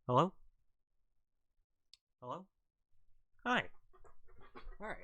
Hello? Hello? Hi. Alright.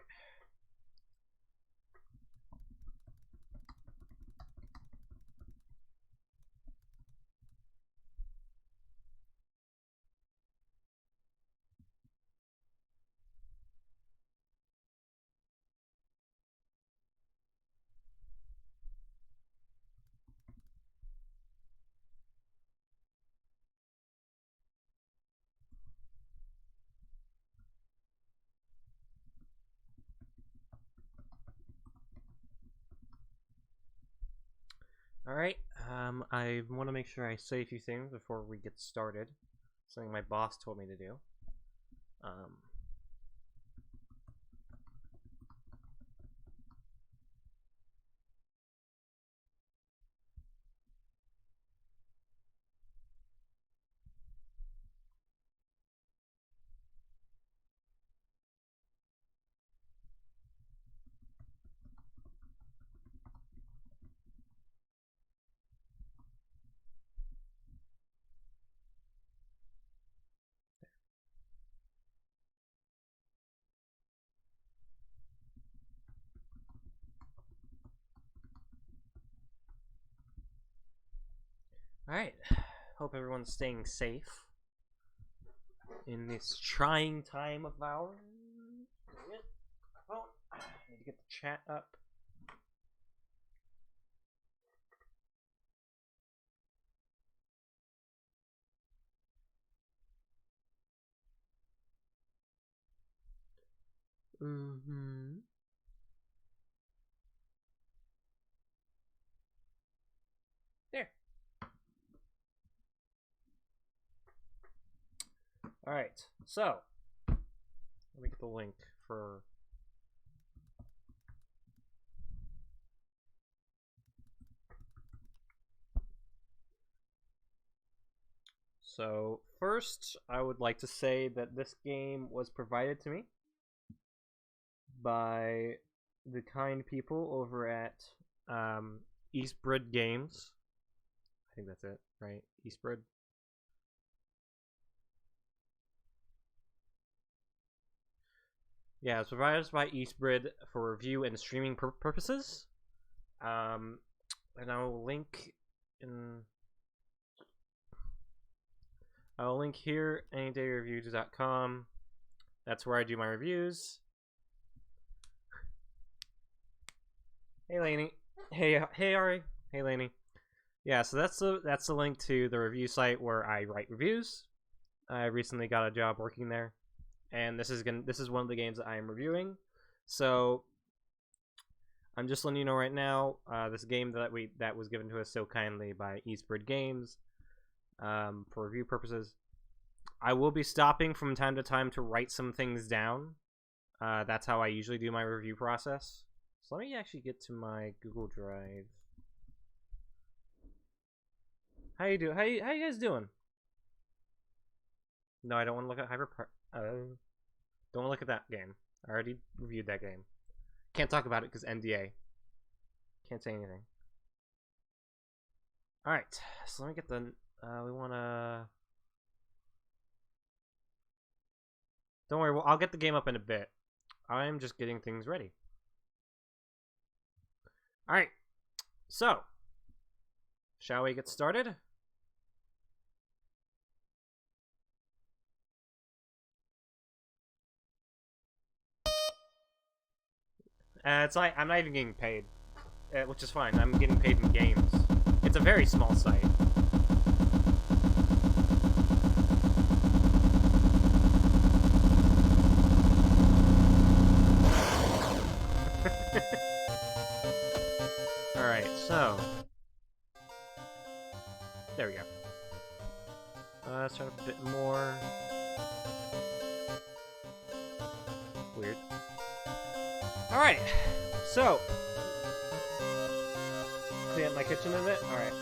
Alright, I want to make sure I say a few things before we get started. Something my boss told me to do. Um, Alright, hope everyone's staying safe in this trying time of ours. Need to get the chat up. There. Alright, so let me get the link for So, first, I would like to say that this game was provided to me by the kind people over at Ysbryd Games. I think that's it, right? Ysbryd. Yeah, it's provided by Ysbryd for review and streaming purposes. And I'll link here, anydayreviews.com. That's where I do my reviews. Hey, Lainey. Hey, Ari. Hey, Lainey. Yeah, so that's the link to the review site where I write reviews. I recently got a job working there, and this is one of the games that I am reviewing. So I'm just letting you know right now, this game that was given to us so kindly by Ysbryd Games, for review purposes. I will be stopping from time to time to write some things down. That's how I usually do my review process. So let me actually get to my Google Drive. How you doing? How you guys doing? No, I don't want to look at don't want to look at that game. I already reviewed that game. Can't talk about it because NDA. Can't say anything. Alright, so let me get the... we wanna... Don't worry, I'll get the game up in a bit. I'm just getting things ready. Alright, so... Shall we get started? It's like I'm not even getting paid, which is fine. I'm getting paid in games. It's a very small site. Alright, so... There we go. Let's try a bit more... Weird. Alright, so... Clean up my kitchen a bit? Alright.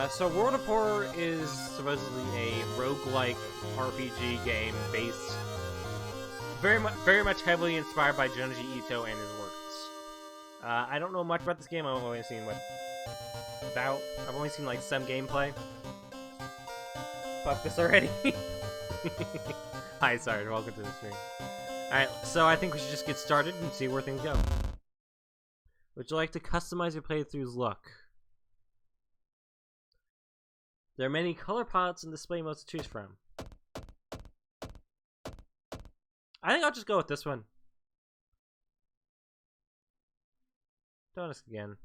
So World of Horror is supposedly a roguelike RPG game based very much heavily inspired by Junji Ito and his works. I don't know much about this game. I've only seen I've only seen like some gameplay. Fuck this already. Hi, sorry, welcome to the stream. Alright, so I think we should just get started and see where things go. Would you like to customize your playthrough's look? There are many color palettes and display modes to choose from. I think I'll just go with this one. Don't ask again.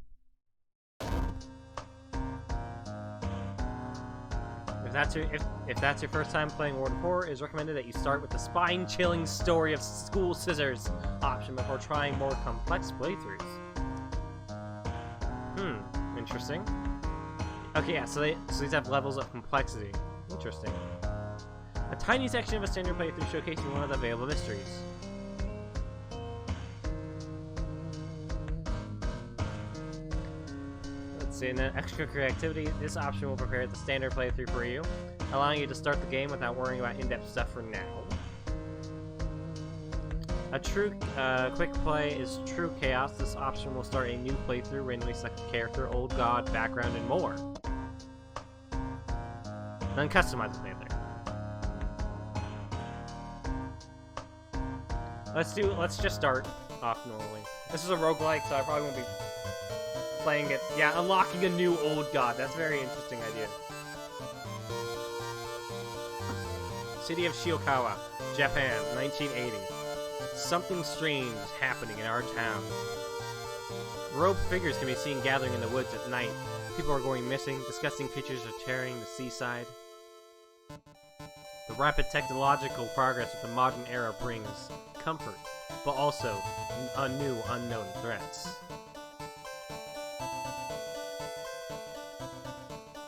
If that's your first time playing World of Horror, it is recommended that you start with the spine-chilling story of School Scissors option before trying more complex playthroughs. Interesting. Okay, yeah, so these have levels of complexity. Interesting. A tiny section of a standard playthrough showcasing one of the available mysteries. Let's see, in an extracurricular activity, this option will prepare the standard playthrough for you, allowing you to start the game without worrying about in-depth stuff for now. A true quick play is true chaos. This option will start a new playthrough, randomly select a character, old god, background, and more. Then customize the playthrough. Let's just start off normally. This is a roguelike, so I probably won't be playing it. Yeah, unlocking a new old god. That's a very interesting idea. City of Shiokawa, Japan, 1980. Something strange is happening in our town. Robed figures can be seen gathering in the woods at night. People are going missing. Disgusting creatures are tearing the seaside. The rapid technological progress of the modern era brings comfort, but also new unknown threats.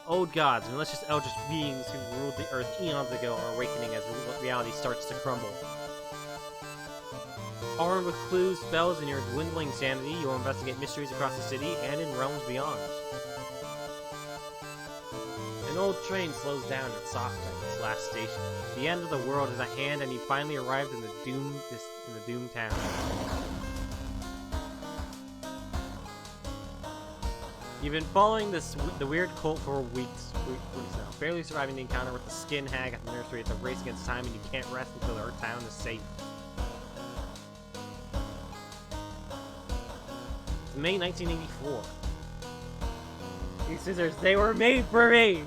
Old gods, malicious eldritch beings who ruled the earth eons ago are awakening as reality starts to crumble. Armed with clues, spells, and your dwindling sanity, you will investigate mysteries across the city and in realms beyond. An old train slows down at Soft at its last station. The end of the world is at hand, and you finally arrived in the doomed town. You've been following the weird cult for weeks now, barely surviving the encounter with the skin hag at the nursery. It's a race against time, and you can't rest until our town is safe. It's May 1984. These scissors, they were made for me!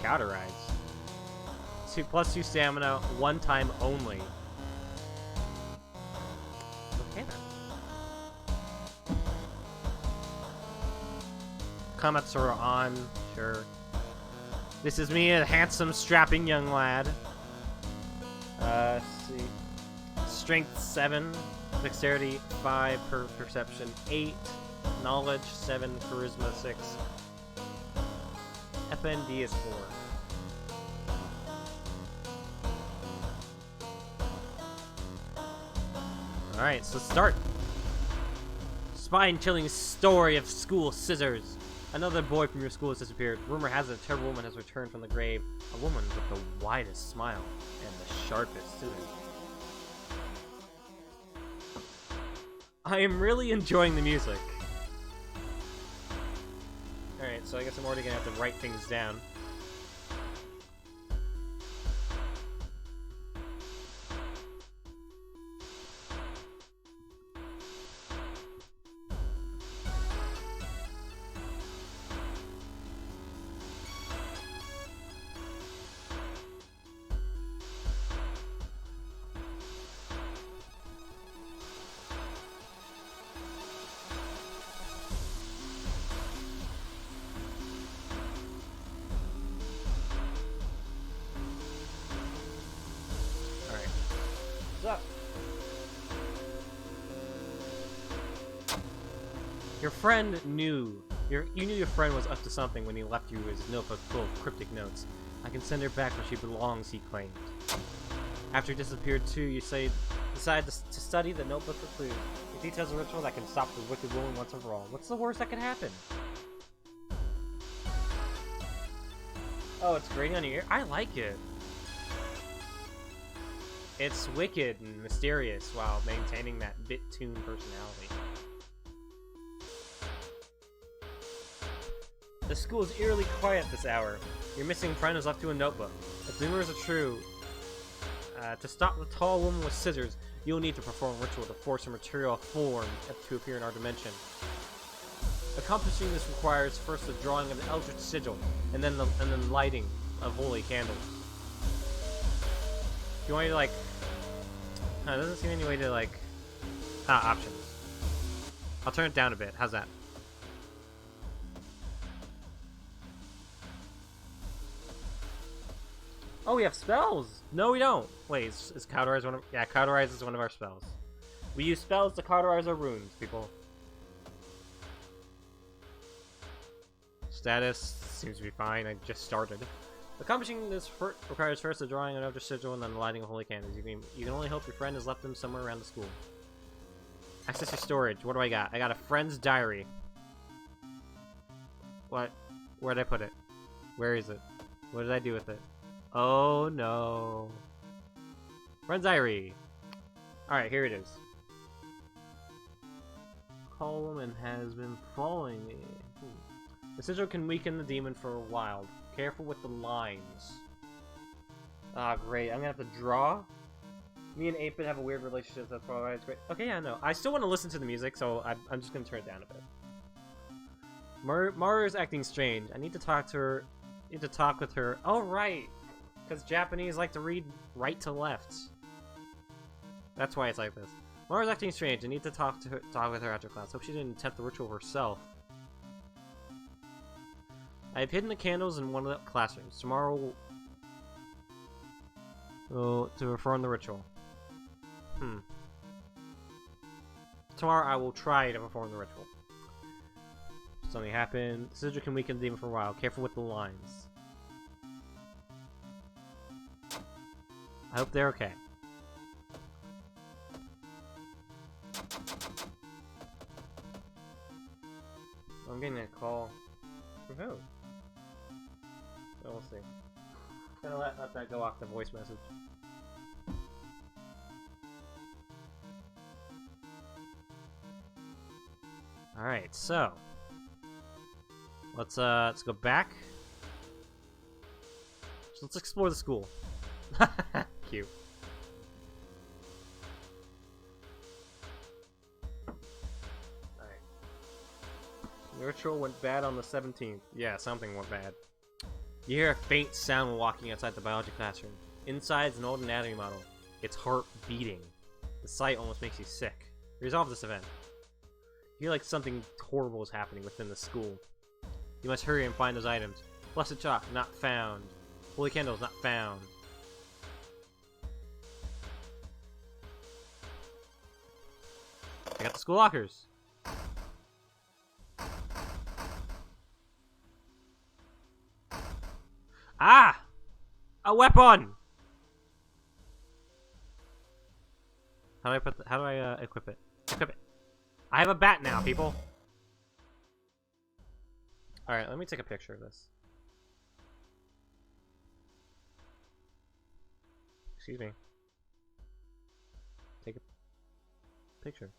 Cauterize. +2 stamina, one time only. Okay then. Combat sword on, sure. This is me, a handsome, strapping young lad. Let's see. Strength 7, dexterity 5, perception 8. Knowledge 7, charisma 6. FND is 4. Alright, so start. Spine-chilling story of School Scissors. Another boy from your school has disappeared. Rumor has it a terrible woman has returned from the grave. A woman with the widest smile and the sharpest scissors. I am really enjoying the music. Alright, so I guess I'm already gonna have to write things down. Your friend knew. You knew your friend was up to something when he left you his notebook full of cryptic notes. I can send her back where she belongs, he claimed. After he disappeared too, you decided to study the notebook for clues. It details a ritual that can stop the wicked woman once and for all. What's the worst that could happen? Oh, it's grating on your ear? I like it. It's wicked and mysterious while maintaining that bit-tuned personality. The school is eerily quiet this hour. Your missing friend is left to a notebook. If rumors are true, to stop the tall woman with scissors, you'll need to perform a ritual to force a material form to appear in our dimension. Accomplishing this requires first the drawing of an eldritch sigil, and then lighting of holy candles. If you want me to like, it doesn't seem any way to like, options. I'll turn it down a bit. How's that? Oh, we have spells! No, we don't! Wait, is Cauterize one of... Yeah, Cauterize is one of our spells. We use spells to cauterize our runes, people. Status seems to be fine. I just started. Accomplishing this requires first the drawing of another sigil and then the lighting of holy candles. You can only hope your friend has left them somewhere around the school. Access your storage. What do I got? I got a friend's diary. What? Where did I put it? Where is it? What did I do with it? Oh no. Friend's diary. Alright, here it is. Column has been following me. The sigil can weaken the demon for a while. Careful with the lines. Ah, great. I'm gonna have to draw. Me and 8-Bit have a weird relationship. That's why it's great. Okay, yeah, no. I still want to listen to the music, so I'm just gonna turn it down a bit. Maru's acting strange. I need to talk to her. Need to talk with her. Oh, right. Because Japanese like to read right to left. That's why it's like this. Maru's acting strange. I need to talk with her after class. Hope she didn't attempt the ritual herself. I have hidden the candles in one of the classrooms. Tomorrow to perform the ritual. Tomorrow I will try to perform the ritual. Something happened. The sigil can weaken the demon for a while. Careful with the lines. I hope they're okay. I'm getting a call. From who? So we'll see. Gonna let that go off the voice message. Alright, so let's go back. So let's explore the school. Cute. Alright. The ritual went bad on the 17th. Yeah, something went bad. You hear a faint sound walking outside the biology classroom. Inside is an old anatomy model. Its heart beating. The sight almost makes you sick. Resolve this event. You feel like something horrible is happening within the school. You must hurry and find those items. Blessed chalk, not found. Holy candles, not found. I got the school lockers. Ah! A weapon! How do I equip it? Equip it. I have a bat now, people. Alright, let me take a picture of this. Excuse me. Take a picture.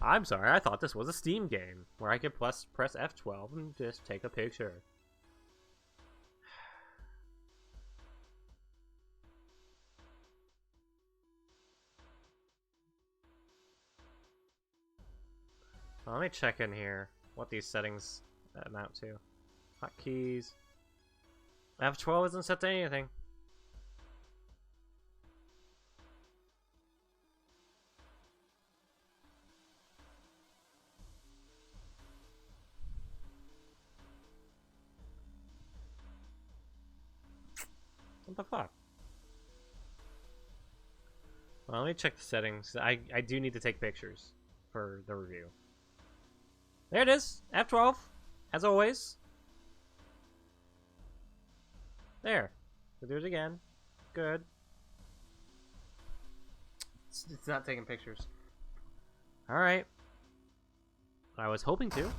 I'm sorry, I thought this was a Steam game where I could press F12 and just take a picture. Well, let me check in here what these settings amount to. Hotkeys. F12 isn't set to anything. What the fuck? Well, let me check the settings. I do need to take pictures for the review. There it is! F12, as always. There. We'll do it again. Good. It's not taking pictures. Alright. I was hoping to.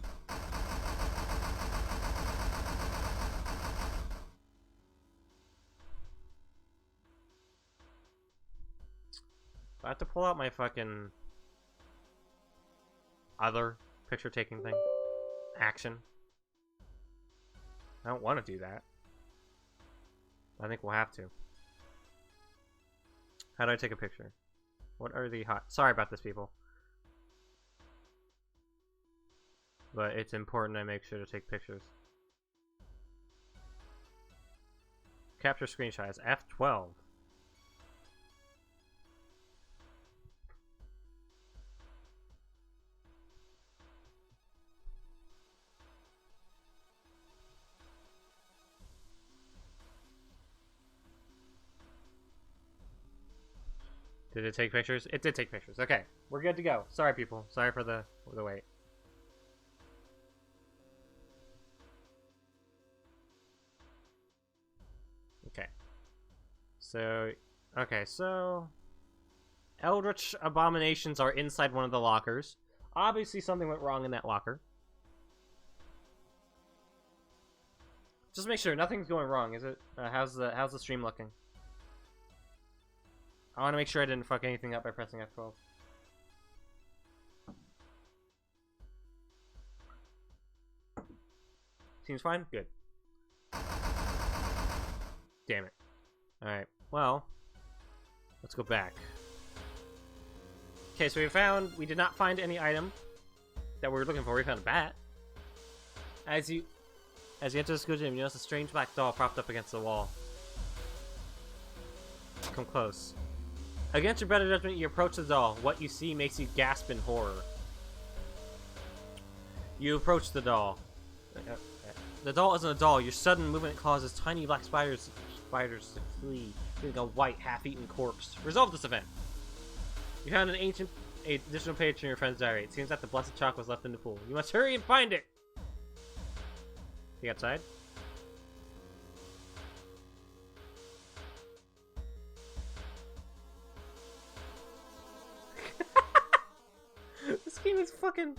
I have to pull out my fucking other picture taking thing. Action. I don't want to do that. I think we'll have to. How do I take a picture? What are the hot... Sorry about this, people. But it's important I make sure to take pictures. Capture screenshots. F12. Did it take pictures? It did take pictures. Okay, we're good to go. Sorry, people. Sorry for the wait. Okay. So, Eldritch abominations are inside one of the lockers. Obviously, something went wrong in that locker. Just make sure nothing's going wrong, is it? How's the stream looking? I want to make sure I didn't fuck anything up by pressing F12. Seems fine? Good. Damn it. Alright, well, let's go back. Okay, so we did not find any item that we were looking for. We found a bat. As you enter the school gym, you notice a strange black doll propped up against the wall. Come close. Against your better judgment, you approach the doll. What you see makes you gasp in horror. You approach the doll. The doll isn't a doll. Your sudden movement causes tiny black spiders to flee, leaving a white, half-eaten corpse. Resolve this event. You found an additional page in your friend's diary. It seems that the blessed chalk was left in the pool. You must hurry and find it! You outside? This game is fucking...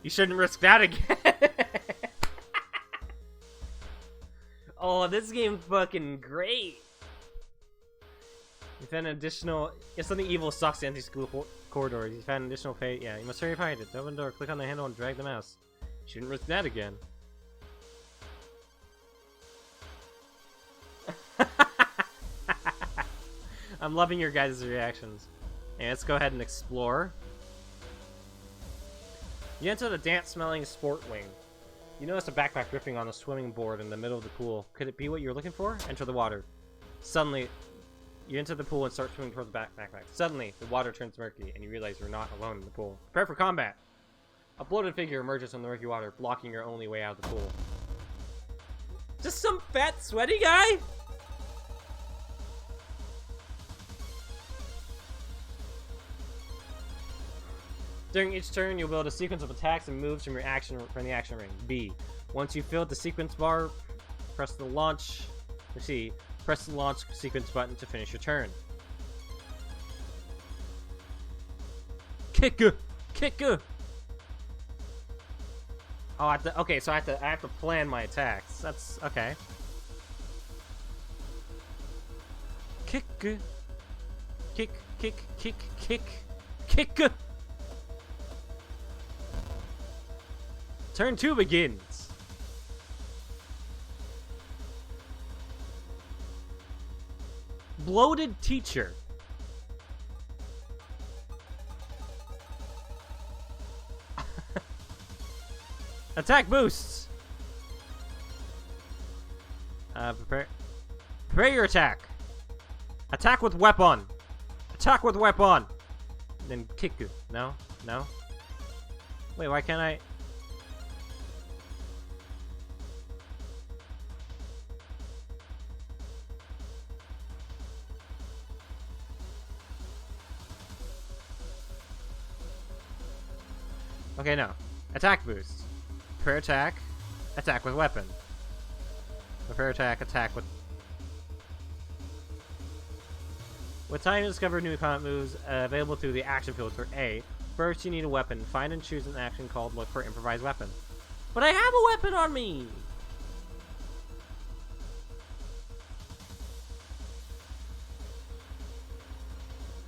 You shouldn't risk that again. Oh, this game's fucking great. You found an additional... If something evil stalks the empty school corridors, you found an additional page. Yeah, you must hurry and find it. Open the door, click on the handle, and drag the mouse. You shouldn't risk that again. I'm loving your guys' reactions. And let's go ahead and explore. You enter the damp-smelling sport wing. You notice a backpack drifting on a swimming board in the middle of the pool. Could it be what you're looking for? Enter the water. Suddenly, you enter the pool and start swimming towards the backpack. Suddenly, the water turns murky, and you realize you're not alone in the pool. Prepare for combat! A bloated figure emerges from the murky water, blocking your only way out of the pool. Just some fat, sweaty guy? During each turn, you'll build a sequence of attacks and moves from the action ring. B. Once you've filled the sequence bar, press the launch sequence button to finish your turn. Kick. Oh, okay, so I have to plan my attacks. That's okay. Kick. Turn 2 begins. Bloated teacher. Attack boosts. Prepare your attack. Attack with weapon. Then kick. No. Wait, why can't I? Okay, no. Attack boost. Prepare attack. Attack with weapon. Prepare attack. Attack with... With time to discover new combat moves available through the action filter A. First, you need a weapon. Find and choose an action called look for improvised weapon. But I have a weapon on me!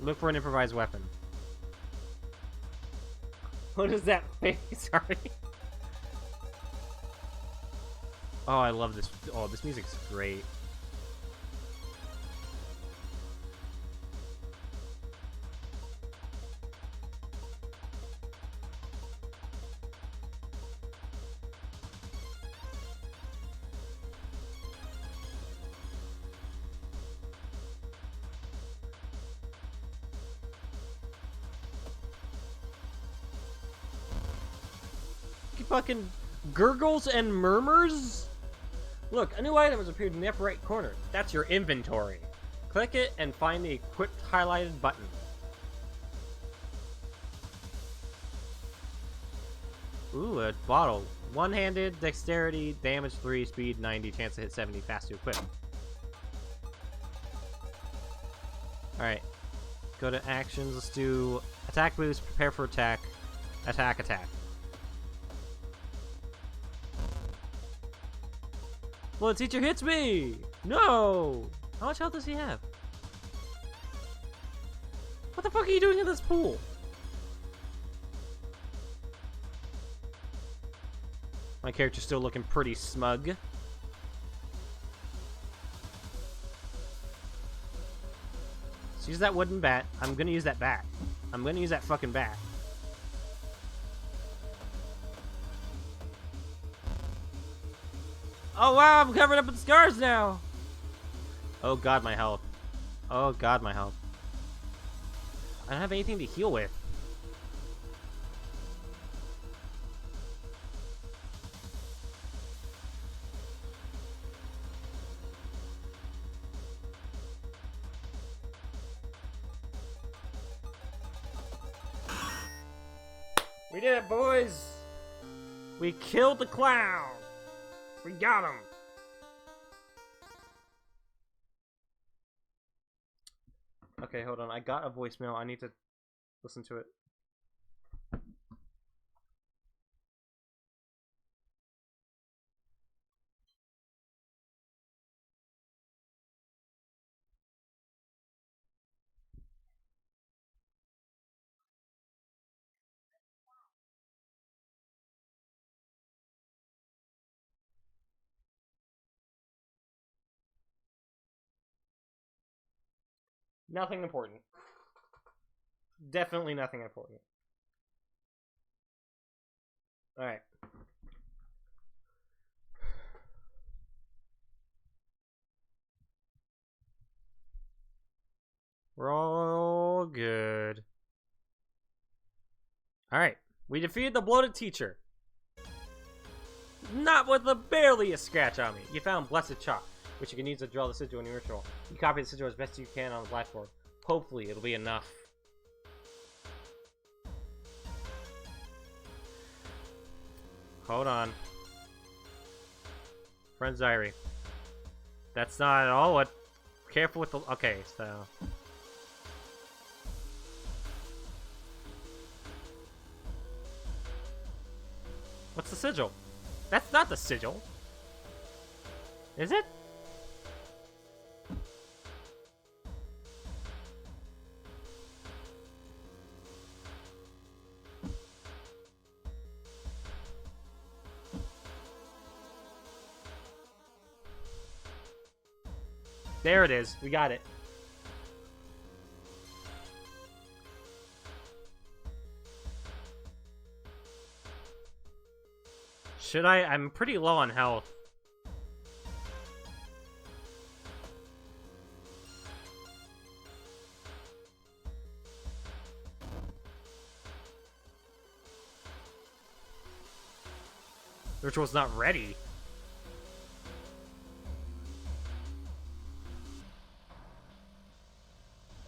Look for an improvised weapon. What is that face? Sorry. Oh, I love this. Oh, this music's great. Fucking gurgles and murmurs? Look, a new item has appeared in the upper right corner. That's your inventory. Click it and find the equipped highlighted button. Ooh, a bottle. One-handed, dexterity, damage 3, speed 90, chance to hit 70, fast to equip. Alright. Go to actions. Let's do attack boost, prepare for attack, attack, attack. Well, the teacher hits me! No! How much health does he have? What the fuck are you doing in this pool? My character's still looking pretty smug. Let's use that wooden bat. I'm gonna use that bat. I'm gonna use that fucking bat. Oh wow, I'm covered up with scars now! Oh god, my health. Oh god, my health. I don't have anything to heal with. We did it, boys! We killed the clown! We got him! Okay, hold on. I got a voicemail. I need to listen to it. Nothing important. Definitely nothing important. Alright. We're all good. Alright. We defeated the bloated teacher. Not with barely a scratch on me. You found blessed chalk, which you can use to draw the sigil in your ritual. You copy the sigil as best you can on the blackboard. Hopefully it'll be enough. Hold on. Friend's diary. That's not at all what... Careful with the... Okay, so... What's the sigil? That's not the sigil. Is it? There it is. We got it. Should I? I'm pretty low on health. The ritual's not ready.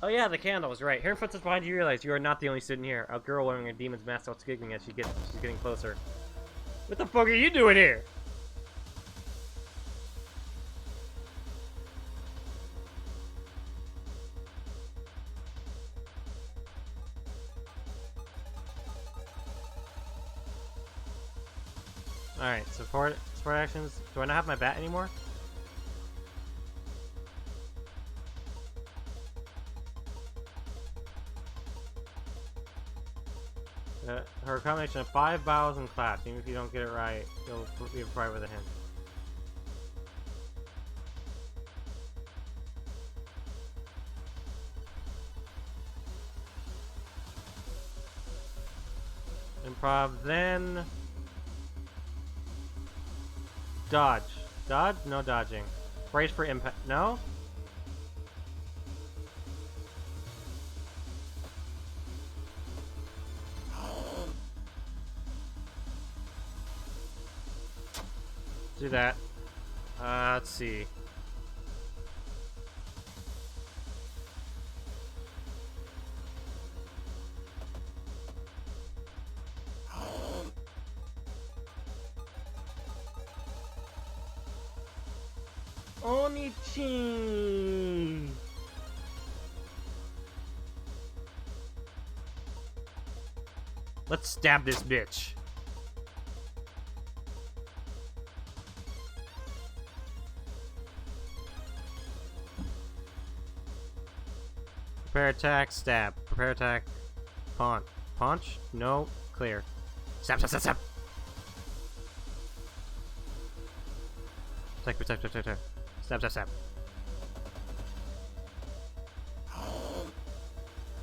Oh yeah, the candle was right. Hearing footsteps behind you, realize you are not the only student here. A girl wearing a demon's mask starts giggling as she's getting closer. What the fuck are you doing here? Alright, support actions. Do I not have my bat anymore? a combination of 5 vowels and claps. Even if you don't get it right, you'll be provided with a hint. Improv, then... Dodge. Dodge? No dodging. Brace for impact. No? Do that. Let's see. Onichi! Let's stab this bitch. Prepare attack, stab. Prepare attack, punch. Punch? No. Clear. Stab, stab, stab, stab. Attack, protect, protect, protect. Stab, stab, stab.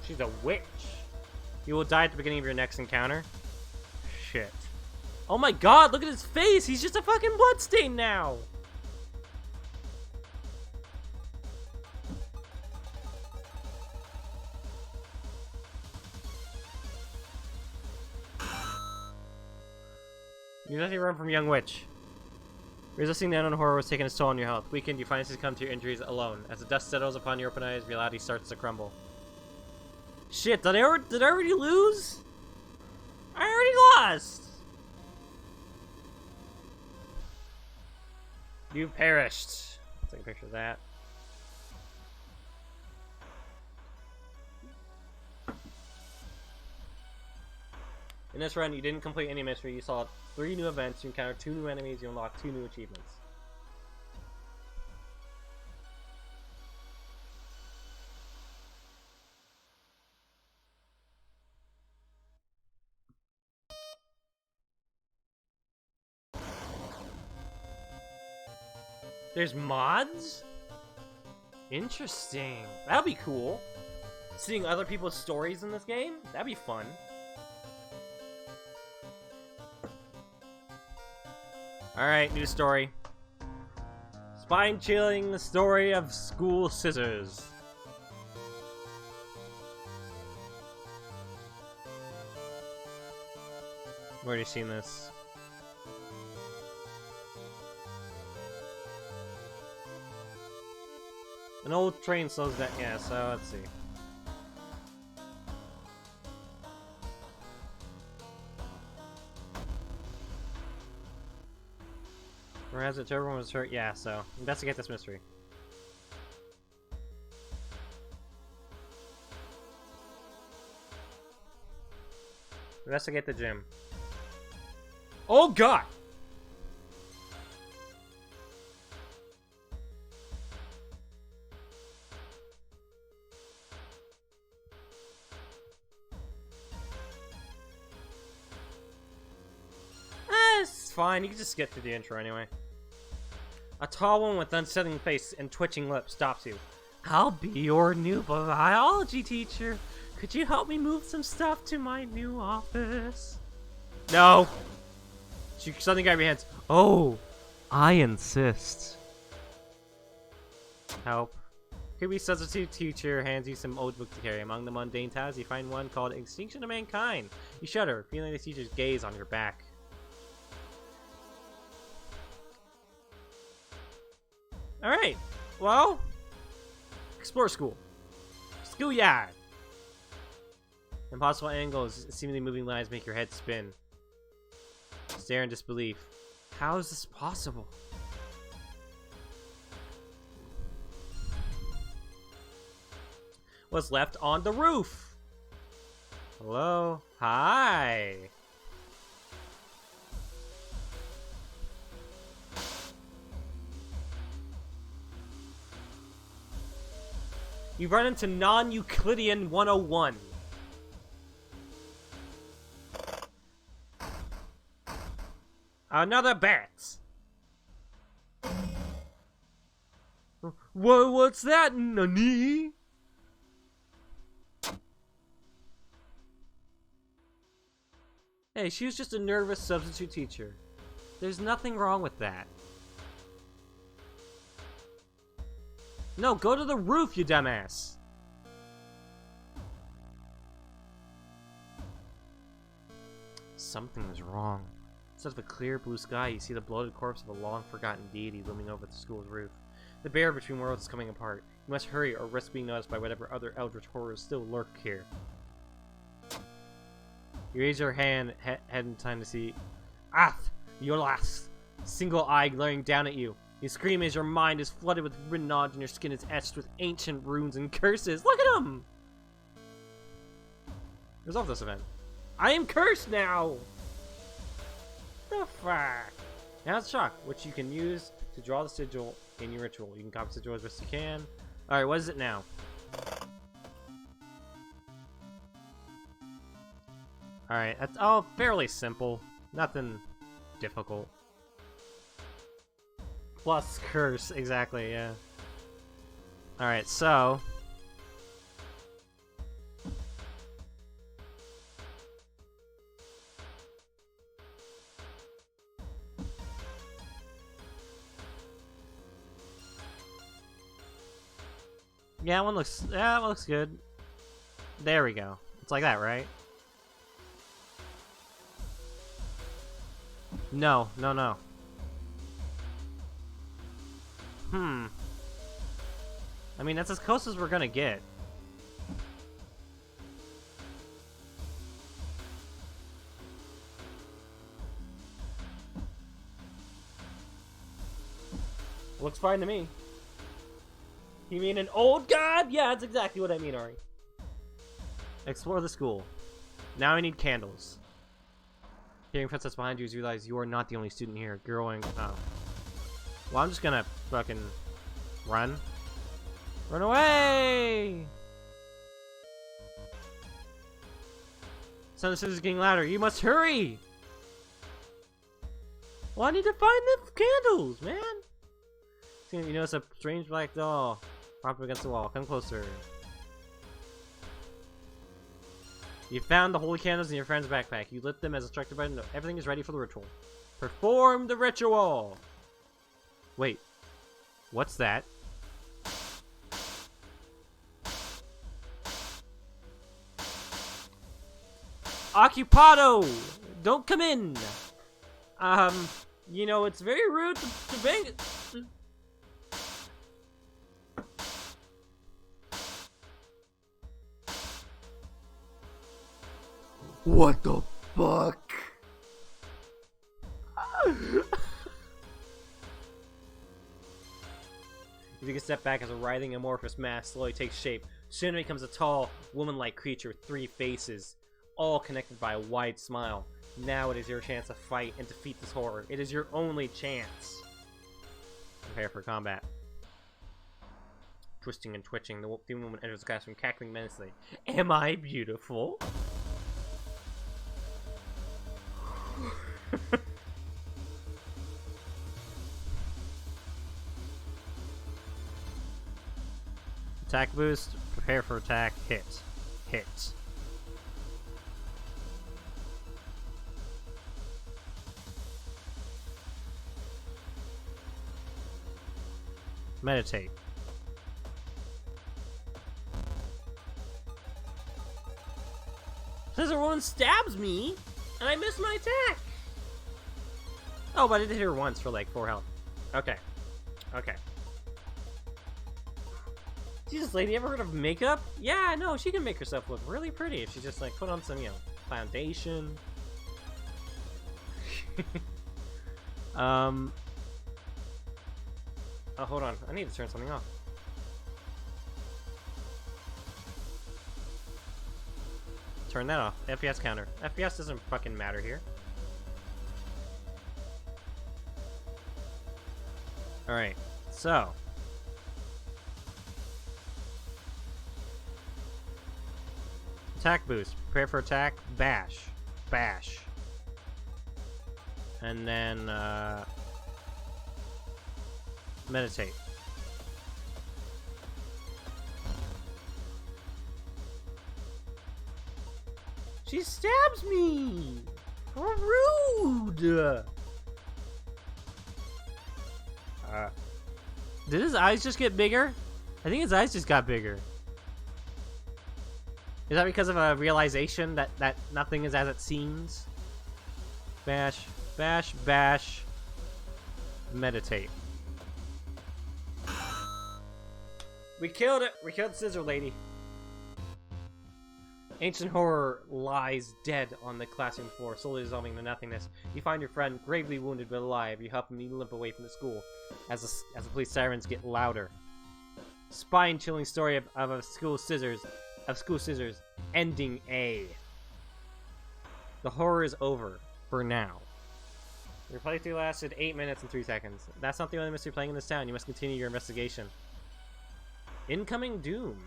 She's a witch. You will die at the beginning of your next encounter. Shit. Oh my god, look at his face! He's just a fucking bloodstain now! You nothing run from young witch. Resisting the unknown horror was taking its toll on your health. Weakened, you find to succumb to your injuries alone. As the dust settles upon your open eyes, reality starts to crumble. Shit, did I already lose? I already lost! You perished. Take a picture of that. In this run, you didn't complete any mystery. You saw 3 new events, you encountered 2 new enemies, you unlocked 2 new achievements. There's mods? Interesting. That'd be cool. Seeing other people's stories in this game? That'd be fun. Alright, new story. Spine-chilling the story of School Scissors. I've already seen this. An old train slows down. Yeah, so let's see. Or has it? Everyone was hurt. Yeah, so investigate this mystery. Investigate the gym. Oh god! It's fine. You can just get through the intro anyway. A tall woman with unsettling face and twitching lips stops you. I'll be your new biology teacher. Could you help me move some stuff to my new office? No. She suddenly grab your hands. Oh, I insist. Help. Creepy substitute teacher hands you some old book to carry. Among the mundane tasks, you find one called Extinction of Mankind. You shudder, feeling the teacher's gaze on your back. Alright, well, explore school. Schoolyard. Impossible angles, seemingly moving lines make your head spin. Stare in disbelief. How is this possible? What's left on the roof? Hello? Hi! You've run into non-Euclidean 101. Another bat! What's that, Nani? Hey, she was just a nervous substitute teacher. There's nothing wrong with that. No, go to the roof, you dumbass! Something is wrong. Instead of a clear blue sky, you see the bloated corpse of a long-forgotten deity looming over the school's roof. The barrier between worlds is coming apart. You must hurry or risk being noticed by whatever other eldritch horrors still lurk here. You raise your hand in time to see Ath, your last single eye glaring down at you. You scream as your mind is flooded with written knowledge and your skin is etched with ancient runes and curses. Look at him! Resolve this event. I am cursed now! The fuck? Now it's shock, which you can use to draw the sigil in your ritual. You can copy the sigil as best you can. Alright, what is it now? Alright, that's all fairly simple. Nothing difficult. Plus curse, exactly, yeah. Alright, so... yeah, that one looks good. There we go. It's like that, right? No. I mean, that's as close as we're gonna get. Looks fine to me. You mean an old god? Yeah, that's exactly what I mean, Ari. Explore the school. Now I need candles. Hearing footsteps behind you, you realize you are not the only student here. Growing. Oh. Well, I'm just gonna fucking run. Run away! Sound of scissors getting louder. You must hurry! Well, I need to find the candles, man! You notice a strange black doll propped up against the wall. Come closer. You found the holy candles in your friend's backpack. You lit them as instructed by the note. Everything is ready for the ritual. Perform the ritual! Wait. What's that? Occupado! Don't come in! You know, it's very rude to bang... What the fuck? You take a step back as a writhing amorphous mass slowly takes shape. Soon it becomes a tall, woman-like creature with 3 faces, all connected by a wide smile. Now it is your chance to fight and defeat this horror. It is your only chance. Prepare for combat. Twisting and twitching, the demon woman enters the classroom, cackling menacingly. Am I beautiful? Attack boost, prepare for attack, hit. Hit. Meditate. Scissor woman stabs me, and I miss my attack! Oh, but I did hit her once for like 4 health. Okay. Okay. Jesus, lady, ever heard of makeup? Yeah, no, she can make herself look really pretty if she just like put on some, you know, foundation. Oh, hold on. I need to turn something off. Turn that off. FPS counter. FPS doesn't fucking matter here. Alright, so. Attack boost. Prepare for attack. Bash. Bash. And then, meditate. She stabs me! How rude! Did his eyes just get bigger? I think his eyes just got bigger. Is that because of a realization that nothing is as it seems? Bash, bash, bash. Meditate. We killed it! We killed Scissor Lady. Ancient horror lies dead on the classroom floor, slowly dissolving into nothingness. You find your friend, gravely wounded but alive. You help him limp away from the school as the police sirens get louder. Spine-chilling story of school scissors, ending A. The horror is over for now. Your playthrough lasted 8 minutes and 3 seconds. That's not the only mystery playing in this town. You must continue your investigation. Incoming Doom.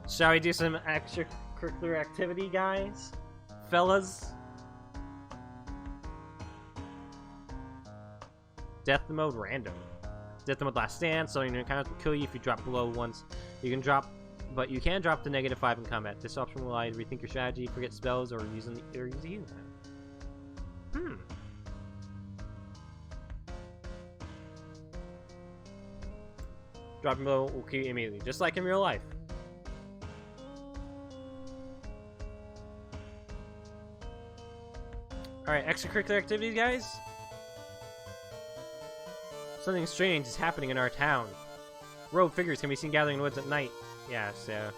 Shall we do some extracurricular activity, guys? Fellas? Death mode random. Death mode last stand, so your encounter will kill you if you drop below once. You can drop, but you can drop to -5 in combat. This option will allow you to rethink your strategy, forget spells, or use healing time. Dropping below will kill you immediately, just like in real life. Alright, extracurricular activities, guys? Something strange is happening in our town. Rogue figures can be seen gathering in the woods at night. Yeah, so...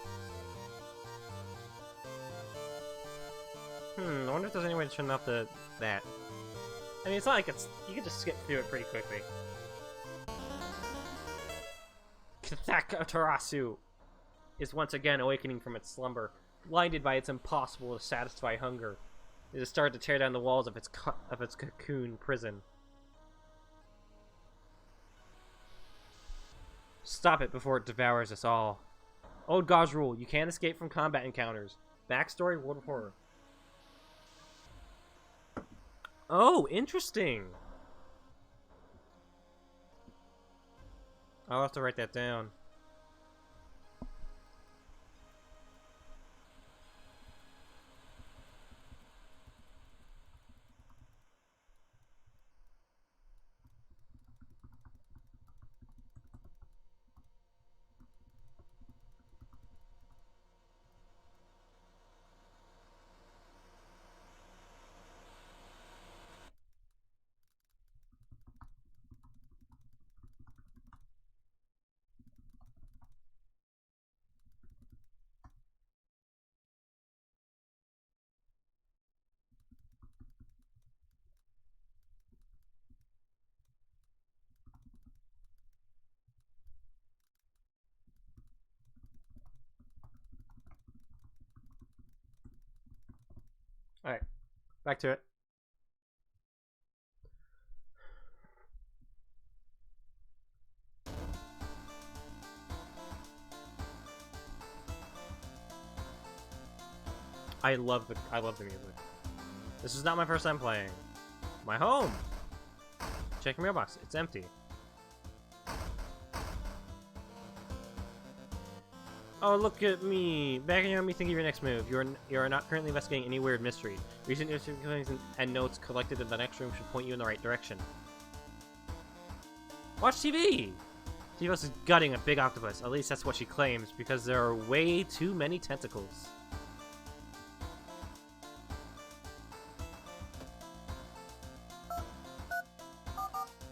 I wonder if there's any way to turn off that. I mean, it's not like it's... You can just skip through it pretty quickly. Kathakatarasu is once again awakening from its slumber, blinded by its impossible to satisfy hunger. It has started to tear down the walls of its cocoon prison. Stop it before it devours us all. Old God's rule: you can't escape from combat encounters. Backstory: World of Horror. Oh, interesting. I'll have to write that down. Alright, back to it. I love the music. This is not my first time playing. My home! Check your mailbox, it's empty. Oh, look at me! Backing on me, think of your next move. You are not currently investigating any weird mystery. Recent investigations and notes collected in the next room should point you in the right direction. Watch TV! Tivos is gutting a big octopus. At least that's what she claims, because there are way too many tentacles.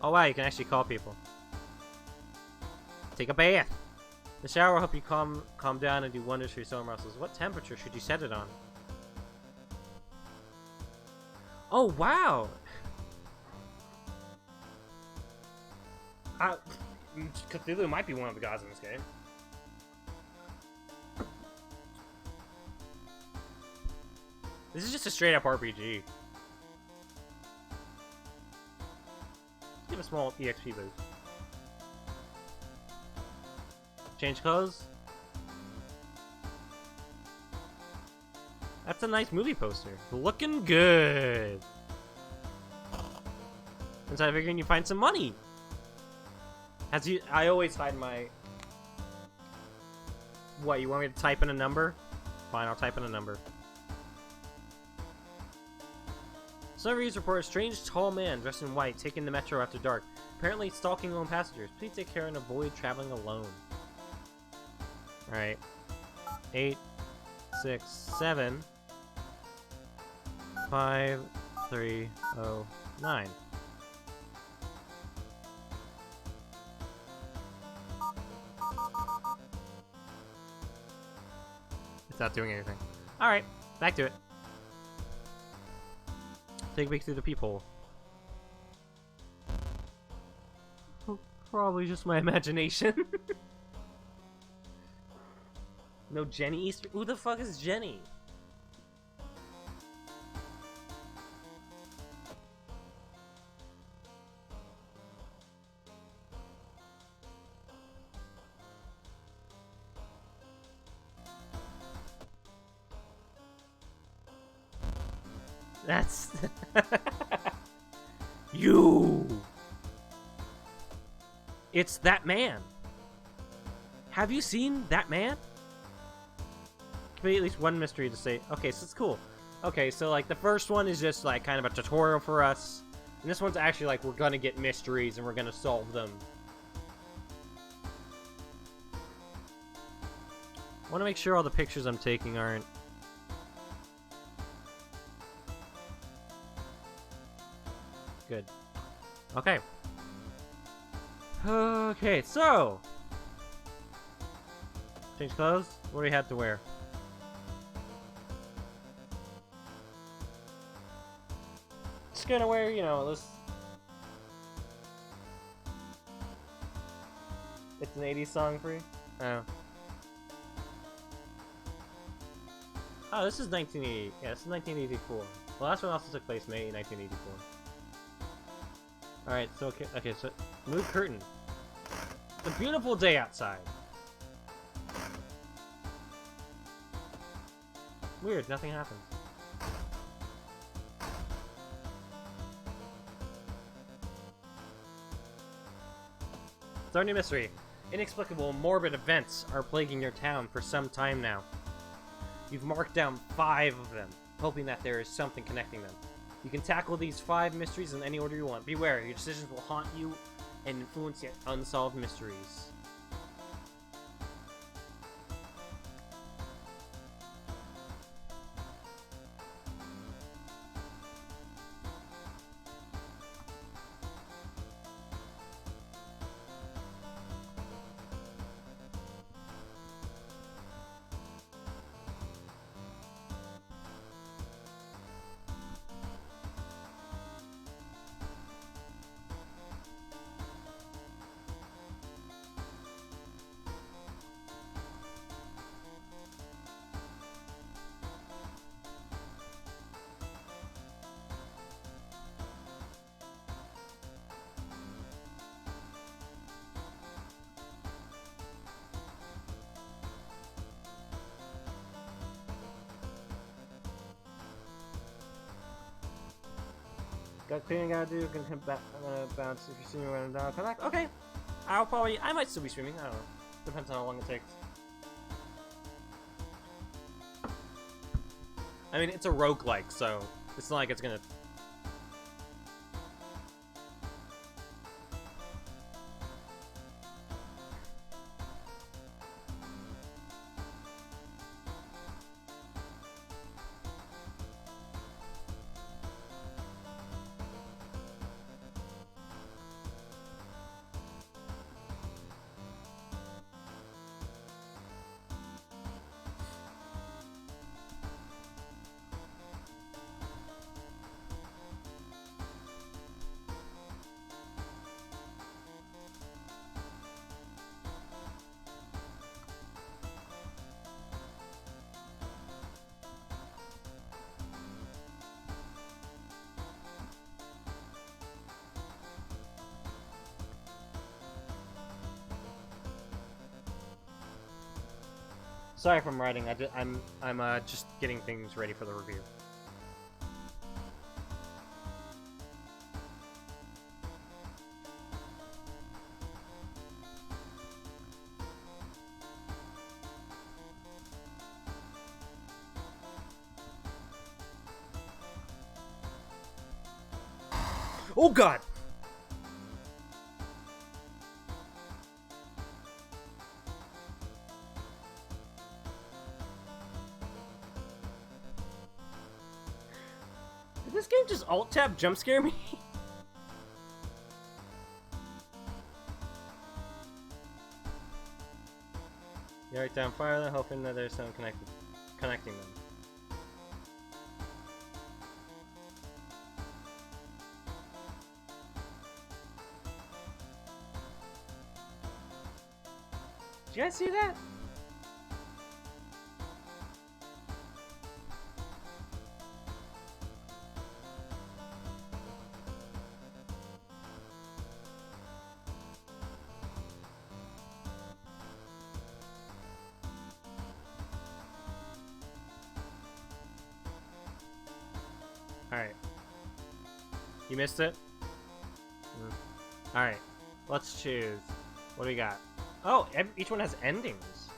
Oh wow, you can actually call people. Take a bath! The shower will help you calm down and do wonders for your solar muscles. What temperature should you set it on? Oh wow! Cthulhu might be one of the gods in this game. This is just a straight up RPG. Give a small EXP boost. Change clothes. That's a nice movie poster. Looking good. Inside of figuring you find some money. I always find my... What, you want me to type in a number? Fine, I'll type in a number. Some reviews report a strange tall man dressed in white taking the metro after dark, apparently stalking lone passengers. Please take care and avoid traveling alone. Alright. 8, 6, 7, 5, 3, 0, 9. It's not doing anything. Alright, back to it. Take a peek through the peephole. Probably just my imagination. No Jenny Easter? Who the fuck is Jenny? That's... You! It's that man! Have you seen that man? Give me at least one mystery to say. Okay, so it's cool. Okay, so like the first one is just like kind of a tutorial for us. And this one's actually like we're gonna get mysteries and we're gonna solve them. I want to make sure all the pictures I'm taking aren't... Good. Okay. Okay, so... Change clothes? What do we have to wear? Just gonna wear, you know, this... It's an 80s song for you? Oh. Oh, this is 1980. Yeah, this is 1984. The last one also took place May 1984. Alright, so okay, so move curtain. It's a beautiful day outside. Weird, nothing happens. It's our new mystery. Inexplicable, morbid events are plaguing your town for some time now. You've marked down 5 of them, hoping that there is something connecting them. You can tackle these 5 mysteries in any order you want. Beware, your decisions will haunt you and influence yet unsolved mysteries. Got cleaning gotta do, I'm gonna bounce if you see me when I'm down. Come back. Okay. I might still be streaming, I don't know. Depends on how long it takes. I mean, it's a roguelike, so it's not like it's gonna... Sorry if I'm writing. I'm just getting things ready for the review. Oh God! Did this game just alt-tab jump scare me? You write down fire, hoping that there's some connecting them. Did you guys see that? Alright. You missed it? Alright. Let's choose. What do we got? Oh, each one has endings.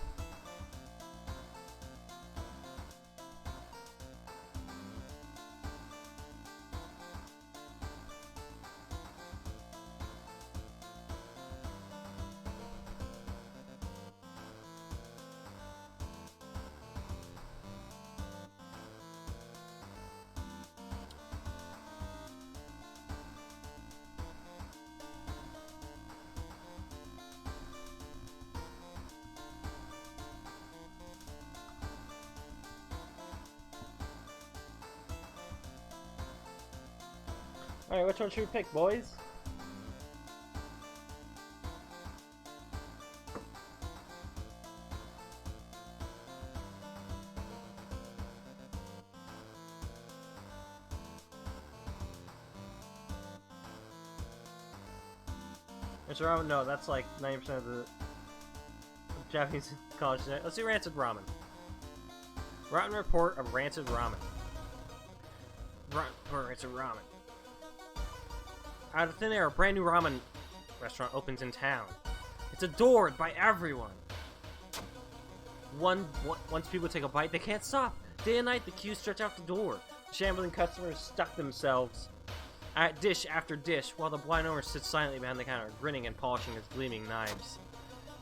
Alright, which one should we pick, boys? Mr. Ramen? No, that's like 90% of the Japanese college. Let's do Rancid Ramen. Rotten report of Rancid Ramen. Rotten report of Rancid Ramen. Out of thin air, a brand new ramen restaurant opens in town. It's adored by everyone. Once people take a bite, they can't stop. Day and night, the queues stretch out the door. Shambling customers stuck themselves at dish after dish, while the blind owner sits silently behind the counter, grinning and polishing his gleaming knives.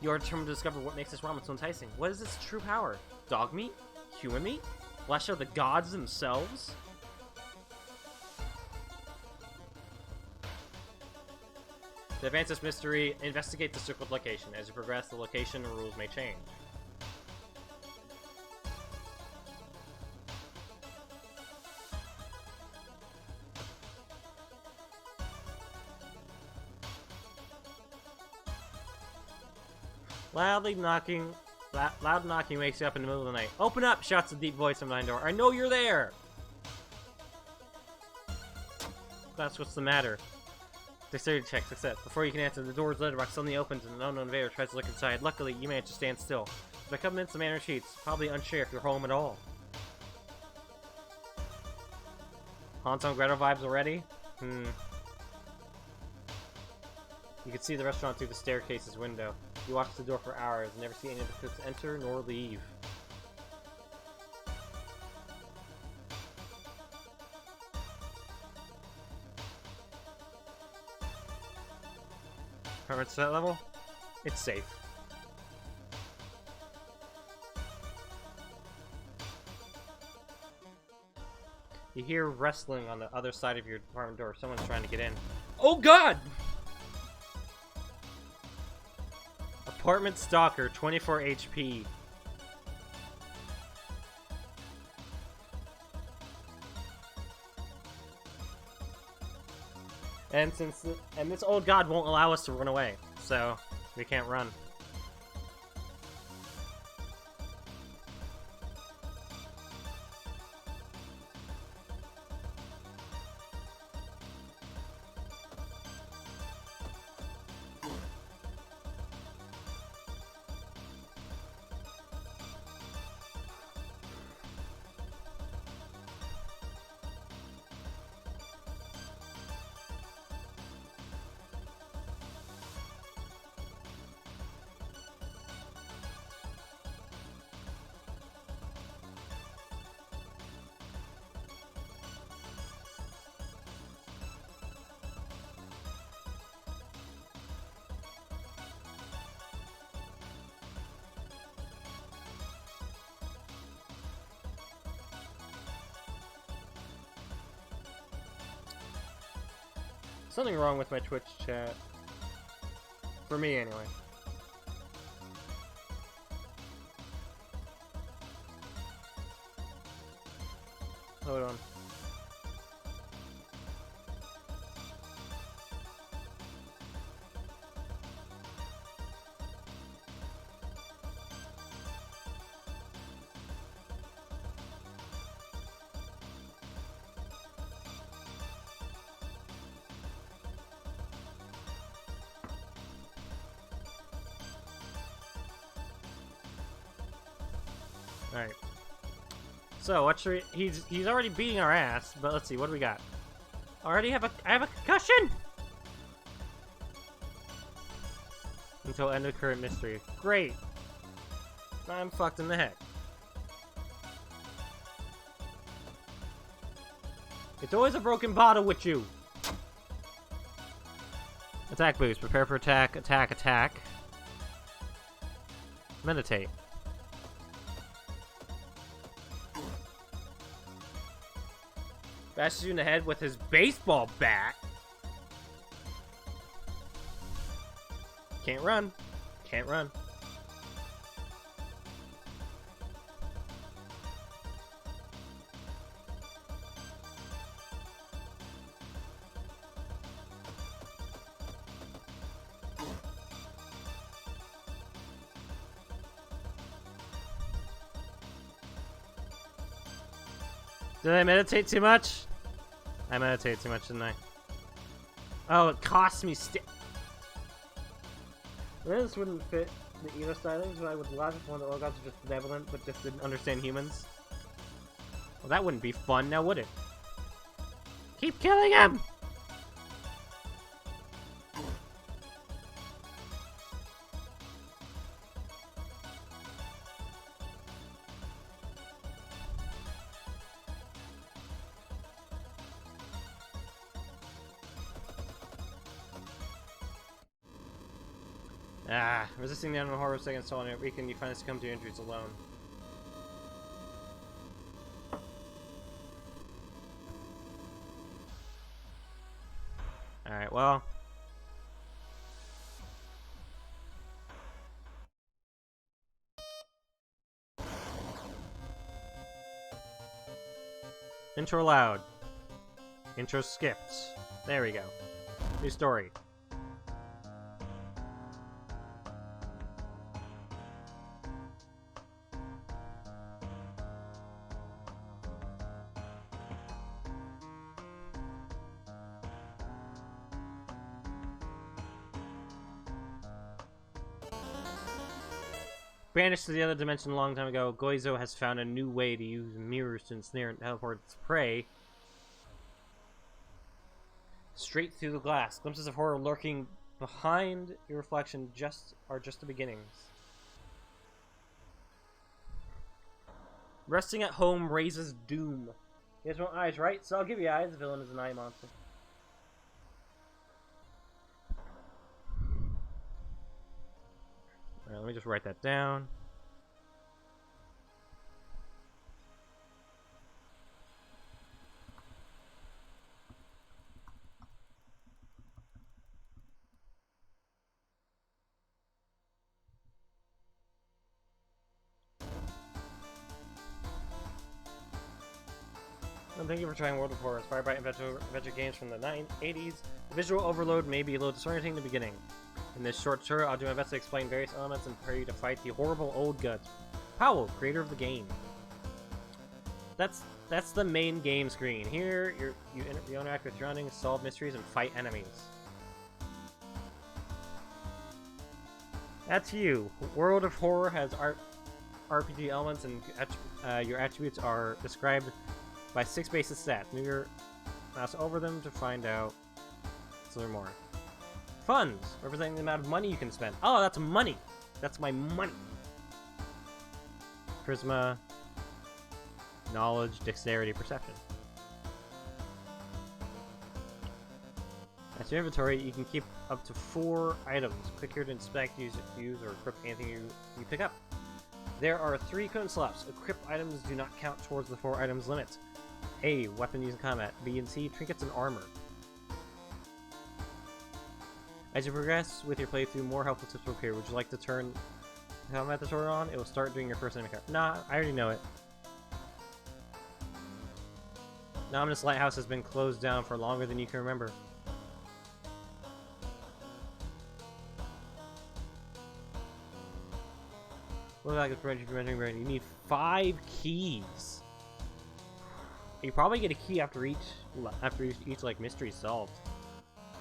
You are determined to discover what makes this ramen so enticing. What is its true power? Dog meat? Human meat? Flesh of the gods themselves? To advance this mystery, investigate the circled location. As you progress, the location and rules may change. Loud knocking wakes you up in the middle of the night. Open up! Shouts a deep voice from behind the door. I know you're there! That's what's the matter. Dexterity check, success. Before you can answer, the door's letterbox suddenly opens and an unknown invader tries to look inside. Luckily, you manage to stand still. For a couple minutes, the man retreats, probably unsure if you're home at all. Hans and Gretel vibes already? You can see the restaurant through the staircase's window. You watch the door for hours and never see any of the cooks enter nor leave. Apartment's that level? It's safe. You hear wrestling on the other side of your apartment door. Someone's trying to get in. Oh God! Apartment Stalker, 24 HP. And this old god won't allow us to run away, so we can't run. Something wrong with my Twitch chat. For me, anyway. Hold on. Alright. So, what should we, he's already beating our ass, but let's see, what do we got? I have a concussion! Until end of current mystery. Great! Now I'm fucked in the head. It's always a broken bottle with you! Attack boost. Prepare for attack, attack, attack. Meditate. Bashes you in the head with his baseball bat. Can't run. Can't run. Did I meditate too much? I meditate too much, didn't I? Oh, it cost me This wouldn't fit the Evo stylings, but I would logic one of the oil gods are just benevolent, but just didn't understand humans. Well, that wouldn't be fun, now would it? Keep killing him! Resisting the animal horror second soul on your weekend, you finally succumb to your injuries alone. Alright, well. Intro allowed. Intro skipped. There we go. New story. Banished to the other dimension a long time ago, Goizo has found a new way to use mirrors to ensnare and teleport its prey straight through the glass. Glimpses of horror lurking behind your reflection are just the beginnings. Resting at home raises doom. You guys want eyes, right? So I'll give you eyes. The villain is an eye monster. Alright, let me just write that down. And thank you for trying World of Horror. Inspired by adventure games from the 80s, the visual overload may be a little disorienting in the beginning. In this short tutorial, I'll do my best to explain various elements and prepare you to fight the horrible old guts. Powell, creator of the game. That's the main game screen. Here, you interact with surroundings, solve mysteries, and fight enemies. That's you. World of Horror has RPG elements, and your attributes are described by 6 basic stats. Move your mouse over them to find out. So there are more. Funds, representing the amount of money you can spend. Oh, that's money! That's my money! Charisma, knowledge, dexterity, perception. At your inventory, you can keep up to 4 items. Click here to inspect, use, or equip anything you pick up. There are 3 equipment slots. Equipped items do not count towards the 4 items limit. A, weapon used in combat. B and C, trinkets and armor. As you progress with your playthrough, more helpful tips will appear. Would you like to turn the combat tutorial on? It will start doing your first enemy character. Nah, I already know it. Nominous Lighthouse has been closed down for longer than you can remember. Look like it's preventing from entering brain. You need 5 keys. You probably get a key after each like mystery is solved.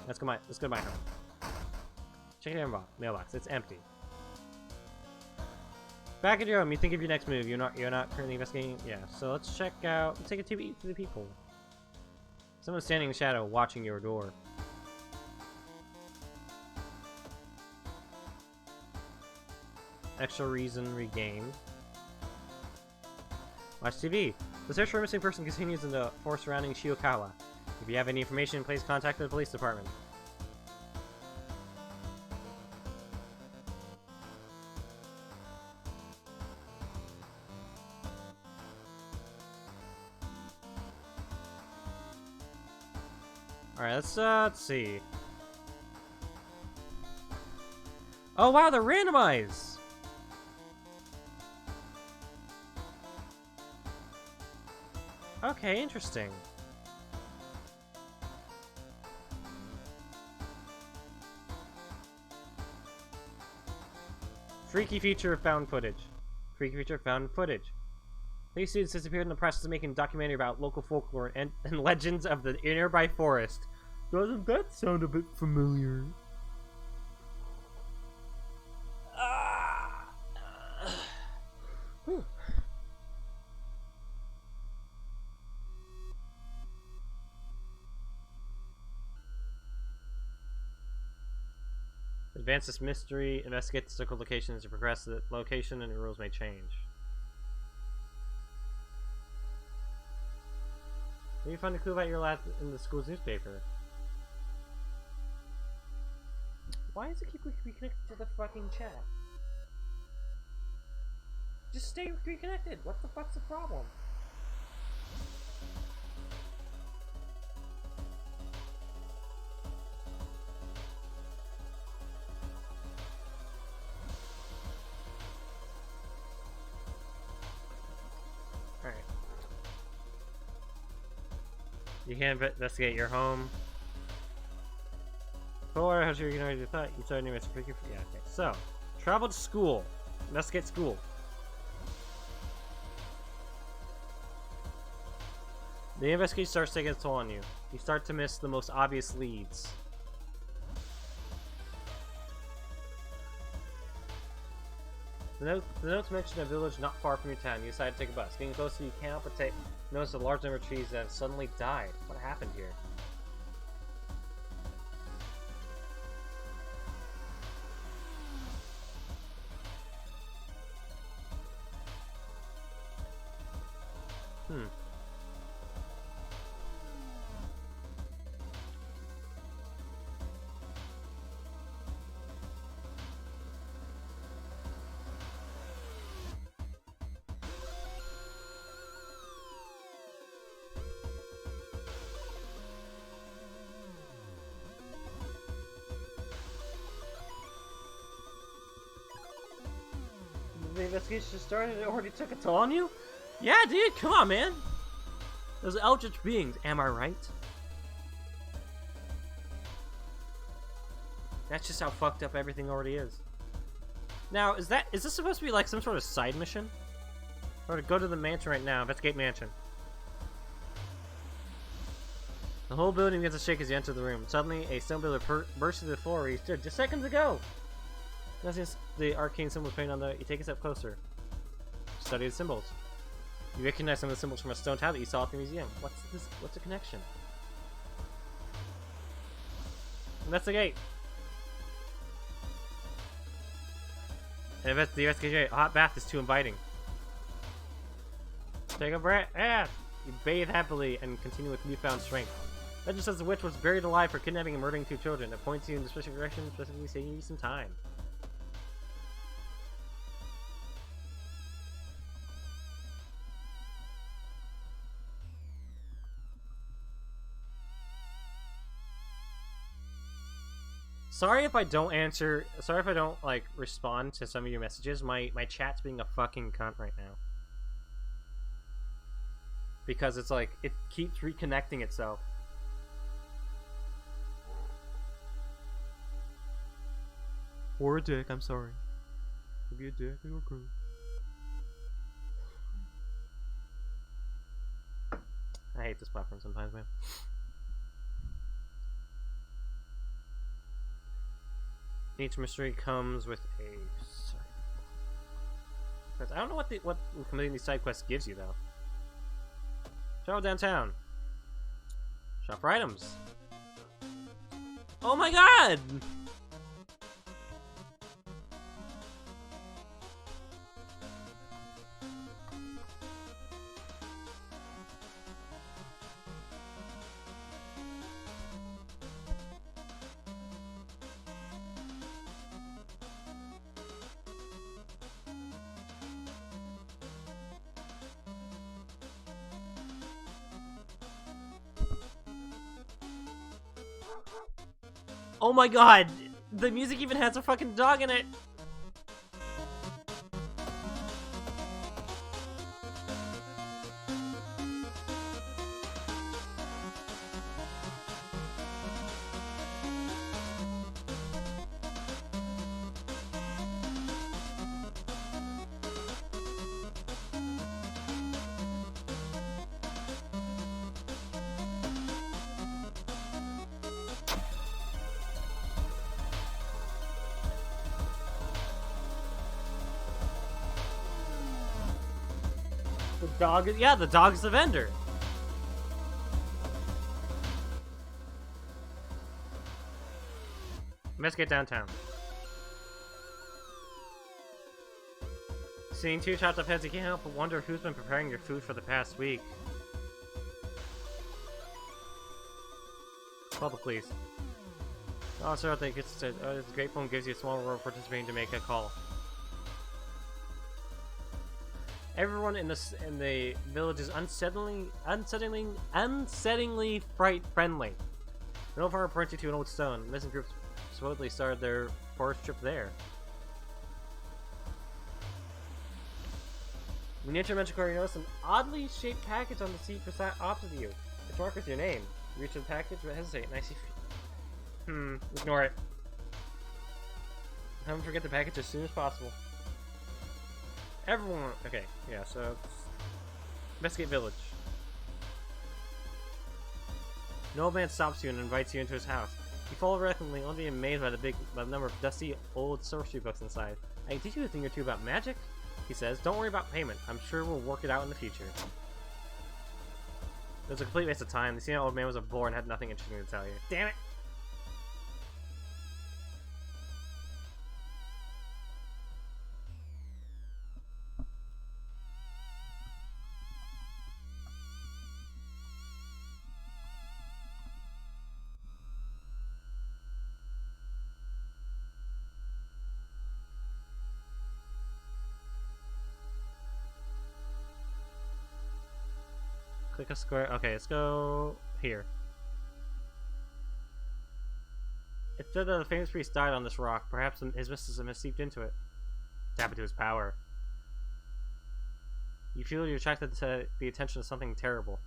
Let's go to my home. Check your mailbox. It's empty. Back at your home, you think of your next move. You're not currently investigating. Yeah. So let's check out. Let's take a TV to the people. Someone's standing in the shadow, watching your door. Extra reason regained. Watch TV. The search for a missing person continues in the forest surrounding Shiokawa. If you have any information, please contact the police department. Alright, let's see. Oh wow, they're randomized! Okay, interesting. Freaky feature found footage. Freaky feature found footage. These students disappeared in the process of making a documentary about local folklore and legends of the nearby forest. Doesn't that sound a bit familiar? Advance this mystery, investigate the circle locations to progress the location, and the rules may change. Maybe find a clue about your lab in the school's newspaper. Why does it keep reconnected to the fucking chat? Just stay reconnected. What the fuck's the problem? Alright. You can investigate your home. Or how sure you know what you thought? You started anyway, yeah, okay. So, travel to school. Investigate school. The investigation starts taking its toll on you. You start to miss the most obvious leads. The notes mention a village not far from your town. You decide to take a bus. Getting closer, you can't help but notice a large number of trees that have suddenly died. What happened here? The investigation started, it already took a toll on you? Yeah, dude, come on, man. Those eldritch beings, am I right? That's just how fucked up everything already is. Now, is this supposed to be like some sort of side mission? Or to go to the mansion right now, investigate mansion. The whole building begins to shake as you enter the room. Suddenly, a stone pillar bursts through the floor where you stood just seconds ago. Noticing the arcane symbols painted on the, you take a step closer. Study the symbols. You recognize some of the symbols from a stone tile that you saw at the museum. What's this? What's the connection? Investigate. And the investigation. A hot bath is too inviting. Take a breath. You bathe happily and continue with newfound strength. Legend says the witch was buried alive for kidnapping and murdering 2 children. It points you in the specific direction, specifically saving you some time. Sorry if I don't answer. Sorry if I don't like respond to some of your messages. My chat's being a fucking cunt right now. Because it's like it keeps reconnecting itself. Or a dick, I'm sorry. Could be a dick or a crew. I hate this platform sometimes, man. Each mystery comes with a side quest. I don't know what completing these side quests gives you though. Travel downtown. Shop for items. Oh my god! Oh my god! The music even has a fucking dog in it! The dog is, yeah, the dog's the vendor. Let's get downtown. Seeing two shots of heads, you can't help but wonder who's been preparing your food for the past week. Call the police. Officer, I think it's a great phone gives you a small reward for participating to make a call. Everyone in the village is unsettlingly friendly. No far points you to an old stone. Missing groups supposedly started their forest trip there. When you enter Manticore, you notice an oddly shaped package on the seat opposite you. It's marked with your name. You reach the package, but hesitate, and I see. Ignore it. Have them forget the package as soon as possible. Everyone. Okay, yeah. So, investigate village. An old man stops you and invites you into his house. You follow reluctantly, only being amazed by the number of dusty old sorcery books inside. I can teach you a thing or two about magic, he says. Don't worry about payment. I'm sure we'll work it out in the future. It was a complete waste of time. The senior old man was a bore and had nothing interesting to tell you. Damn it! Click a square. Okay, let's go here. It said that the famous priest died on this rock. Perhaps his mysticism has seeped into it. Tap into his power. You feel you're attracted to the attention of something terrible.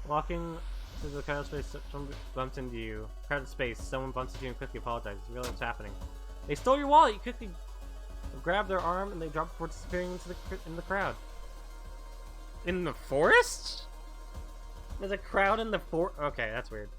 Walking to the crowded space, someone bumps into you. Crowded space, someone bumps into you and quickly apologizes. You realize what's happening. They stole your wallet! You quickly grab their arm and they drop before disappearing in the crowd. In the forest? There's a crowd in the Okay, that's weird.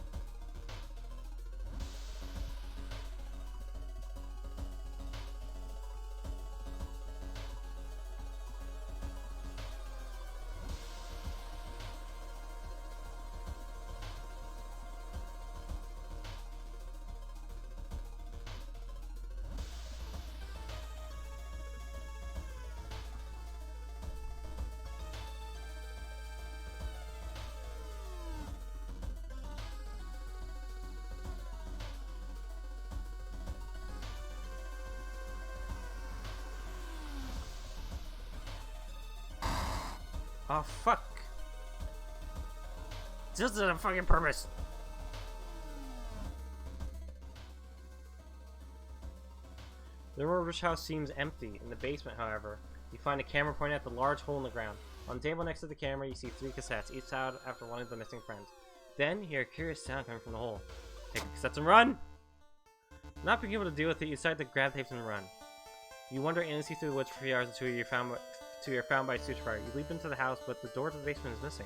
Oh, fuck. This is a fucking purpose. The rubbish house seems empty. In the basement, however, you find a camera pointed at the large hole in the ground. On the table next to the camera, you see 3 cassettes, each out after one of the missing friends. Then, you hear a curious sound coming from the hole. Take the cassettes and run! Not being able to deal with it, you decide to grab tapes and run. You wander aimlessly through the woods for 3 hours until you're found by a fire. You leap into the house, but the door to the basement is missing.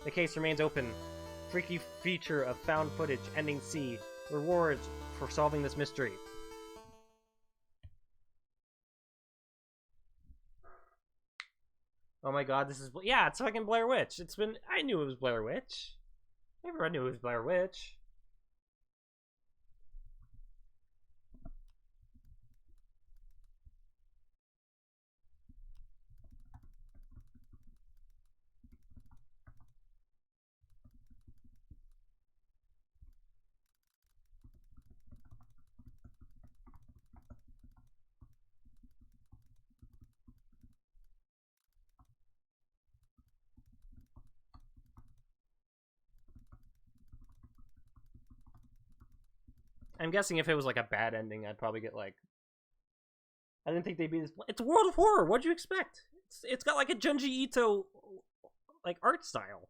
The case remains open. Freaky feature of found footage, ending C. Rewards for solving this mystery. Oh my god, this is... Yeah, it's fucking Blair Witch. It's been... I knew it was Blair Witch. Everyone knew it was Blair Witch. I'm guessing if it was like a bad ending, I'd probably get like... I didn't think they'd be this... It's a world of horror! What'd you expect? It's got like a Junji Ito like art style.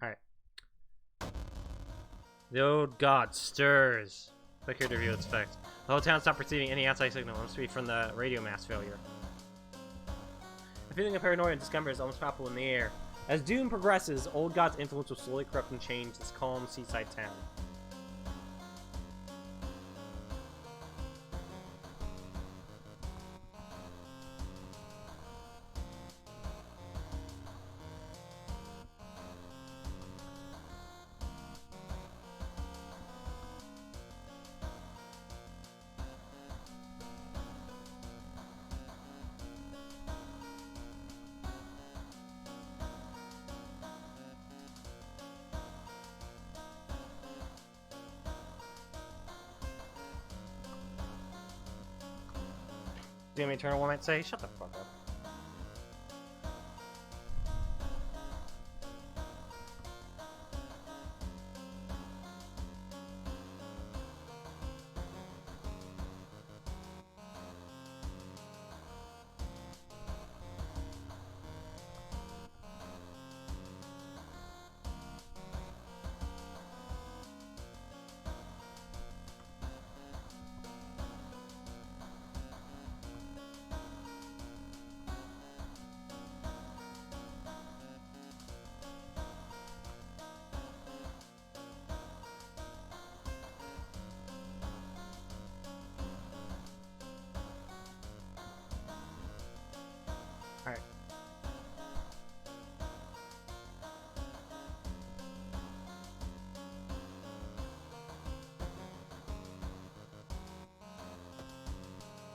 Alright. The old god stirs. Click here to review its effects. The whole town stopped receiving any outside signal. It must be from the radio mass failure. The feeling of paranoia and discomfort is almost palpable in the air. As doom progresses, old god's influence will slowly corrupt and change this calm seaside town. Doom Eternal one might say, shut the fuck up. Alright.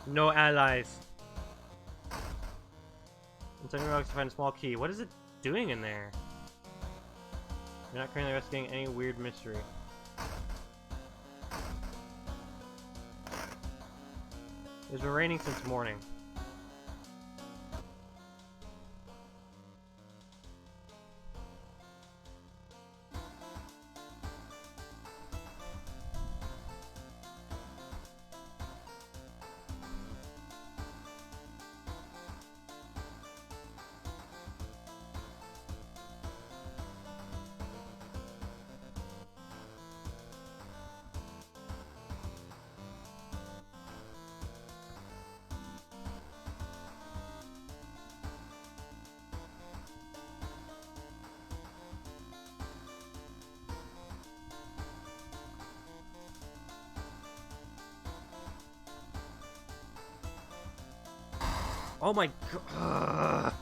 No allies. Inside the rocks to find a small key. What is it doing in there? You're not currently investigating any weird mystery. It's been raining since morning. Oh my god.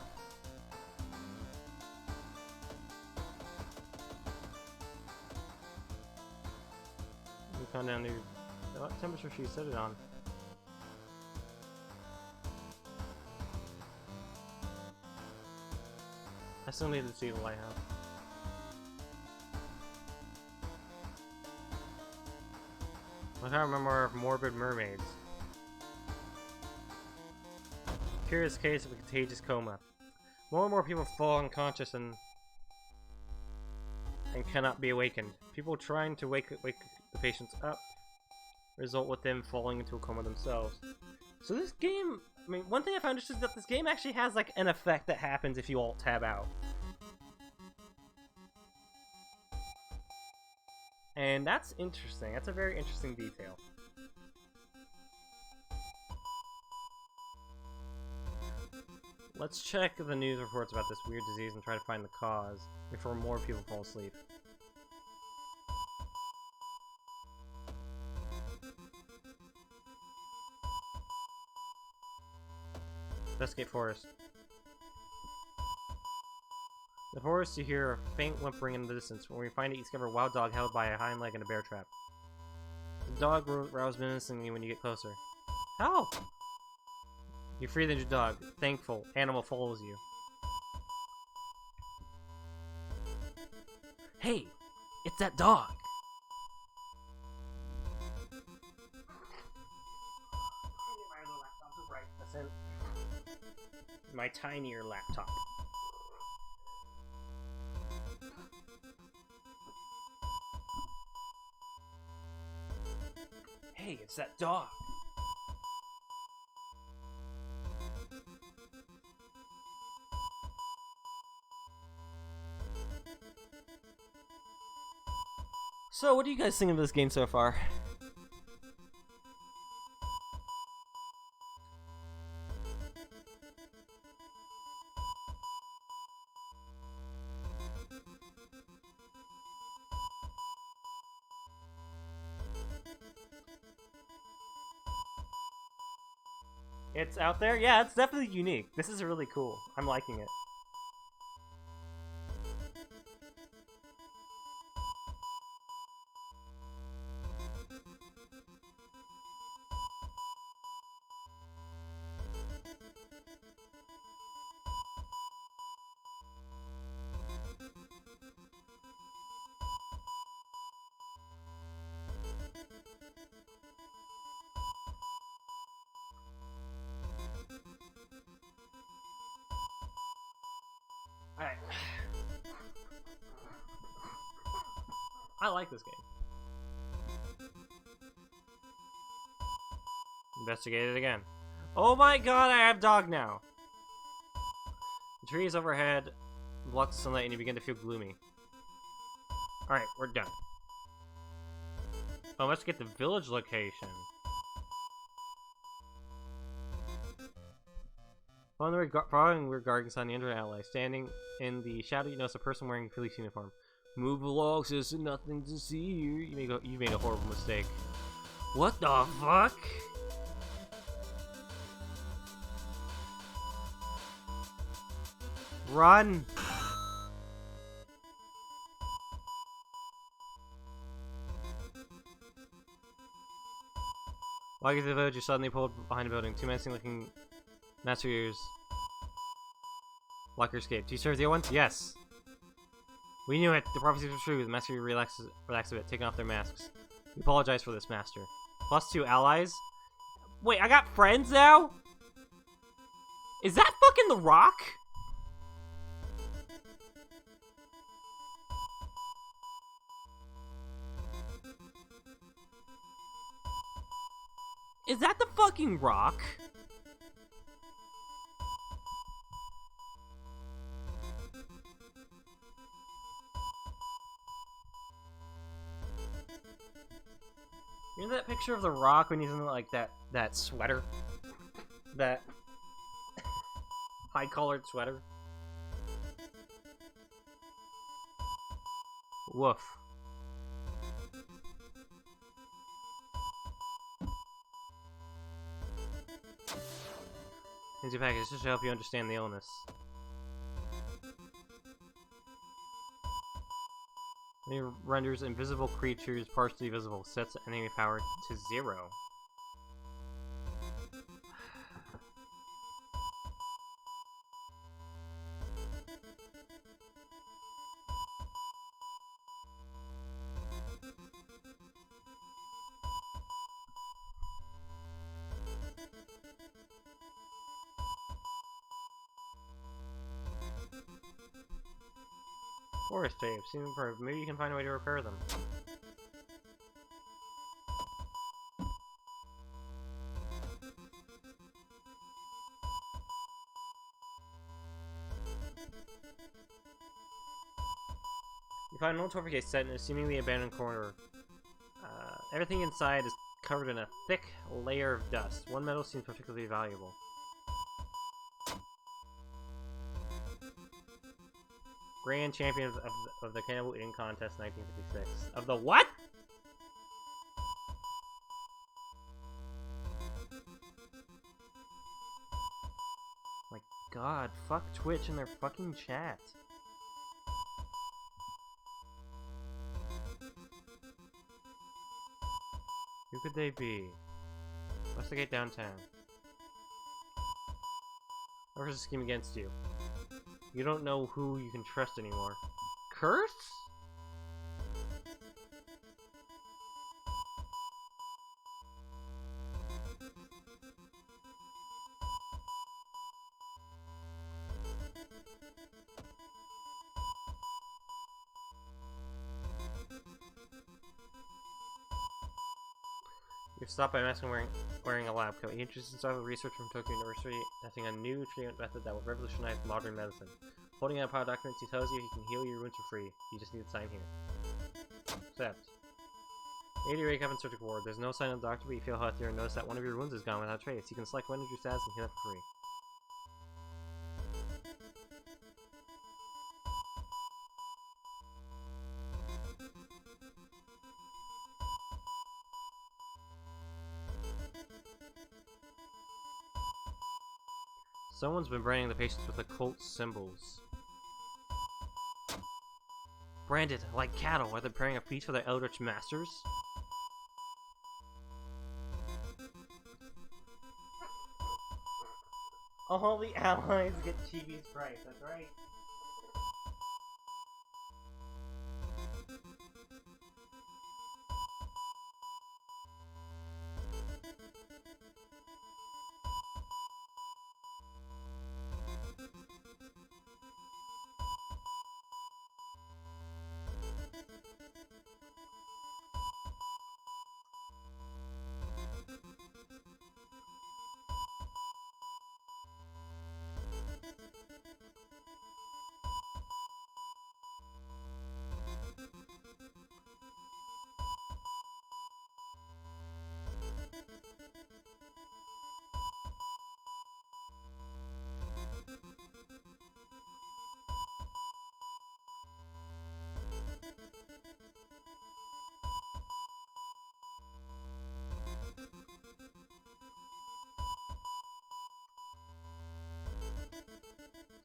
We found down to what temperature she set it on. I still need to see the lighthouse. I can't remember morbid mermaids. Curious case of a contagious coma. More and more people fall unconscious and cannot be awakened. People trying to wake the patients up result with them falling into a coma themselves. So this game, I mean, one thing I found interesting is that this game actually has like an effect that happens if you alt-tab out. And that's interesting. That's a very interesting detail. Let's check the news reports about this weird disease and try to find the cause before more people fall asleep. Investigate forest. The forest, you hear a faint whimpering in the distance. When we find it, you discover a wild dog held by a hind leg in a bear trap. The dog rouses menacingly when you get closer. Help! You free the injured dog. Thankful, animal follows you. Hey! It's that dog! My tinier laptop. Hey, it's that dog. So, what do you guys think of this game so far? It's out there? Yeah, it's definitely unique. This is really cool. I'm liking it. Alright. I like this game. Investigate it again. Oh my god, I have dog now! The trees overhead block the sunlight and you begin to feel gloomy. Alright, we're done. Oh, let's get the village location. Following regarding on the internet alley, standing in the shadow, you notice a person wearing a police uniform. Move along, sis, nothing to see here. You made a horrible mistake. What the fuck? Run! Walking through the village, you suddenly pulled behind a building. Two menacing-looking maskers block your escape. Do you serve the other ones? Yes. We knew it. The prophecies were true. The master relax a bit, taking off their masks. We apologize for this, master. +2 allies. Wait, I got friends now? Is that fucking The Rock? Is that the fucking Rock? You know that picture of The Rock when he's in like that sweater? That high-collared sweater? Woof. Here's your package, just to help you understand the illness. It renders invisible creatures partially visible, sets enemy power to 0. Forest tapes seem improved. Maybe you can find a way to repair them. You find an old trophy case set in a seemingly abandoned corner. Everything inside is covered in a thick layer of dust. One medal seems particularly valuable. Grand Champion of the Cannibal Eating Contest 1956. Of the what? My god, fuck Twitch and their fucking chat. Who could they be? Investigate downtown. Or is a scheme against you? You don't know who you can trust anymore. Curse? You're stopped by a mask wearing a lab coat. He introduced himself with research from Tokyo University, testing a new treatment method that would revolutionize modern medicine. Holding out a pile of documents, he tells you he can heal your wounds for free. You just need to sign here. Accept. Anyday wake up in surgical ward. There's no sign of the doctor, but you feel healthier and notice that one of your wounds is gone without trace. You can select one injury status and heal it for free. Someone's been branding the patients with occult symbols. Branded like cattle. Are they preparing a feast for their eldritch masters? All the allies get Chibi's price, that's right.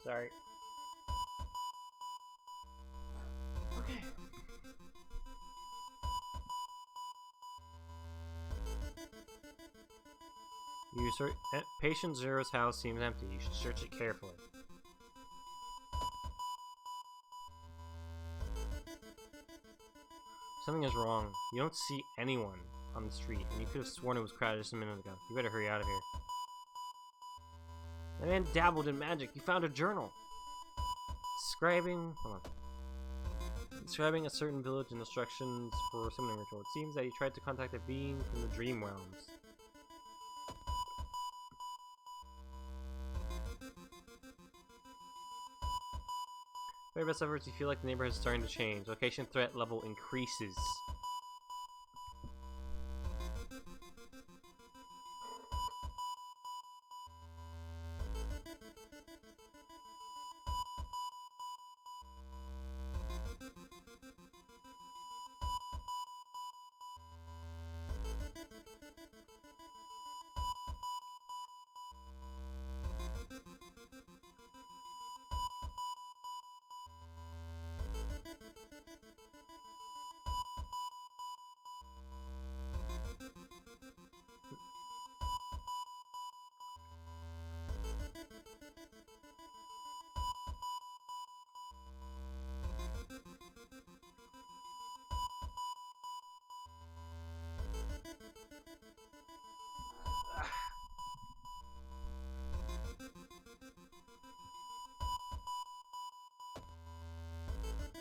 Sorry. Okay. You search. Patient Zero's house seems empty. You should search it carefully. Something is wrong. You don't see anyone on the street, and you could have sworn it was crowded just a minute ago. You better hurry out of here. The man dabbled in magic. He found a journal. Describing a certain village and instructions for a summoning ritual. It seems that he tried to contact a being from the dream realms. Very best efforts, you feel like the neighborhood is starting to change. Location threat level increases.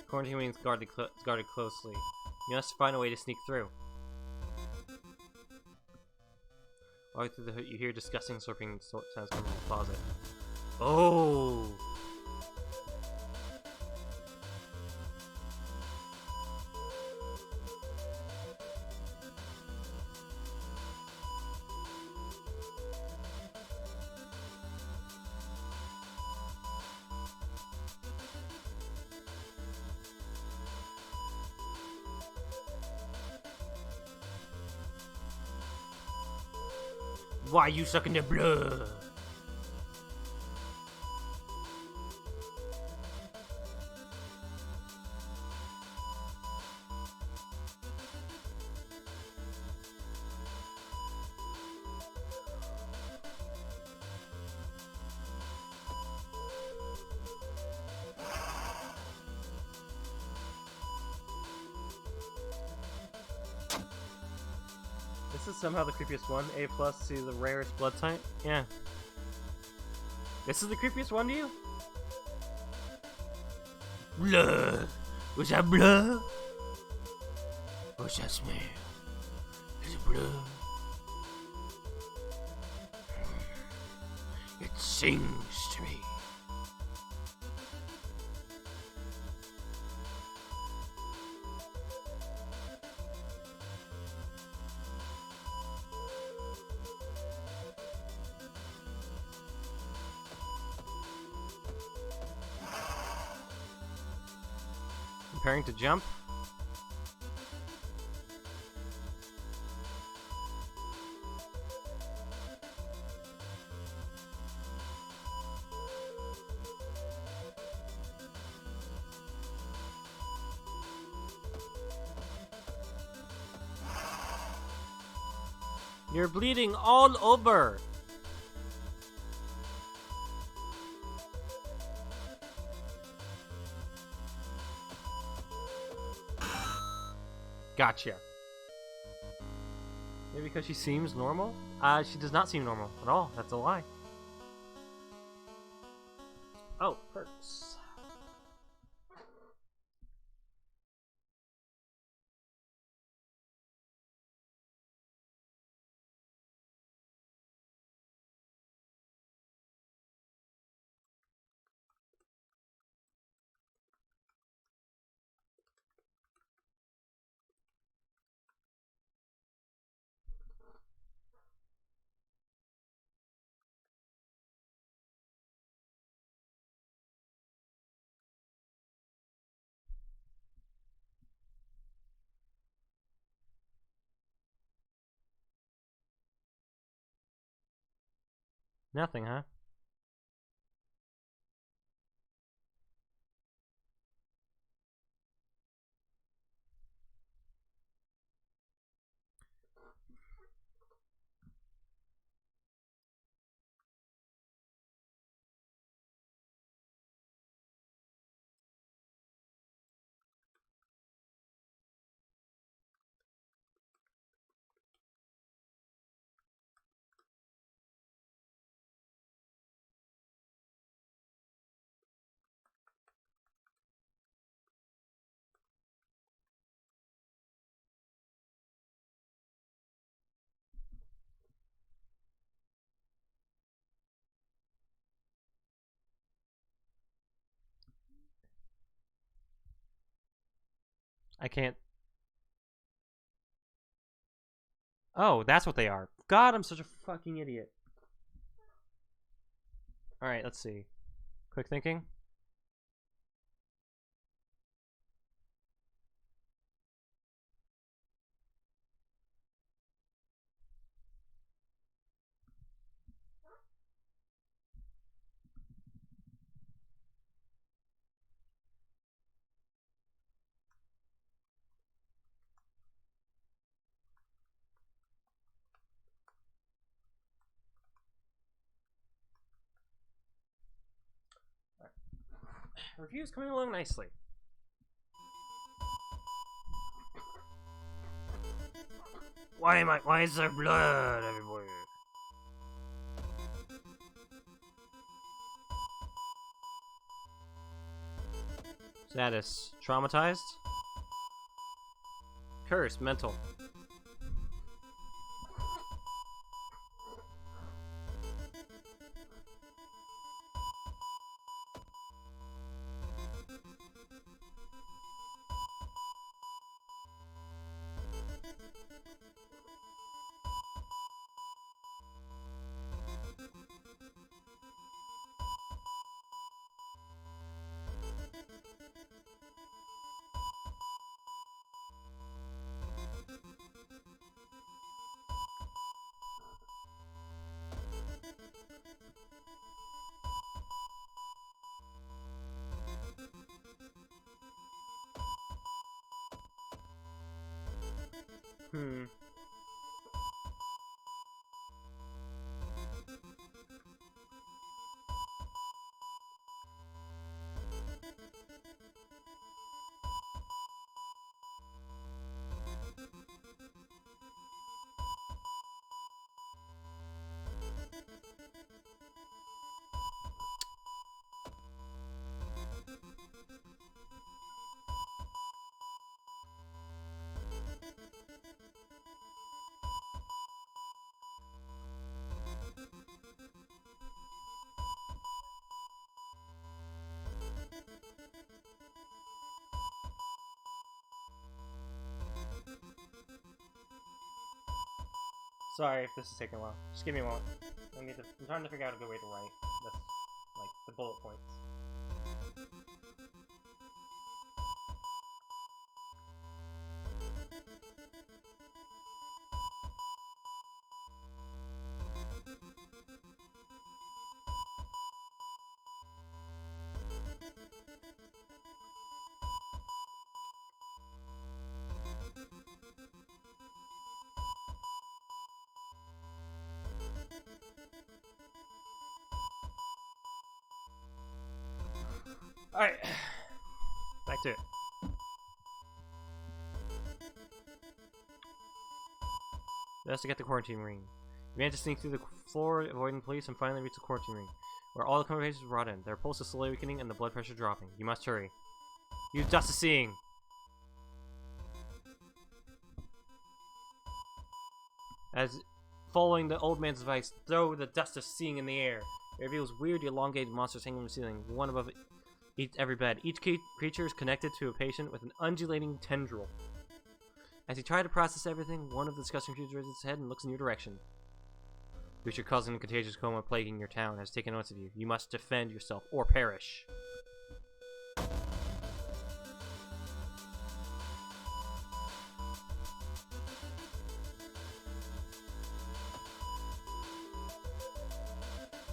Quarantine means guarded closely. You must find a way to sneak through. Walking through the hood, you hear disgusting slurping sounds coming from the closet. Oh! Why you sucking the blood? This is somehow the creepiest one. A plus to the rarest blood type. Yeah. This is the creepiest one to you? Blood! Was that blood? What's that smell? Is it blood? It sings to me. Preparing to jump. You're bleeding all over. Gotcha. Maybe because she seems normal? She does not seem normal at all. That's a lie. Oh, perks. Nothing, huh? I can't. Oh, that's what they are. God, I'm such a fucking idiot. Alright, let's see. Quick thinking. Review's coming along nicely. Why is there blood everywhere? Status. Traumatized. Cursed. Mental. Sorry if this is taking a while. Just give me a moment. I'm trying to figure out a good way to write this, like, the bullet points. Alright. Back to it. Just to get the quarantine ring. You manage to sneak through the floor, avoiding police, and finally reach the quarantine ring, where all the conversations are brought in. Their pulse is slowly weakening and the blood pressure dropping. You must hurry. Use Dust of Seeing! As following the old man's advice, throw the Dust of Seeing in the air. It reveals weird elongated monsters hanging from the ceiling, one above every bed. Each creature is connected to a patient with an undulating tendril. As you try to process everything, one of the disgusting creatures raises its head and looks in your direction. The creature causing a contagious coma plaguing your town has taken notice of you. You must defend yourself or perish.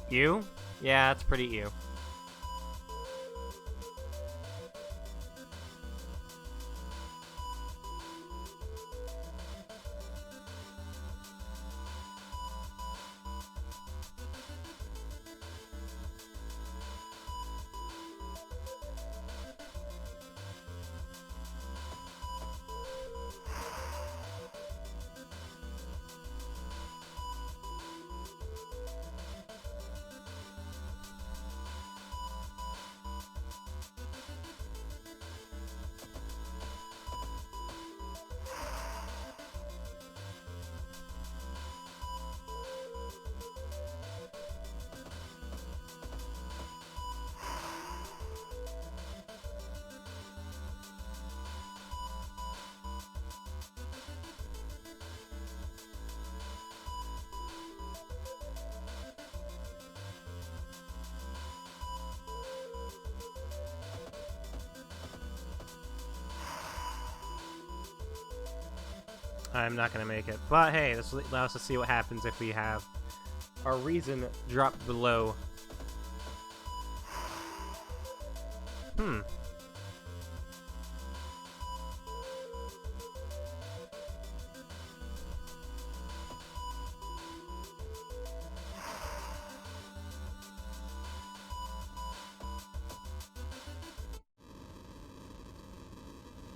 You? Yeah, that's pretty you. I'm not gonna make it. But hey, this will allow us to see what happens if we have our reason drop below.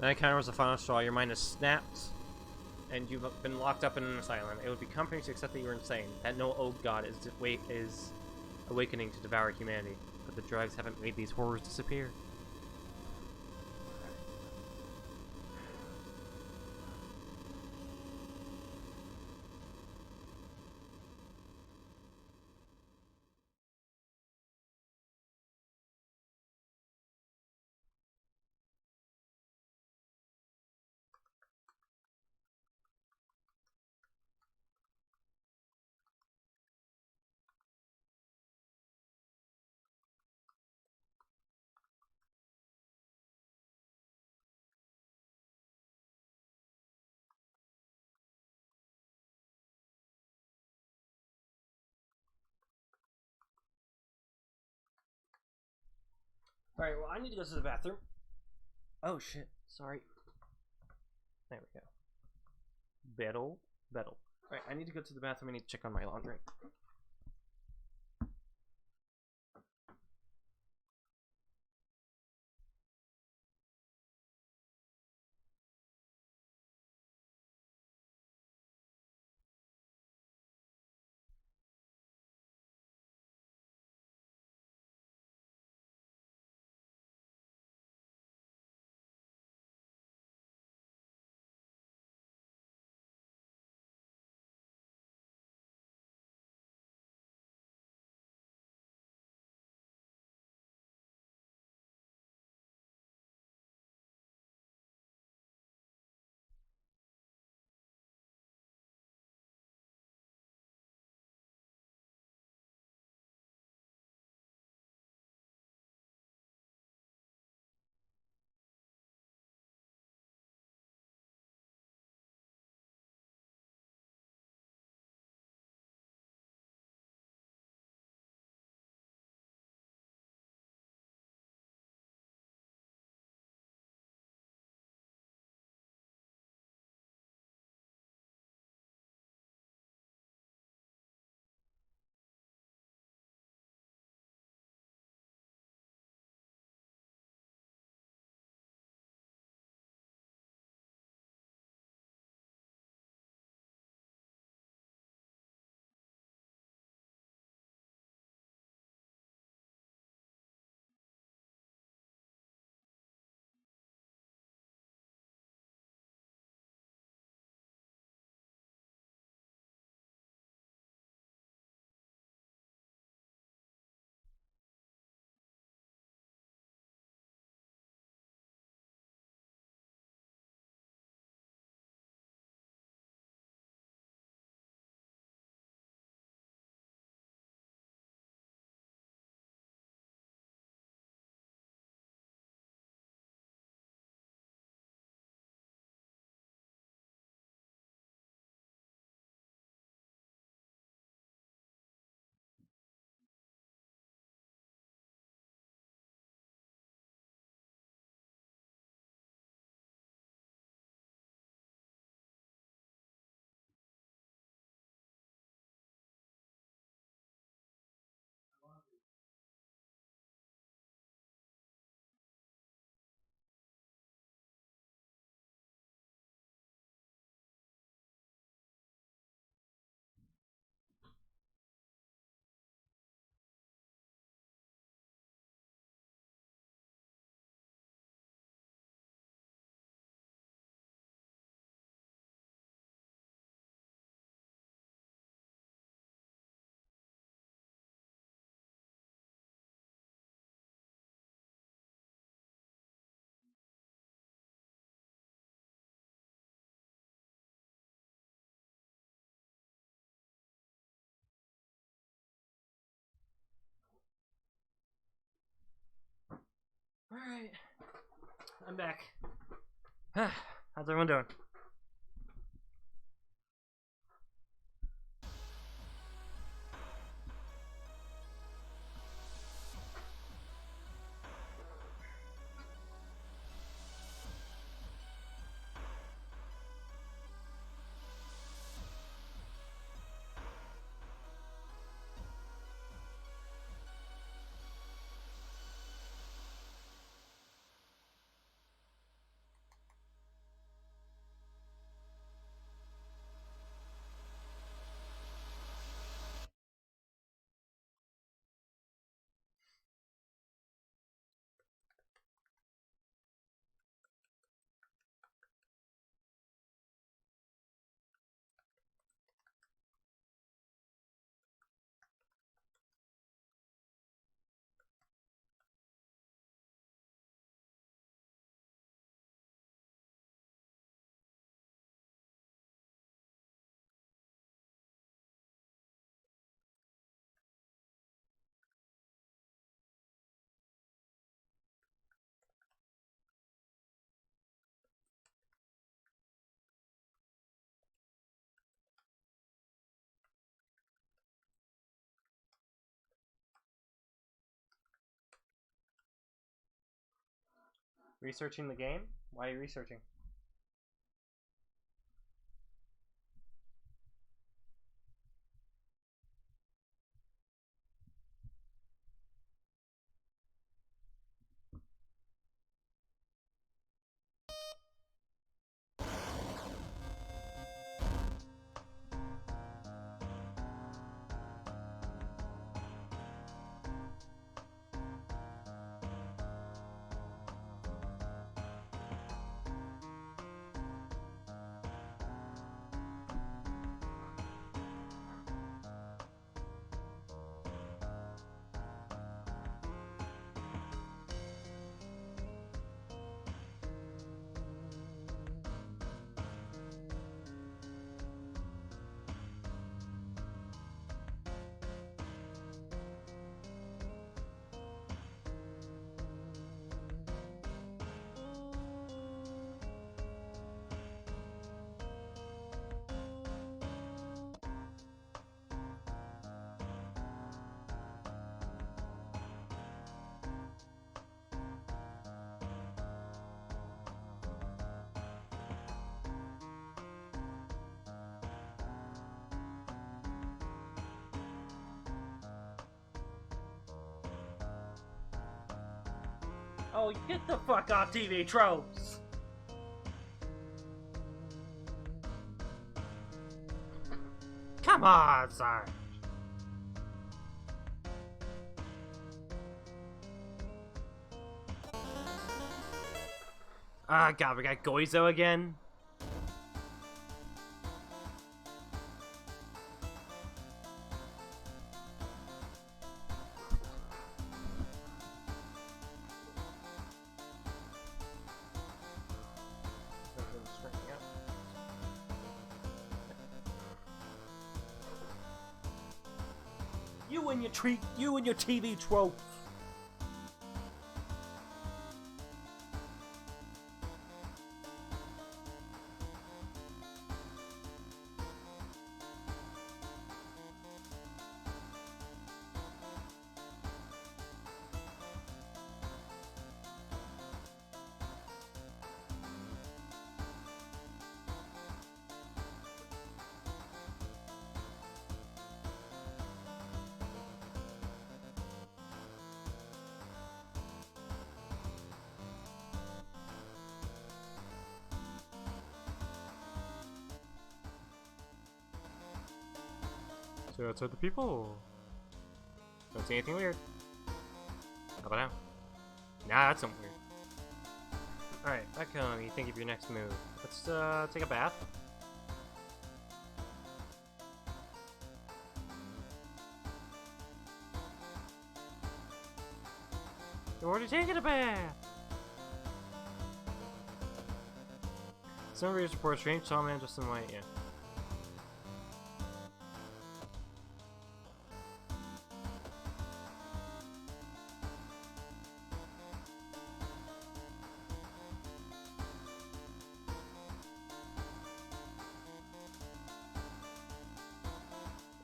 That encounter was the final straw. Your mind is snapped, and you've been locked up in an asylum. It would be comforting to accept that you're insane, that no old god is awakening to devour humanity. But the drugs haven't made these horrors disappear. Alright, well, I need to go to the bathroom. Oh, shit. Sorry. There we go. Bettle. Alright, I need to go to the bathroom. I need to check on my laundry. Alright. I'm back. How's everyone doing? Researching the game? Why are you researching? Oh, get the fuck off TV tropes! Come on, Sarge! Ah, God, we got Goizo again? You and your TV tropes. So outside the people. Don't see anything weird. How about now? Nah, that's something weird. Alright, back home. You think of your next move. Let's take a bath. You're already taking a bath! Some readers report a strange tall man just in white, yeah.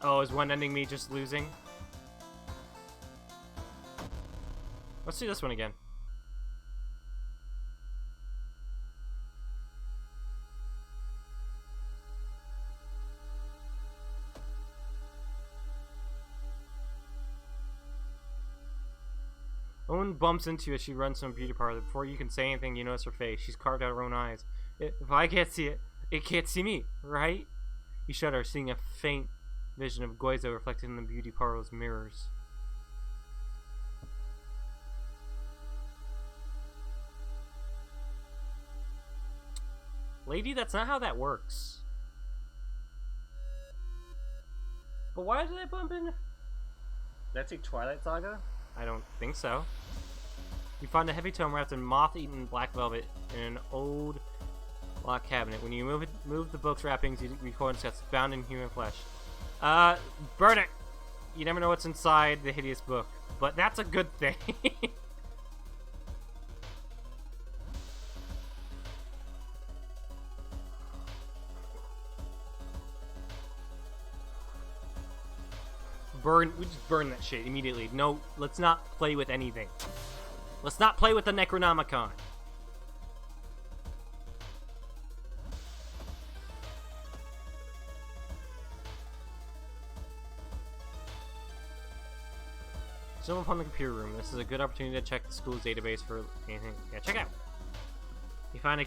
Oh, is one ending me just losing? Let's see this one again. Owen bumps into you as she runs from a beauty parlor. Before you can say anything, you notice her face. She's carved out her own eyes. If I can't see it, it can't see me, right? You shudder, seeing a faint vision of Goizo reflected in the beauty parlor's mirrors. Lady, that's not how that works. But why did I bump in? Did that take Twilight Saga? I don't think so. You find a heavy tome wrapped in moth-eaten black velvet in an old locked cabinet. When you move the book's wrappings, you record it's bound in human flesh. Burn it! You never know what's inside the hideous book, but that's a good thing. We just burn that shit immediately. No, let's not play with anything. Let's not play with the Necronomicon. Stumble upon the computer room. This is a good opportunity to check the school's database for anything. Yeah, check out. You find a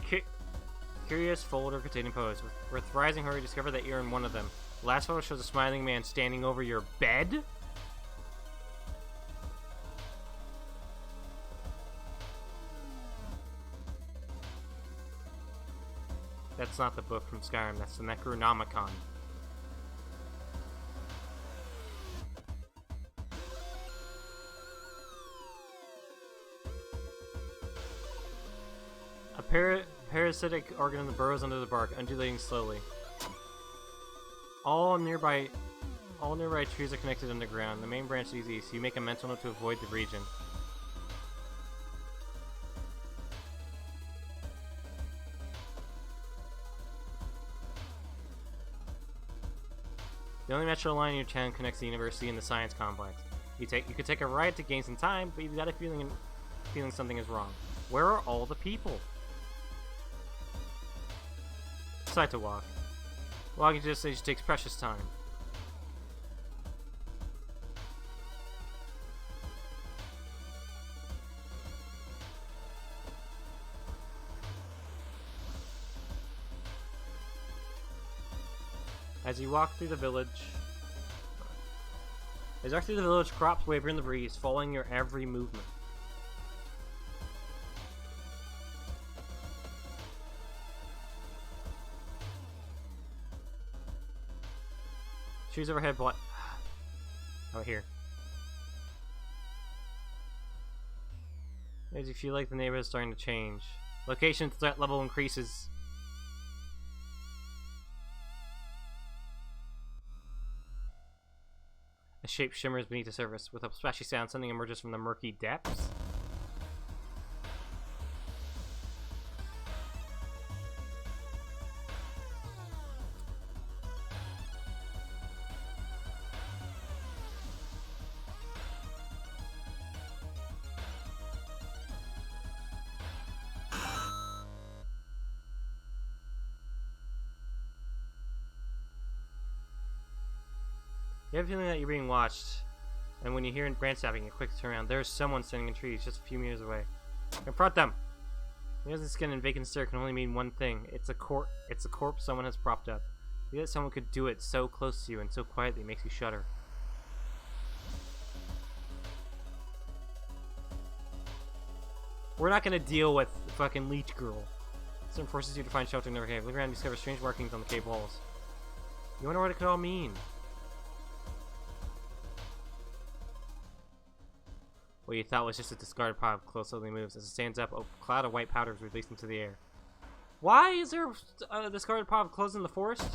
curious folder containing photos. With rising hurry, discover that you're in one of them. The last photo shows a smiling man standing over your bed. That's not the book from Skyrim, that's the Necronomicon. A parasitic organism burrows under the bark, undulating slowly. All nearby trees are connected underground. The main branch leads east, so you make a mental note to avoid the region. The only metro line in your town connects the university and the science complex. You could take a ride to gain some time, but you've got a feeling something is wrong. Where are all the people? Decide to walk. Walking to this stage takes precious time. As you walk through the village, crops waver in the breeze, following your every movement. Trees overhead, out here. As you feel like the neighborhood is starting to change. Location threat level increases. A shape shimmers beneath the surface. With a splashy sound, something emerges from the murky depths. You have a feeling that you're being watched, and when you hear branch snapping, you quickly turn around. There's someone standing in trees just a few meters away. Confront them! The skin and vacant stare can only mean one thing. It's a corpse someone has propped up. The idea that someone could do it so close to you and so quietly makes you shudder. We're not gonna deal with fucking Leech Girl. This forces you to find shelter in the cave. Look around and discover strange markings on the cave walls. You wonder what it could all mean. What you thought was just a discarded pile of clothes slowly moves. As it stands up, a cloud of white powder is released into the air. Why is there a discarded pile of clothes in the forest?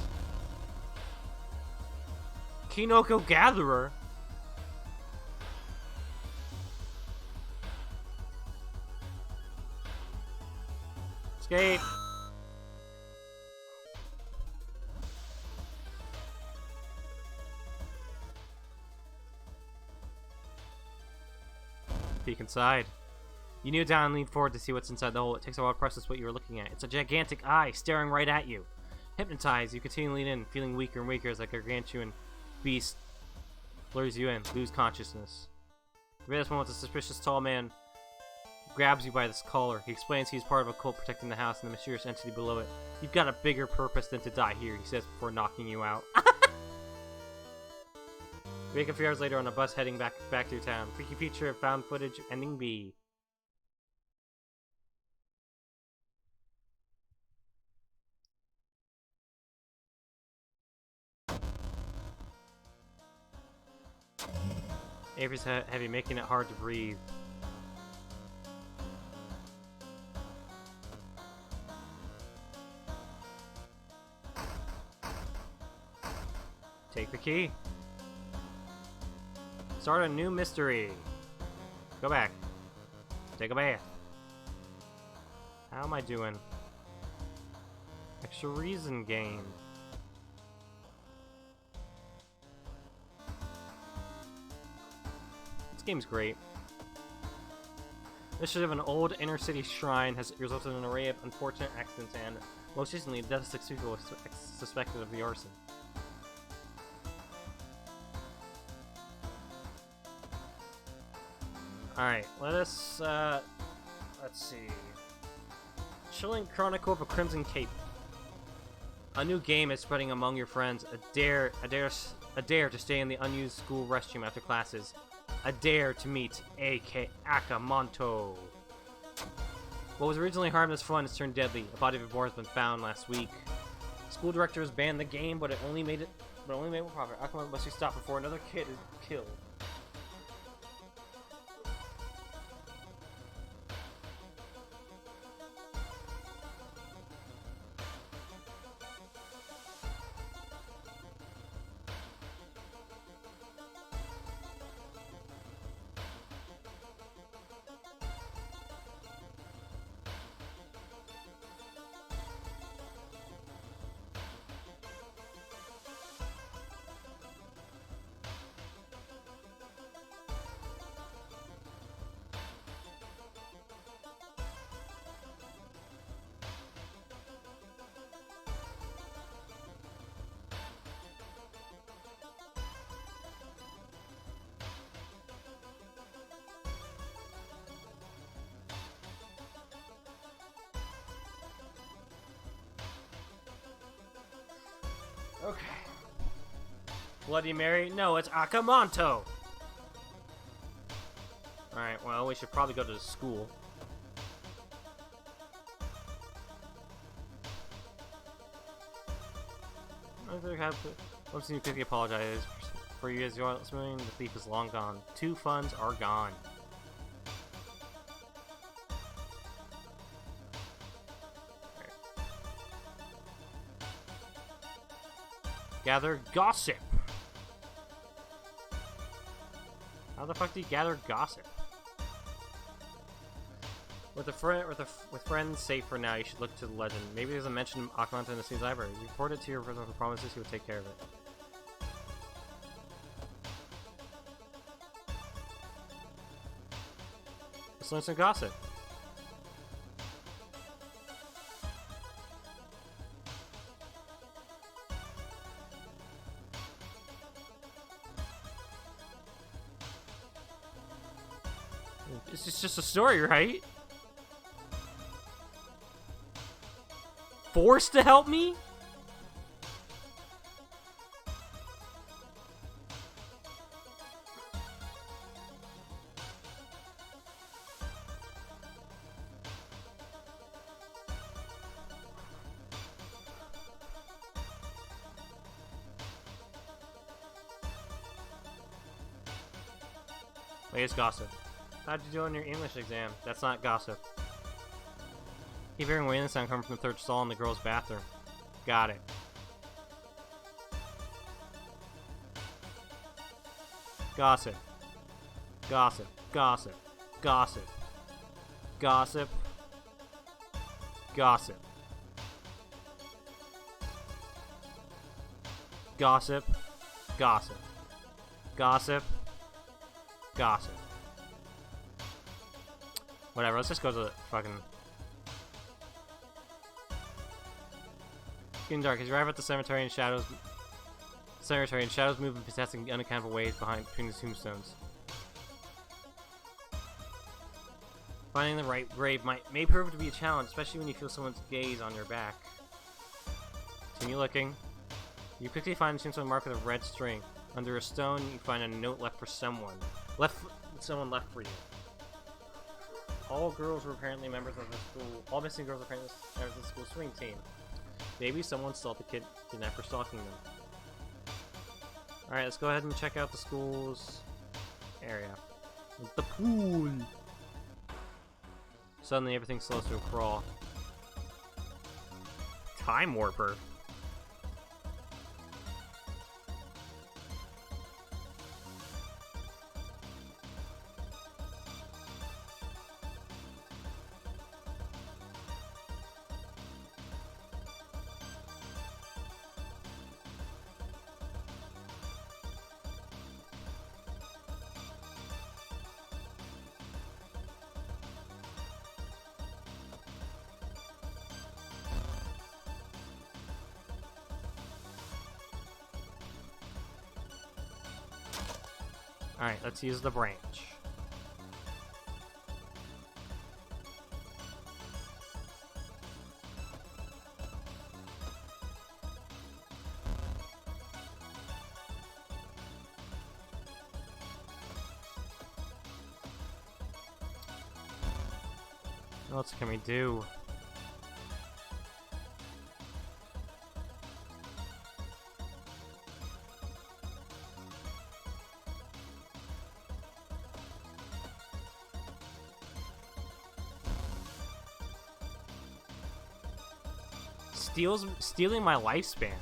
Kinoko Gatherer? Escape! Peek inside. You kneel down and lean forward to see what's inside the hole. It takes a while to process what you were looking at. It's a gigantic eye staring right at you. Hypnotized, you continue to lean in, feeling weaker and weaker as a gargantuan beast lures you in. Lose consciousness. Right at this moment, a suspicious tall man grabs you by this collar. He explains he's part of a cult protecting the house and the mysterious entity below it. You've got a bigger purpose than to die here, he says before knocking you out. You wake up a few hours later on a bus heading back to your town. Freaky feature of found footage ending B. Avery's heavy, making it hard to breathe. Take the key. Start a new mystery. Go back. Take a bath. How am I doing? Extra reason gained. This game's great. This of an old inner city shrine has resulted in an array of unfortunate accidents and, most recently, the death of 6 people suspected of the arson. Alright, let's see. Chilling Chronicle of a Crimson Cape. A new game is spreading among your friends. A dare to stay in the unused school restroom after classes. A dare to meet A.K. Akamonto. What was originally harmless fun has turned deadly. A body of a boar has been found last week. School directors banned the game, but it only made with profit. Akamonto must be stopped before another kid is killed. Okay. Bloody Mary? No, it's Akamonto! Alright, well, we should probably go to the school. Once you quickly apologize for you as you're swimming, the thief is long gone. 2 funds are gone. Gather gossip. How the fuck do you gather gossip? With friends safe for now, you should look to the legend. Maybe there's a mention of Akamonto in the Sea's library. Report it to your prisoner who promises he will take care of it. Let's learn some gossip. This is just a story, right? Forced to help me? Latest gossip. How'd you do on your English exam? That's not gossip. Keep hearing wailing sound coming from the 3rd stall in the girls' bathroom. Got it. Gossip. Gossip. Gossip. Gossip. Gossip. Gossip. Gossip. Gossip. Gossip. Gossip. Whatever, let's just go to the fucking... It's getting dark. As you arrive at the cemetery and shadows move in possessing unaccountable ways between the tombstones. Finding the right grave may prove to be a challenge, especially when you feel someone's gaze on your back. Continue looking. You quickly find a tombstone marked with a red string. Under a stone, you find a note left for someone. Someone left for you. All girls were apparently members of the school. All missing girls were apparently members of the school swing team. Maybe someone stole the kidnapper stalking them. Alright, let's go ahead and check out the school's area. The pool! Suddenly everything slows to a crawl. Time Warper. Alright, let's use the branch. What else can we do? Stealing my lifespan.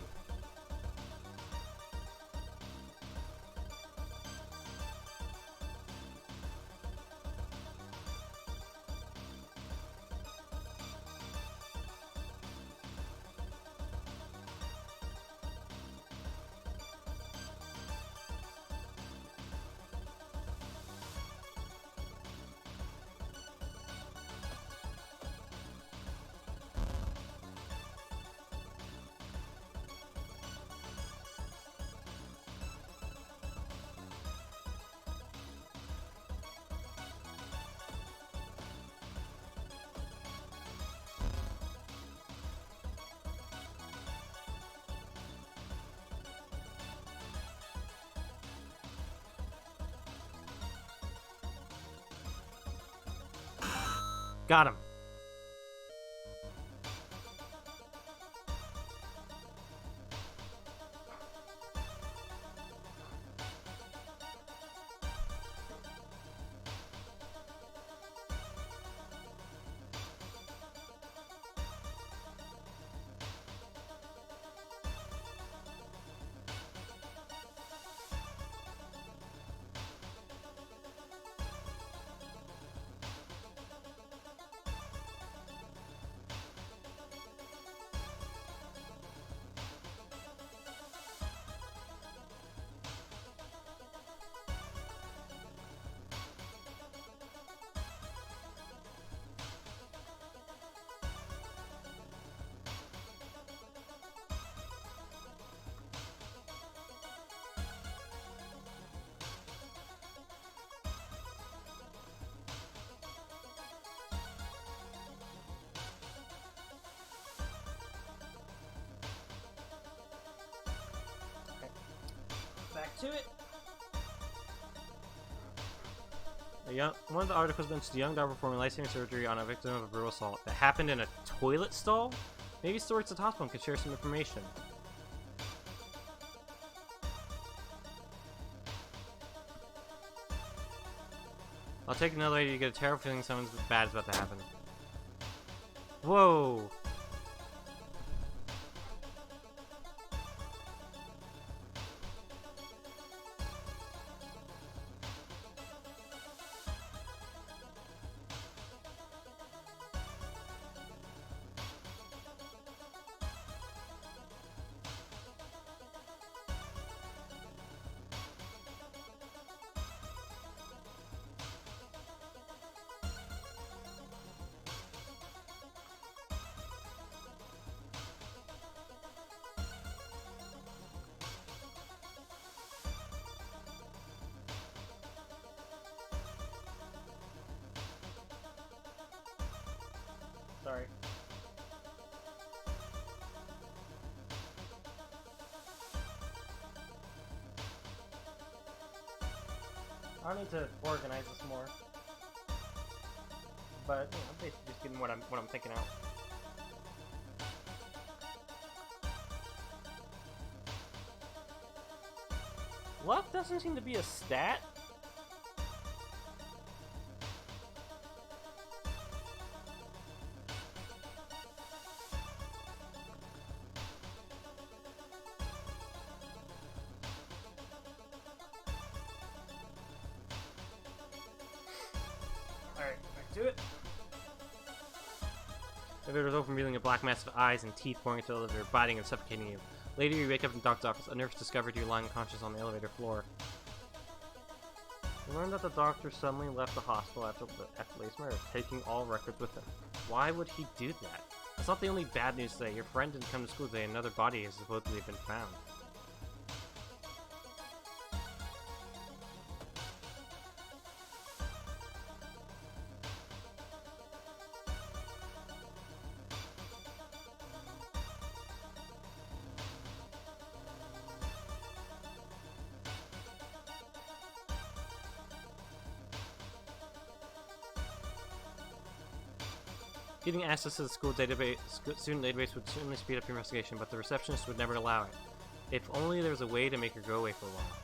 Got him. Back to it. One of the articles mentions a young doctor performing life-saving surgery on a victim of a brutal assault that happened in a toilet stall. Maybe stewards at the hospital could share some information. I'll take another way to get a terrible feeling something bad is about to happen. Whoa! Sorry. I need to organize this more. But you know, I'm basically just getting what I'm thinking out. Luck doesn't seem to be a stat. Alright, back to it. The elevator is open, revealing a black mass of eyes and teeth pouring into the elevator, biting and suffocating you. Later, you wake up in the doctor's office. A nurse discovered you lying unconscious on the elevator floor. You learn that the doctor suddenly left the hospital after Lay's murder, taking all records with him. Why would he do that? That's not the only bad news today. Your friend didn't come to school today, and another body has supposedly been found. Getting access to the school database, student database would certainly speed up your investigation, but the receptionist would never allow it. If only there was a way to make her go away for a while.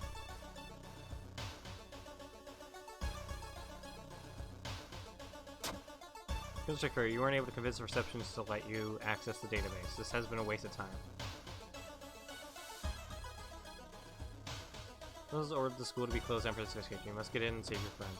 Mr. Curry, you weren't able to convince the receptionist to let you access the database. This has been a waste of time. Those ordered the school to be closed down for this investigation. You must get in and save your friend.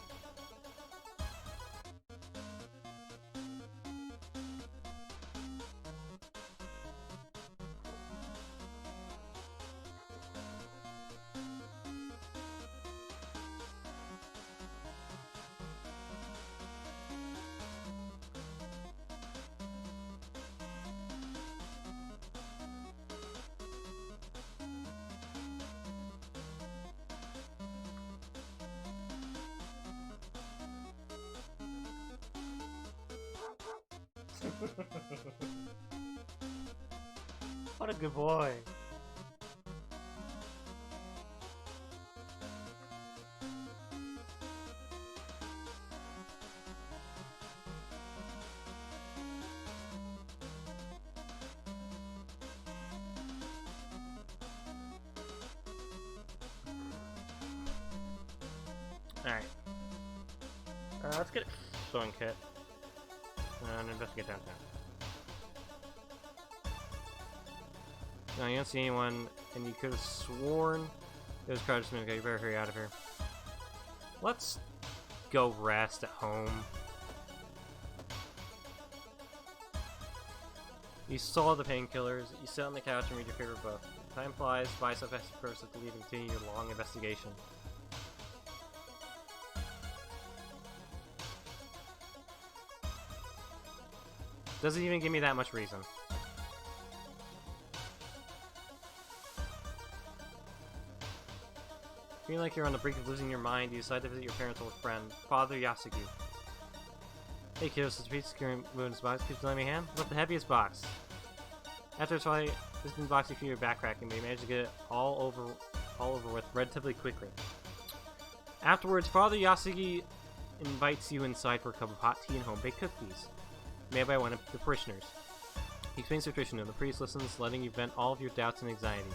What a good boy. Alright. Let's get a sewing kit. And investigate downtown. No, you don't see anyone, and you could have sworn it was crowded. Okay, you better hurry out of here. Let's go rest at home. You saw the painkillers, you sit on the couch and read your favorite book. Time flies by so fast at first that you leave and continue your long investigation. Doesn't even give me that much reason. Feeling like you're on the brink of losing your mind, you decide to visit your parents' old friend, Father Yasugi. Hey kiddo, since Pete's carrying Moon's box, could you lend me a hand? Lift the heaviest box. After a try, this new box you feel your back cracking, but you manage to get it all over with relatively quickly. Afterwards, Father Yasugi invites you inside for a cup of hot tea and home-baked cookies, made by one of the parishioners. He explains the situation, and the priest listens, letting you vent all of your doubts and anxiety.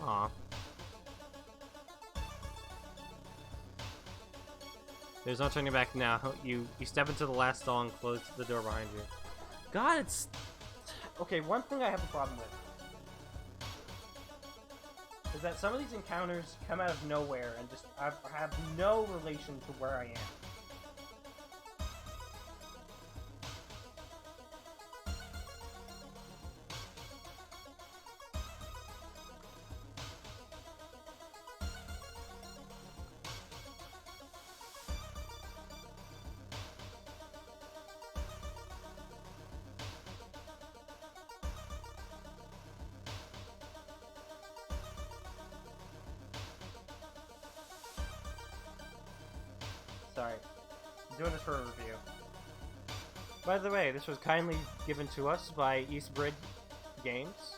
Aww. There's no turning back now. You step into the last stall and close the door behind you. God, it's... Okay, one thing I have a problem with is that some of these encounters come out of nowhere and just have no relation to where I am. Sorry. I'm doing this for a review. By the way, this was kindly given to us by Ysbryd Games.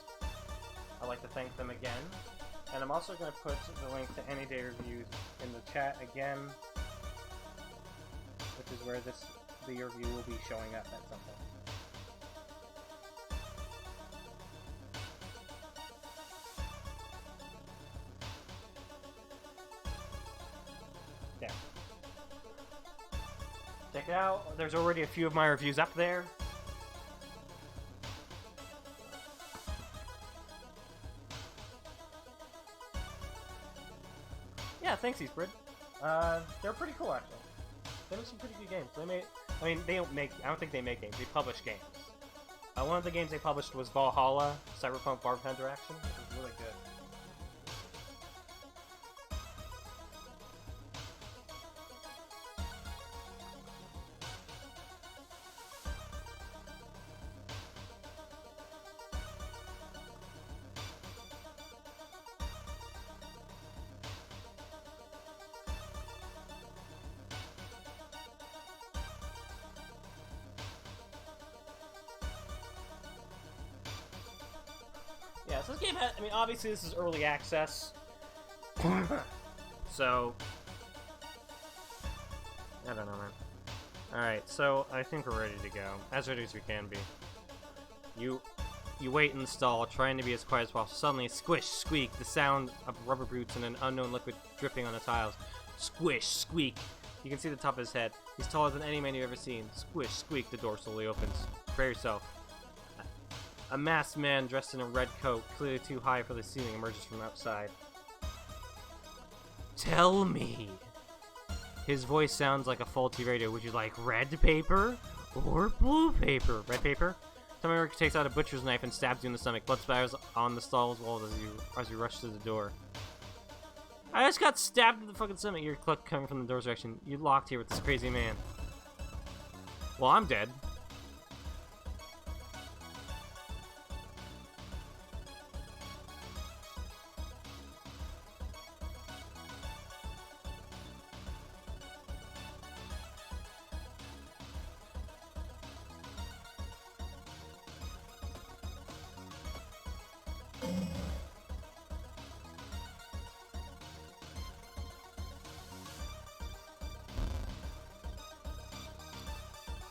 I'd like to thank them again. And I'm also going to put the link to Anyday Reviews in the chat again, which is where the review will be showing up at some point. Yeah. Check it out. There's already a few of my reviews up there. Yeah, thanks, Ysbryd. They're pretty cool, actually. They make some pretty good games. They don't make. I don't think they make games. They publish games. One of the games they published was Valhalla, Cyberpunk Bartender Action, which was really good. Yeah, so this game has, obviously this is early access. So, I don't know, Alright, so I think we're ready to go. As ready as we can be. You wait in the stall, trying to be as quiet as possible. Suddenly, squish, squeak, the sound of rubber boots and an unknown liquid dripping on the tiles. Squish, squeak. You can see the top of his head. He's taller than any man you've ever seen. Squish, squeak, the door slowly opens. Prepare yourself. A masked man dressed in a red coat, clearly too high for the ceiling, emerges from outside. Tell me. His voice sounds like a faulty radio. Would you like red paper or blue paper? Red paper? Tommy Rick takes out a butcher's knife and stabs you in the stomach. Blood spatters on the stall's walls as you rush to the door. I just got stabbed in the fucking stomach. Your cluck coming from the door's direction. You locked here with this crazy man. Well, I'm dead.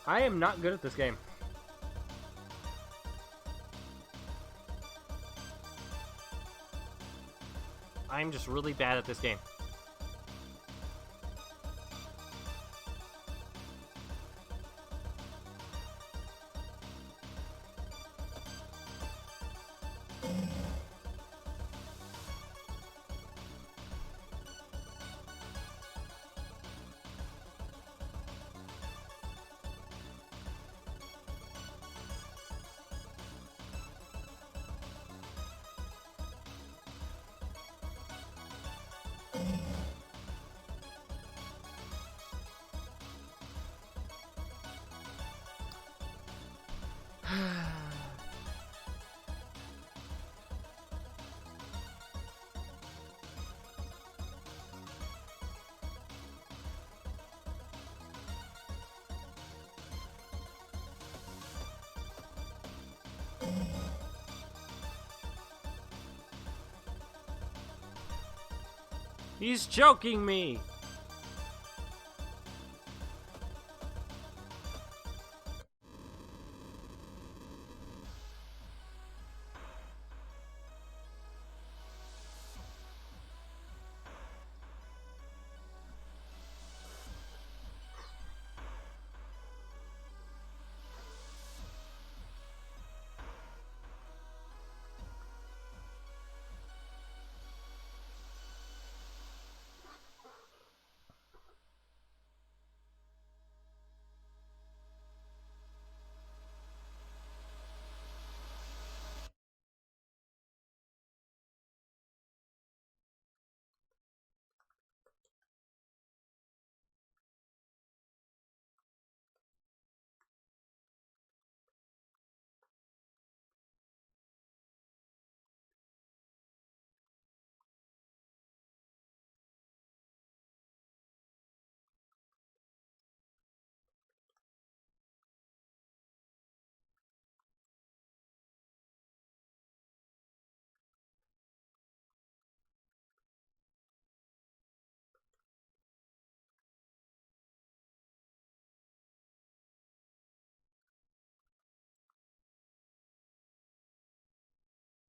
I am not good at this game. I'm just really bad at this game. He's choking me!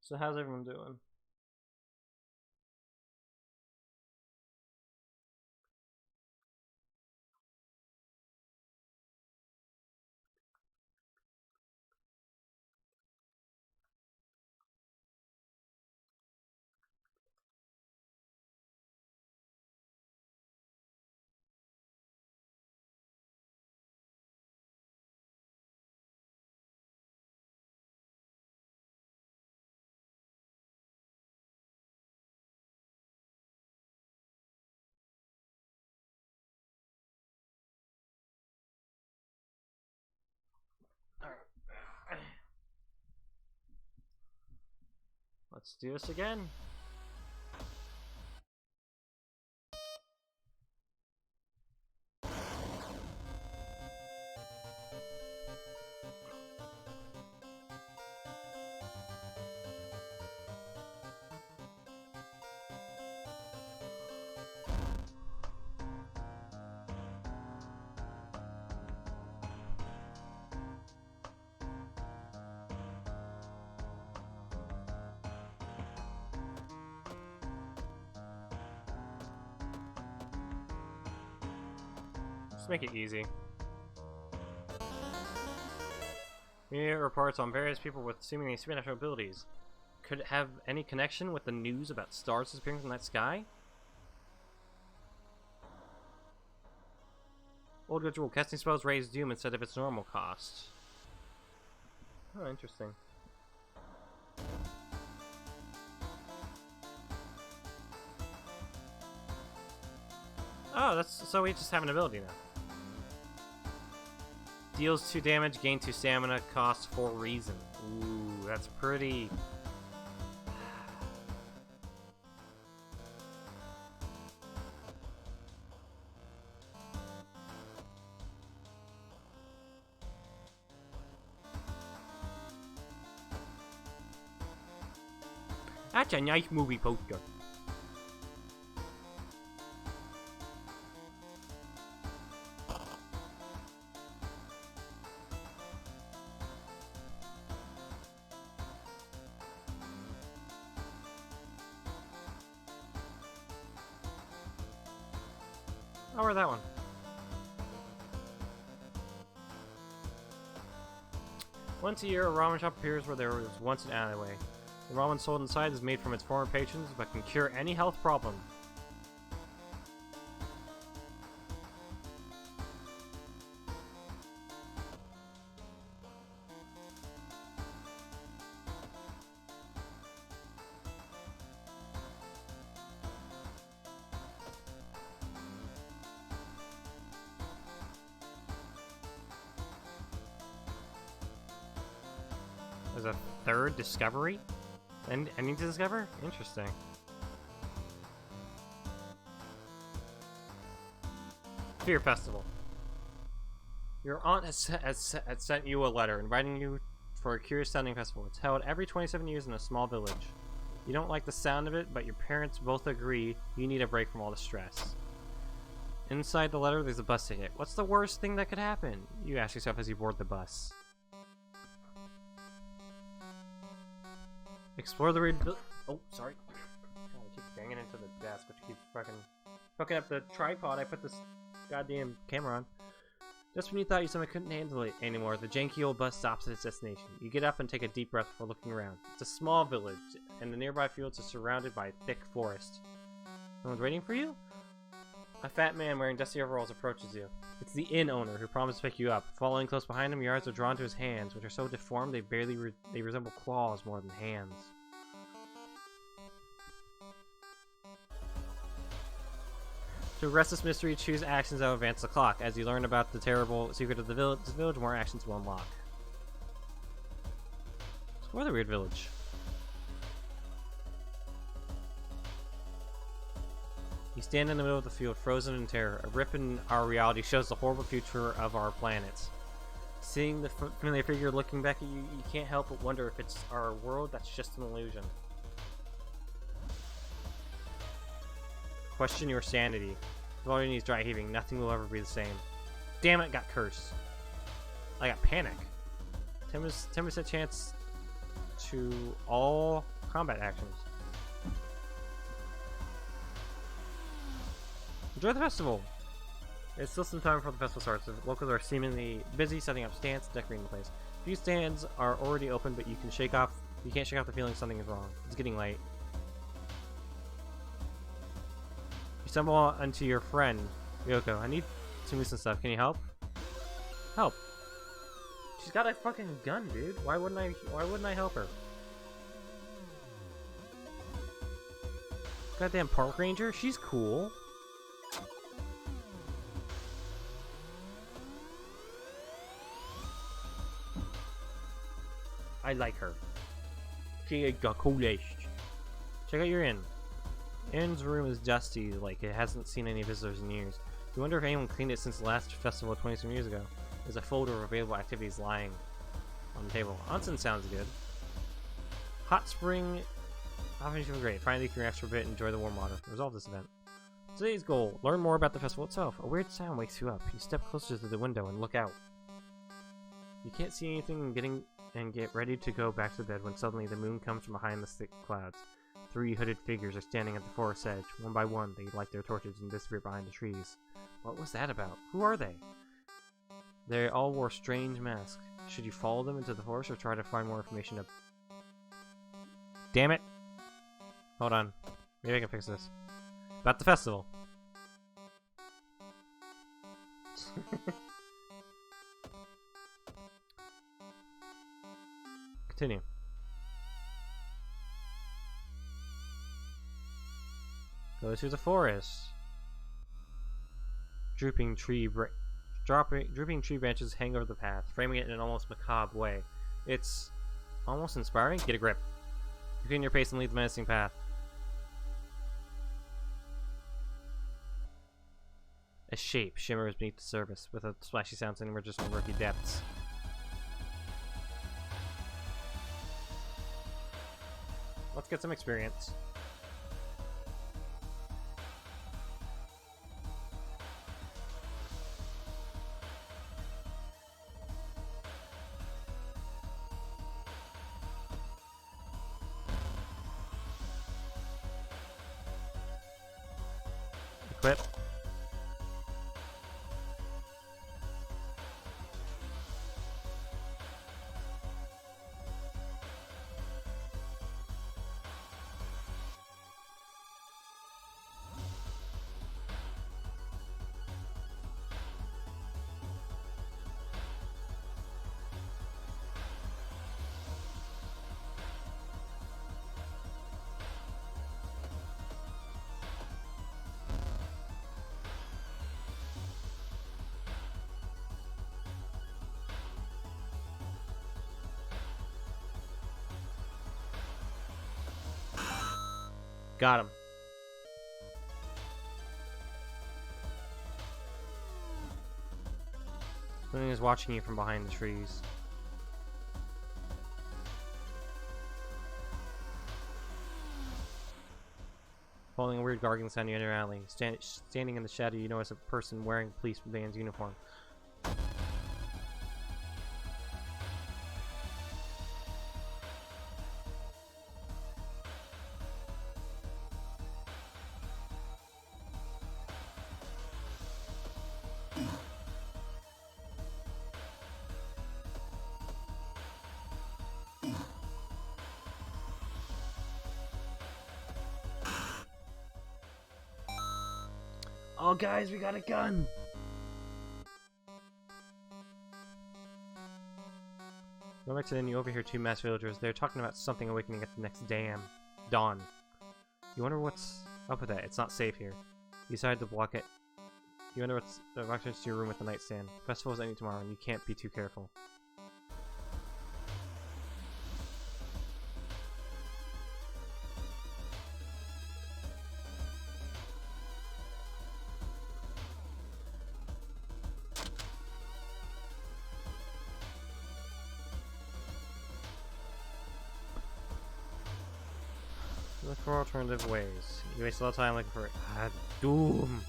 So how's everyone doing? Alright. Let's do this again. Let's make it easy. Media reports on various people with seemingly supernatural abilities. Could it have any connection with the news about stars disappearing from that sky? Old ritual casting spells raise doom instead of its normal cost. Oh, interesting. Oh, that's so we just have an ability now. Deals 2 damage, gain 2 stamina, costs 4 reason. Ooh, that's pretty. That's a nice movie poster. I'll wear that one. Once a year, a ramen shop appears where there was once an alleyway. The ramen sold inside is made from its former patrons, but can cure any health problem. There's a third discovery? And ending to discover? Interesting. Fear Festival. Your aunt has sent you a letter inviting you for a curious sounding festival. It's held every 27 years in a small village. You don't like the sound of it, but your parents both agree you need a break from all the stress. Inside the letter, there's a bus ticket. What's the worst thing that could happen? You ask yourself as you board the bus. Explore the oh, sorry. I keep banging into the desk, which keeps fucking hooking up the tripod I put this goddamn camera on. Just when you thought you someone couldn't handle it anymore, the janky old bus stops at its destination. You get up and take a deep breath before looking around. It's a small village, and the nearby fields are surrounded by a thick forest. Someone's waiting for you? A fat man wearing dusty overalls approaches you. It's the inn owner who promised to pick you up. Following close behind him, your eyes are drawn to his hands, which are so deformed they resemble claws more than hands. To arrest this mystery, choose actions that will advance the clock. As you learn about the terrible secret of the village, more actions will unlock. Explore the weird village. You stand in the middle of the field, frozen in terror. A rip in our reality shows the horrible future of our planet. Seeing the familiar figure looking back at you, you can't help but wonder if it's our world that's just an illusion. Question your sanity. With all your knees dry heaving, nothing will ever be the same. Damn it, got cursed. I got panic. 10% chance to all combat actions. Enjoy the festival! It's still some time before the festival starts. The locals are seemingly busy setting up stands, decorating the place. A few stands are already open, but you can't shake off the feeling something is wrong. It's getting late. You stumble onto your friend, Yoko. I need some recent stuff. Can you help? Help. She's got a fucking gun, dude. Why wouldn't I help her? Goddamn park ranger? She's cool. I like her. She got coolish. Check out your inn. Inn's room is dusty, like it hasn't seen any visitors in years. You wonder if anyone cleaned it since the last festival 20 years ago. There's a folder of available activities lying on the table. Onsen sounds good. Hot spring. Often feels great. Finally, you can rest for a bit and enjoy the warm water. Resolve this event. Today's goal: learn more about the festival itself. A weird sound wakes you up. You step closer to the window and look out. You can't see anything and get ready to go back to bed when suddenly the moon comes from behind the thick clouds. 3 hooded figures are standing at the forest edge. One by one, they light their torches and disappear behind the trees. What was that about? Who are they? They all wore strange masks. Should you follow them into the forest or try to find more information? Damn it! Hold on. Maybe I can fix this. About the festival. Continue. Go to the forest. Drooping tree branches hang over the path, framing it in an almost macabre way. It's almost inspiring. Get a grip. Clean your pace and lead the menacing path. A shape shimmers beneath the surface, with a splashy sound that emerges from murky depths. Let's get some experience. Equip. Got him. Something is watching you from behind the trees. Following a weird gargling sound, you enter an alley. Standing in the shadow, you notice a person wearing a police band's uniform. Oh, guys, we got a gun! Go back to the inn, you overhear two masked villagers. They're talking about something awakening at the next dawn. You wonder what's up with that. It's not safe here. You decide to block it. You wonder what's walk into your room with the nightstand. Festival is ending tomorrow, and you can't be too careful. Look for alternative ways. You waste a lot of time looking for doom.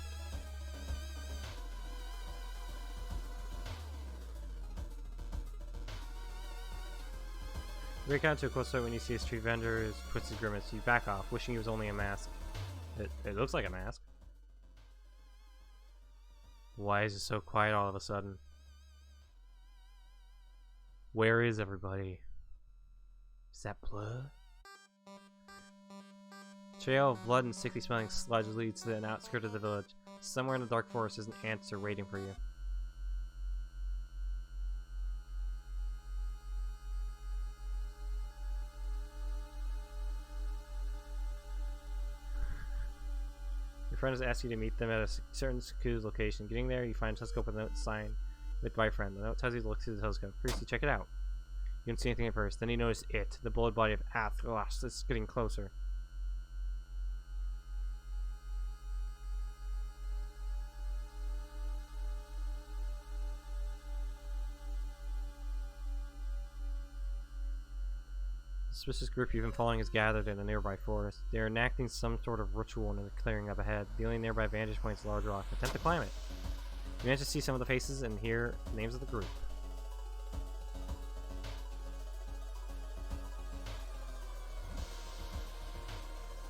You break out to a close fight when you see a street vendor's twisted grimace. You back off, wishing he was only a mask. It looks like a mask. Why is it so quiet all of a sudden? Where is everybody? Is that blood? Trail of blood and sickly smelling sludge leads to an outskirt of the village. Somewhere in the dark forest is an answer waiting for you. Your friend has asked you to meet them at a certain secluded location. Getting there, you find a telescope with a note sign with my friend. The note tells you to look through the telescope. First, you check it out. You don't see anything at first. Then you notice it, the bullet body of Athos. It's getting closer. The suspicious group you've been following is gathered in a nearby forest. They are enacting some sort of ritual in the clearing up ahead. The only nearby vantage point is a large rock. Attempt to climb it. You manage to see some of the faces and hear the names of the group.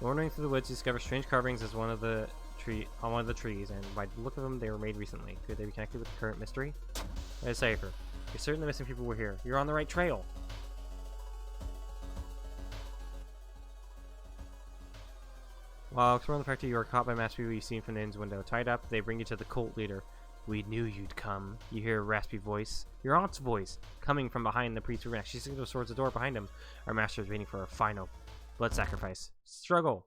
Wandering through the woods, you discover strange carvings as on one of the trees, and by the look of them, they were made recently. Could they be connected with the current mystery? A cipher. You're certain the missing people were here. You're on the right trail. While exploring the factory, you are caught by masked people you've seen from the inn's window. Tied up, they bring you to the cult leader. We knew you'd come. You hear a raspy voice. Your aunt's voice, coming from behind the priest's room. She signals towards the door behind him. Our master is waiting for a final blood sacrifice. Struggle.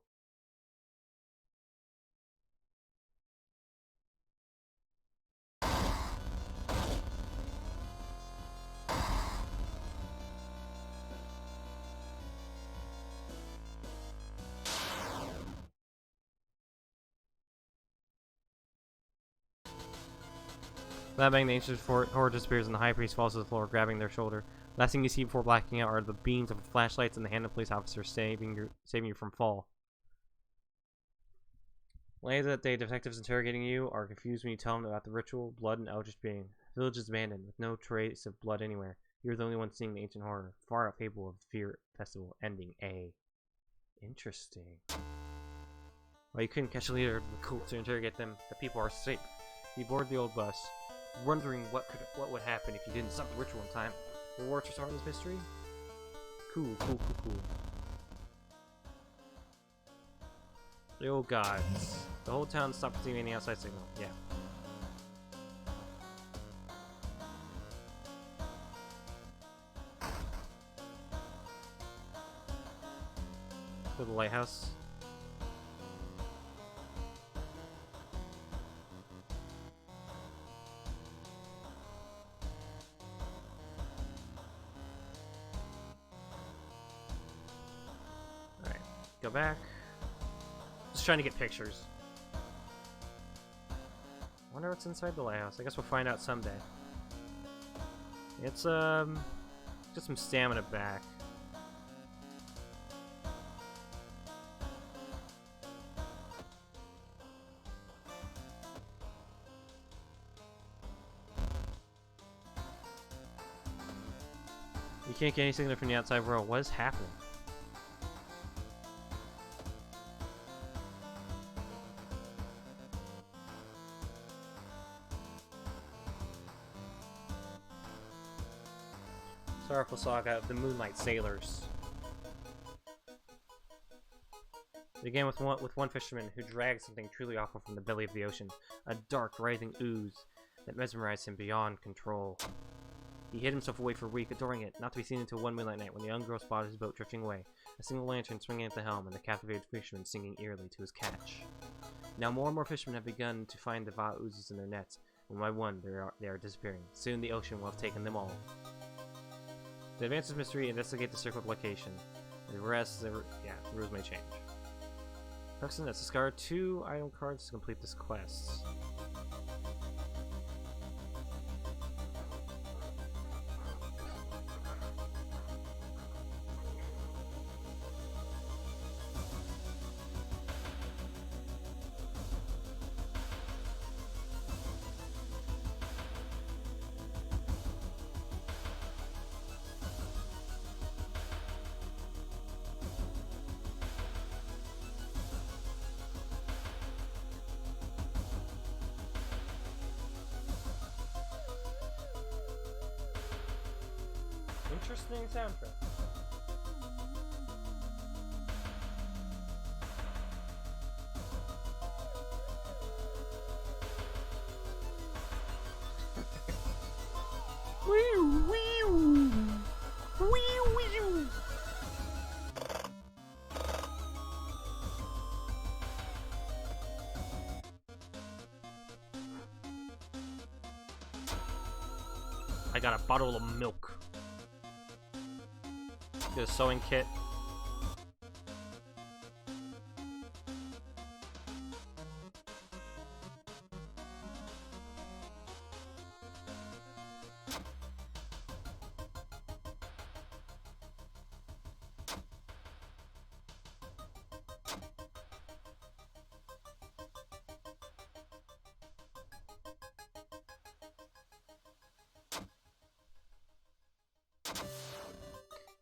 That bang, the ancient horde disappears and the high priest falls to the floor, grabbing their shoulder. Last thing you see before blacking out are the beams of flashlights and the hand of police officers saving you from fall. Later that day, detectives interrogating you are confused when you tell them about the ritual, blood, and eldritch being. The village is abandoned, with no trace of blood anywhere. You're the only one seeing the ancient horror. Far out fable of fear festival ending A. Interesting. While you couldn't catch the leader of the cult to interrogate them, the people are safe. You board the old bus, wondering what would happen if you didn't stop the ritual in time. Rewards for solving this mystery? Cool. The old gods. The whole town stopped receiving any outside signal. Yeah. To the lighthouse. Alright, go back. Just trying to get pictures. Wonder what's inside the lighthouse. I guess we'll find out someday. It's get some stamina back. You can't get any signal from the outside world. What is happening? Sorrowful saga of the Moonlight Sailors. It began with one fisherman who dragged something truly awful from the belly of the ocean, a dark, writhing ooze that mesmerized him beyond control. He hid himself away for a week, adoring it, not to be seen until one moonlight night when the young girl spotted his boat drifting away, a single lantern swinging at the helm, and the captivated fisherman singing eerily to his catch. Now more and more fishermen have begun to find the vile oozes in their nets, one by one they are disappearing. Soon the ocean will have taken them all. To advance this mystery, investigate the circled location. The rest, rules may change. Huxton has discarded 2 item cards to complete this quest. Interesting soundtrack. I got a bottle of milk. Get a sewing kit.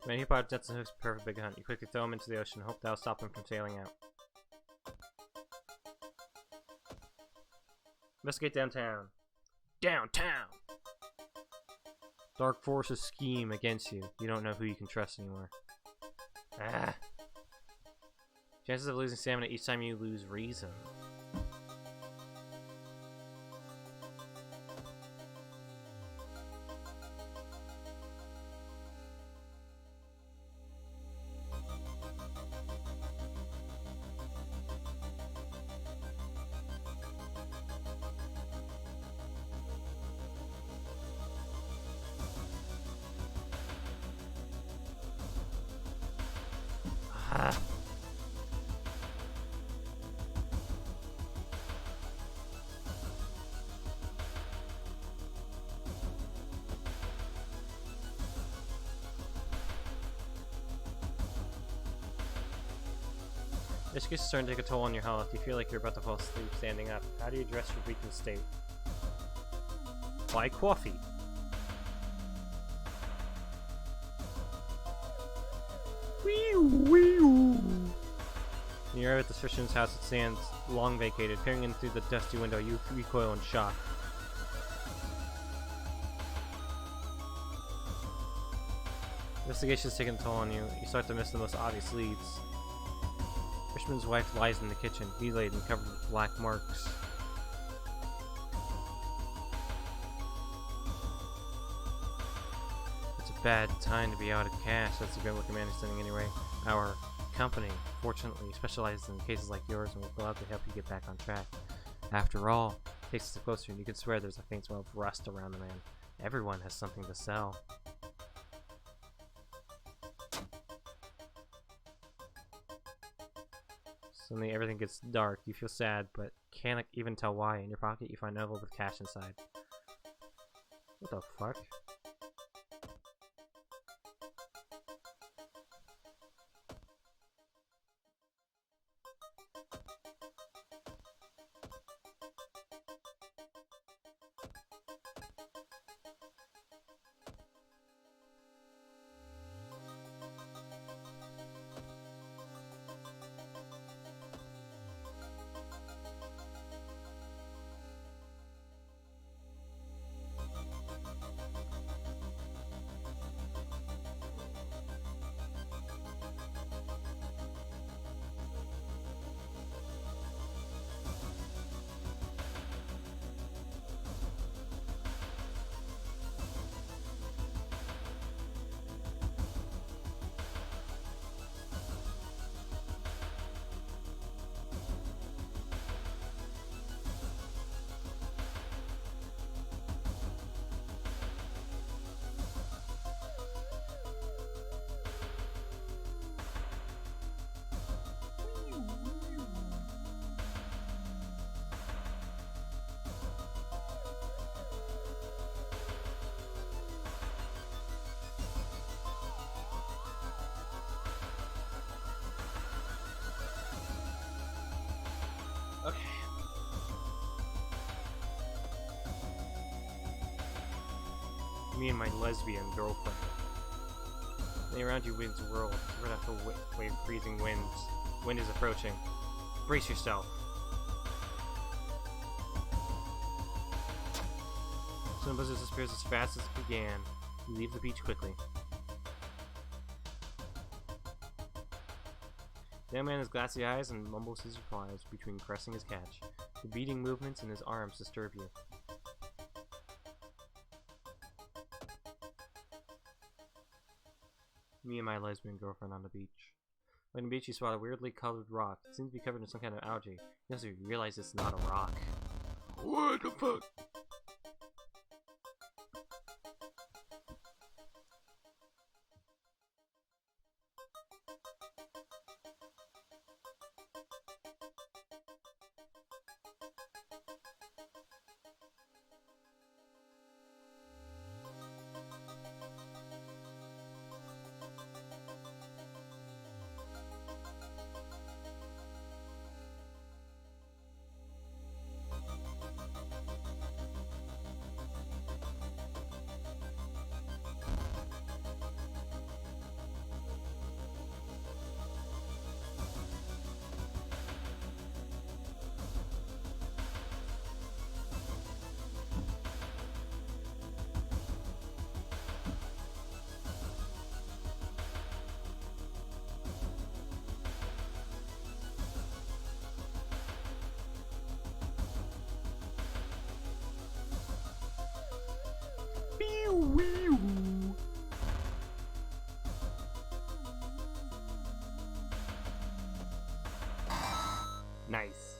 When you pot jets and hooks a perfect big hunt, you quickly throw them into the ocean and hope that'll stop them from sailing out. Investigate downtown. Downtown! Dark forces scheme against you. You don't know who you can trust anymore. Ah. Chances of losing stamina each time you lose reason. Ah. This is starting to take a toll on your health. You feel like you're about to fall asleep standing up. How do you address your weakened state? Buy coffee. When you arrive at the fisherman's house, it stands long vacated. Peering in through the dusty window, you recoil in shock. Investigation's taking a toll on you. You start to miss the most obvious leads. Fisherman's wife lies in the kitchen, mutilated and covered with black marks. It's a bad time to be out of cash. That's a good looking man standing anyway. Our company, fortunately, specializes in cases like yours and will gladly help you get back on track. After all, takes us closer and you can swear there's a faint smell of rust around the man. Everyone has something to sell. Suddenly everything gets dark. You feel sad, but can't even tell why. In your pocket, you find an envelope with cash inside. What the fuck? Okay. Me and my lesbian girlfriend. And around you winds whirl, right after wave freezing winds. Wind is approaching. Brace yourself. Sun Blizzard disappears as fast as it began. You leave the beach quickly. The young man has glassy eyes and mumbles his replies between caressing his catch. The beating movements in his arms disturb you. Me and my lesbian girlfriend on the beach. On the beach, you spot a weirdly colored rock. It seems to be covered in some kind of algae. You also realize it's not a rock. What the fuck? Nice.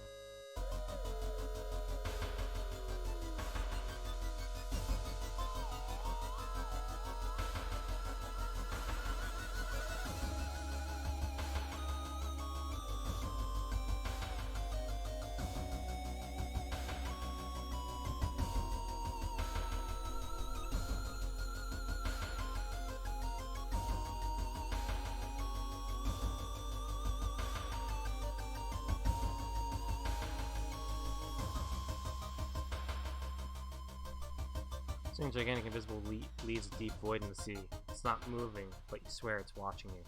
Seeing gigantic invisible leaves a deep void in the sea. It's not moving, but you swear it's watching you.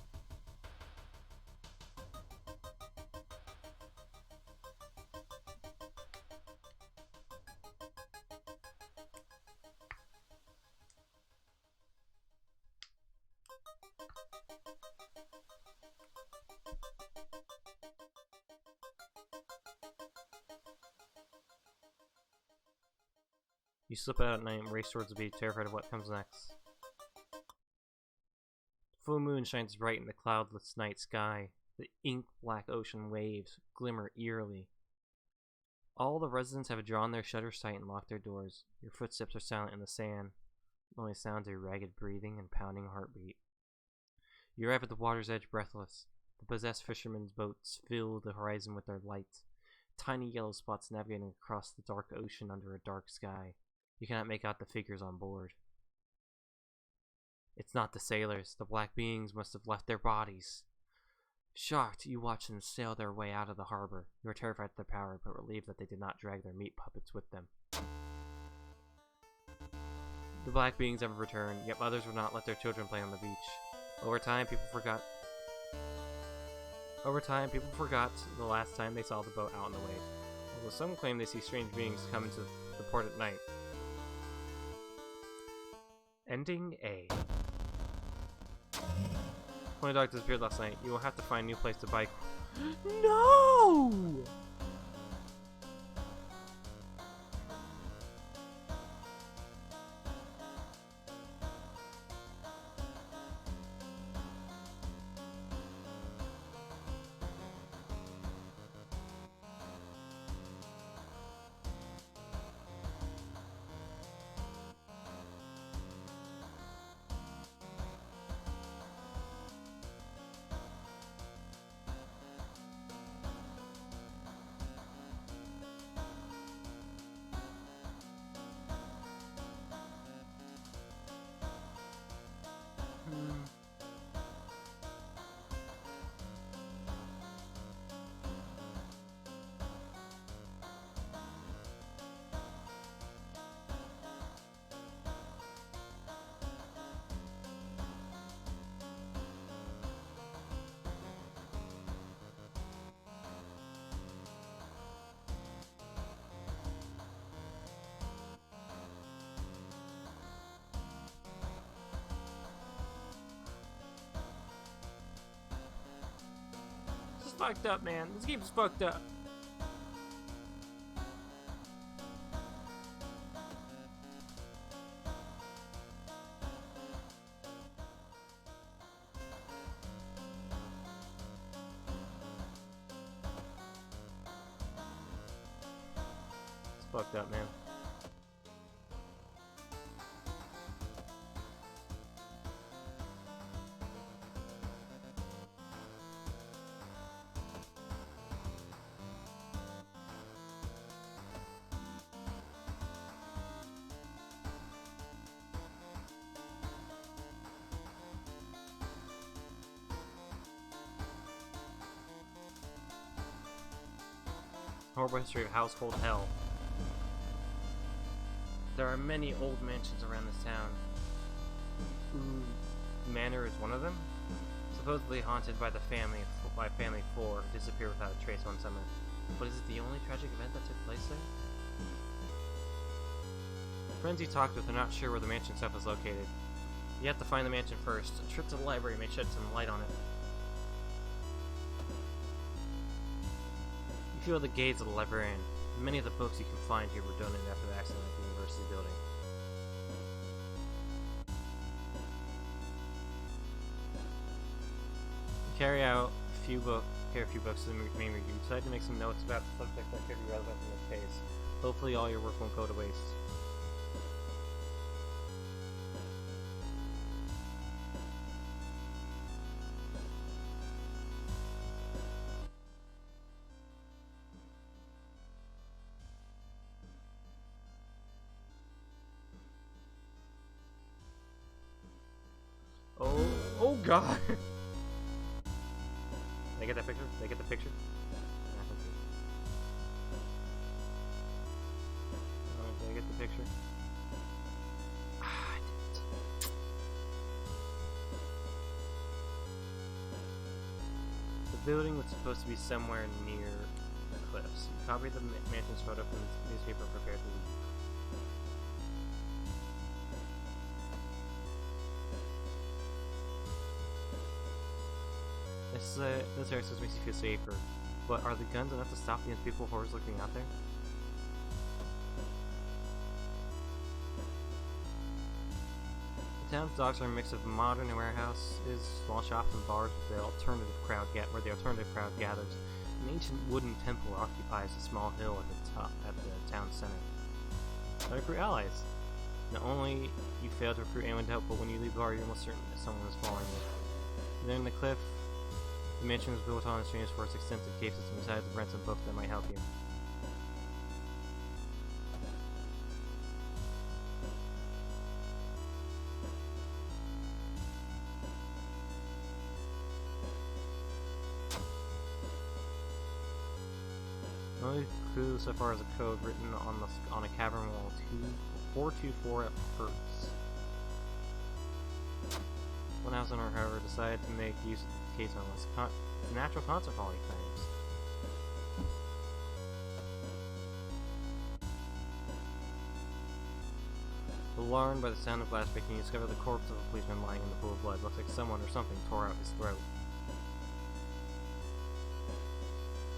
You slip out at night and race towards the beach, terrified of what comes next. The full moon shines bright in the cloudless night sky. The ink-black ocean waves glimmer eerily. All the residents have drawn their shutters tight and locked their doors. Your footsteps are silent in the sand. The only sounds are ragged breathing and pounding heartbeat. You arrive at the water's edge breathless. The possessed fishermen's boats fill the horizon with their light. Tiny yellow spots navigating across the dark ocean under a dark sky. You cannot make out the figures on board. It's not the sailors. The black beings must have left their bodies. Shocked, you watch them sail their way out of the harbor. You are terrified at their power, but relieved that they did not drag their meat puppets with them. The black beings never returned, yet mothers would not let their children play on the beach. Over time, people forgot the last time they saw the boat out on the lake. Although some claim they see strange beings come into the port at night. Ending A. Pony Dog disappeared last night. You will have to find a new place to bike. No! Fucked up, man. This game's fucked up. It's fucked up, man. Horrible history of household hell. There are many old mansions around this town. Manor is one of them. Supposedly haunted by family 4, who disappeared without a trace one summer. But is it the only tragic event that took place there? Friends you talked with are not sure where the mansion itself is located. You have to find the mansion first. A trip to the library may shed some light on it. You feel the gaze of the librarian. Many of the books you can find here were donated after the accident at the university building. You carry out a few books. Here are a few books in the main review. Decided to make some notes about the subject that could be relevant in this case. Hopefully all your work won't go to waste. Oh god! Did I get that picture? Did I get the picture? Did I get the picture? Ah, I didn't. The building was supposed to be somewhere near the cliffs. You copied the mansion's photo from the newspaper and prepared to leave. This area makes you feel safer, but are the guns enough to stop the unspeakable horrors lurking out there? The town's docks are a mix of modern warehouses, small shops, and bars where the alternative crowd gathers. An ancient wooden temple occupies a small hill at the town center. To recruit allies. Not only you fail to recruit anyone to help, but when you leave the bar, you're almost certain that someone is following you. Then in the cliff. The mansion was built on and famous for its extensive cave system. Besides the rents and books that might help you. The only clue so far is a code written on a cavern wall 424 at Hertz. One house owner, however, decided to make use of the case on this natural concert hall, he claims. Alarmed by the sound of glass breaking, you discover the corpse of a policeman lying in the pool of blood. Looks like someone or something tore out his throat.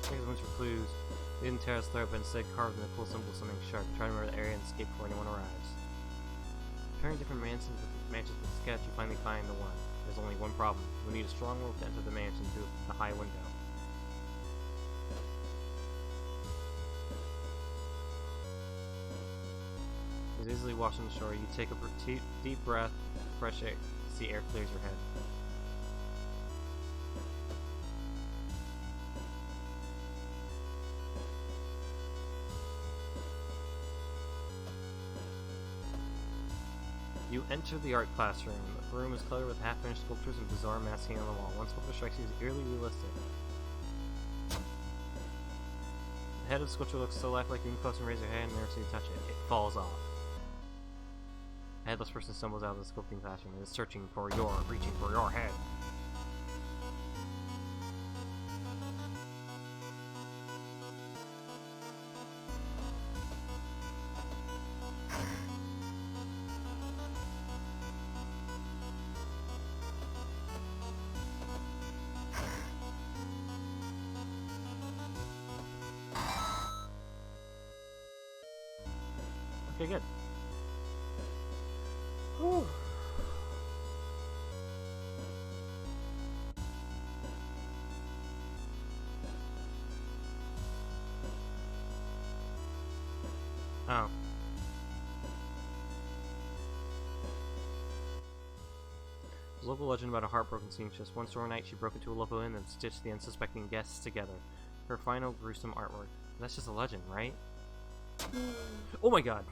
Check the wounds for clues. They didn't tear his throat, but instead carved in the pool symbol something sharp. Try to remember the area and escape before anyone arrives. Comparing different mansions with sketch, you finally find the one. There's only one problem. We need a strong rope to enter the mansion through the high window. It's easily washed on the shore. You take a deep breath, fresh air. See air clears your head. You enter the art classroom. The room is cluttered with half-finished sculptures and bizarre masking on the wall. One sculpture strikes you as eerily realistic. The head of the sculpture looks so lifelike you can close and raise your hand and never see you touch it. It falls off. A headless person stumbles out of the sculpting classroom and is reaching for your head. Okay, good. Whew. Oh. There's a local legend about a heartbroken seamstress. One stormy night, she broke into a local inn and stitched the unsuspecting guests together. Her final gruesome artwork. That's just a legend, right? Oh my god!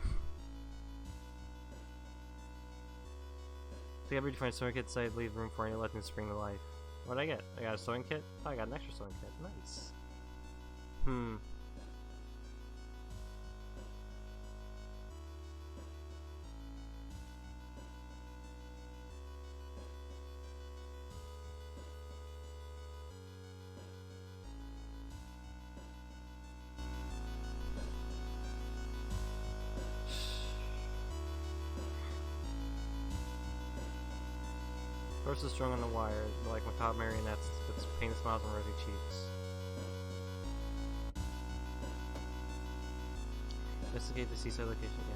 So every find a sewing kit decided to leave room for any legend to spring to life. What did I get? I got a sewing kit? Oh, I got an extra sewing kit. Nice. Horses strung on the wire, like macabre marionettes with painted smiles and rosy cheeks. Investigate the seaside location. Yeah,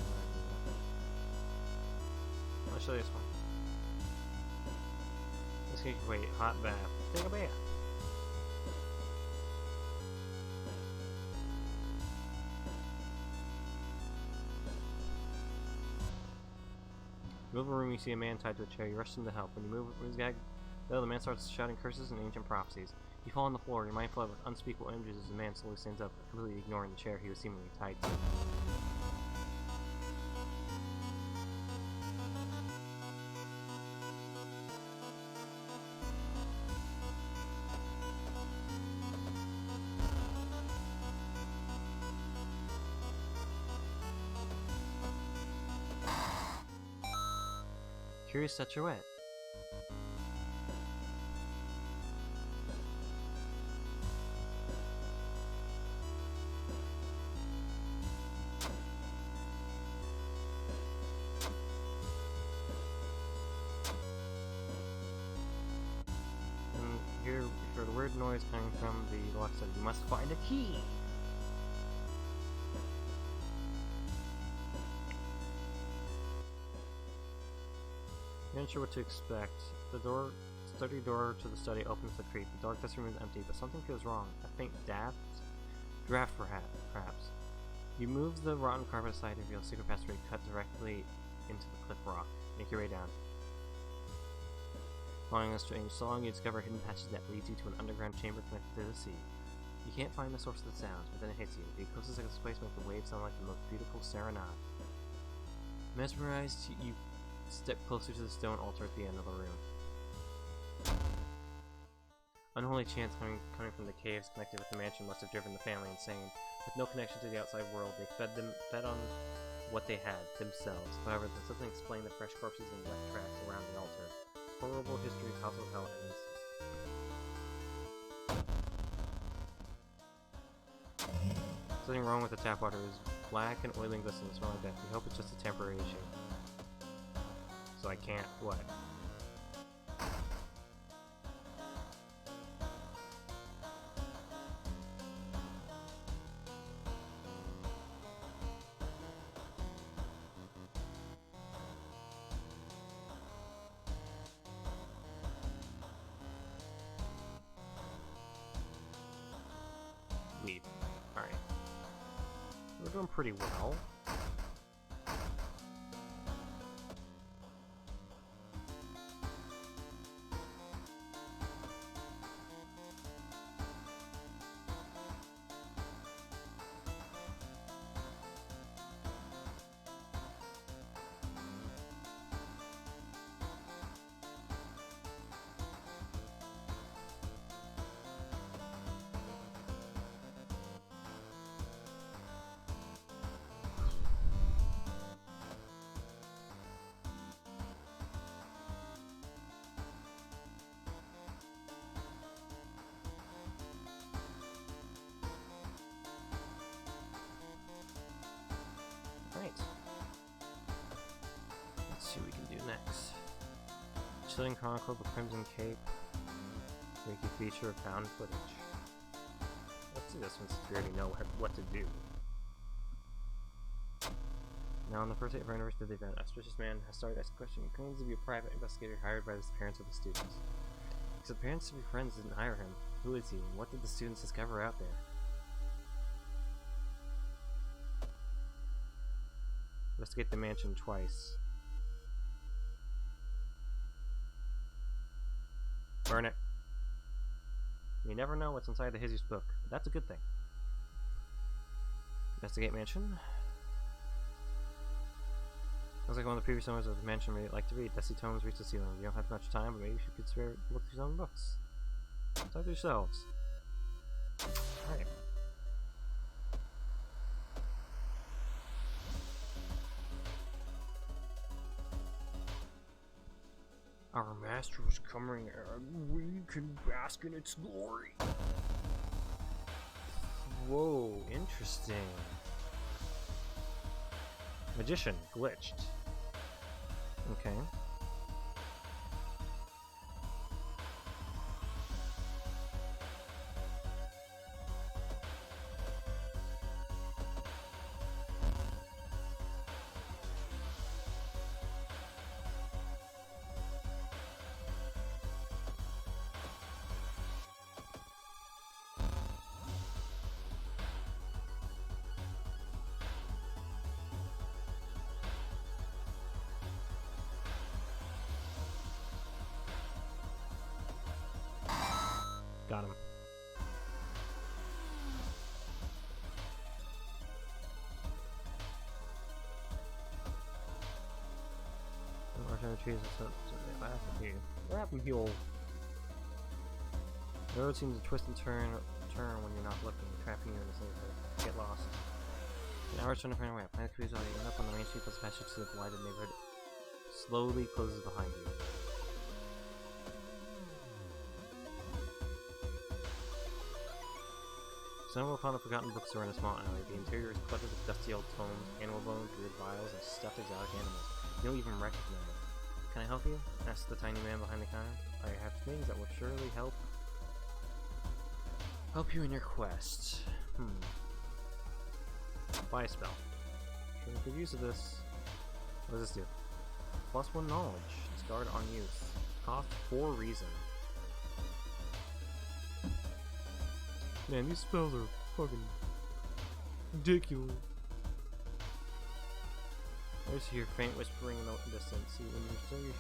I'll show you this one. Wait, hot bath. Take a bath. You move a room, you see a man tied to a chair. You rush in to help. When you move his gag, the man starts shouting curses and ancient prophecies. You fall on the floor, your mind flooded with unspeakable images as the man slowly stands up, completely ignoring the chair he was seemingly tied to. Curious statuette. Here, if you're the weird noise coming from the left side, you must find a key! You're unsure what to expect. The study door to the study opens the creep. The dark dressing room is empty, but something feels wrong. A faint draft perhaps. You move the rotten carpet aside and reveal a secret passageway cut directly into the cliff rock. Make your way down. Following a strange song, you discover hidden passage that leads you to an underground chamber connected to the sea. You can't find the source of the sounds, but then it hits you. The acoustics of this place make the waves sound like the most beautiful serenade. Mesmerized, you step closer to the stone altar at the end of the room. Unholy chants coming from the caves connected with the mansion must have driven the family insane. With no connection to the outside world, they fed on what they had, themselves. However, this doesn't explain the fresh corpses and wet tracks around the altar. Horrible history of House of Hell ends. Something wrong with the tap water. It is black and oily and glistening, smell like that. We hope it's just a temporary issue. So I can't, what? Leave. Alright. We're doing pretty well. Right. Let's see what we can do next. Chilling Chronicle of the Crimson Cape. Wiki feature of found footage. Let's do this one since we already know what to do. Now, on the first day of our anniversary of the event, a suspicious man has started asking questions. He claims to be a private investigator hired by the parents of the students. Because the parents to be friends didn't hire him. Who is he, and what did the students discover out there? Investigate the mansion twice. Burn it. You never know what's inside the Ysbryd book, but that's a good thing. Investigate mansion. Looks like one of the previous owners of the mansion may like to read. Dusty tomes reach the ceiling. You don't have much time, but maybe you should consider look through some books. Talk to yourselves. Alright. Our master was coming and we can bask in its glory. Whoa, interesting. Magician, glitched. Okay. got him. What happened here? The road seems to twist and turn when you're not looking, trapping you in the same place. Get lost. An hour's trying to find a way up. Panic cruise while you end up on the main street plus passage to the blighted neighborhood slowly closes behind you. Stumble upon a forgotten bookstore in a small alley. The interior is cluttered with dusty old tomes, animal bones, weird vials, and stuffed exotic animals. You don't even recognize. Can I help you? Asked the tiny man behind the counter. I have things that will surely help you in your quest. Buy a spell. Should make good use of this. What does this do? +1 knowledge. Discard on use. Cost 4 reason. Man, these spells are fucking ridiculous. I just hear faint whispering in the distance. See when you still your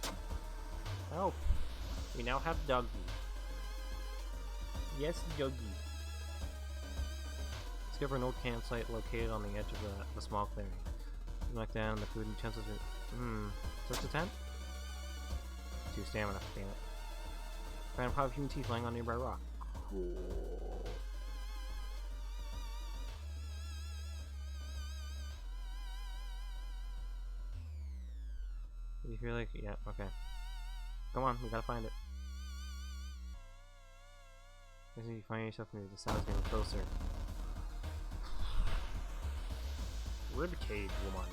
shiver. Help! We now have Dougie. Yes, Dougie. Discover an old campsite located on the edge of the small clearing. Knock down the food and utensils. Search the tent? 2 stamina, damn it. Find a pile of human teeth lying on a nearby rock. Cool. You feel like, yeah, okay. Come on, we gotta find it. As you find yourself near the sounds getting closer. Ribcage woman.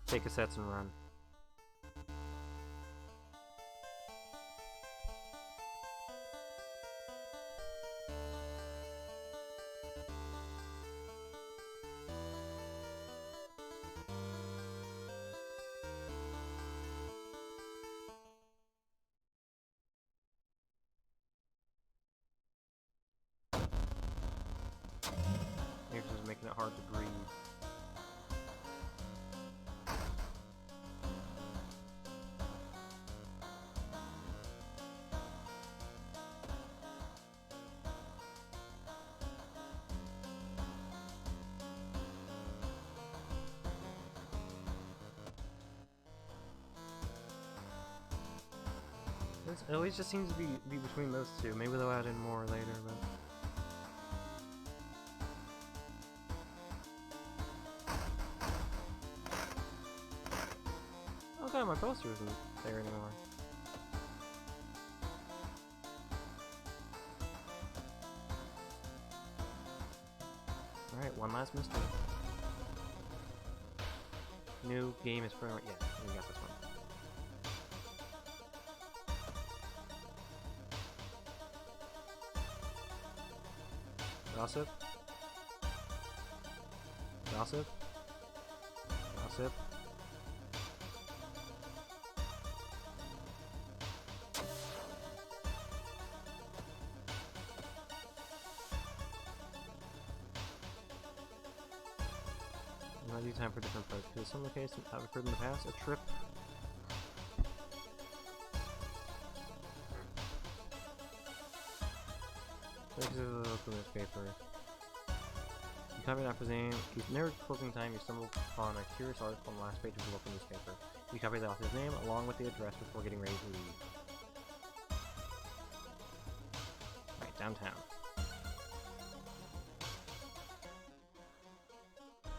Take cassettes and run. Maybe this is making it hard to breathe. It always just seems to be between those two. Maybe they'll add in more later, but... Okay, my poster isn't there anymore. Alright, one last mystery. New game is for... yeah, we got this one. Gossip? Gossip? Gossip? Now do time for different approach. Is some of the case I've occurred in the past? A trip? Open this paper. You copy the author's name. Near closing time, you stumble upon a curious article on the last page of the local newspaper. You copy the author's name along with the address before getting ready to leave. Right, downtown.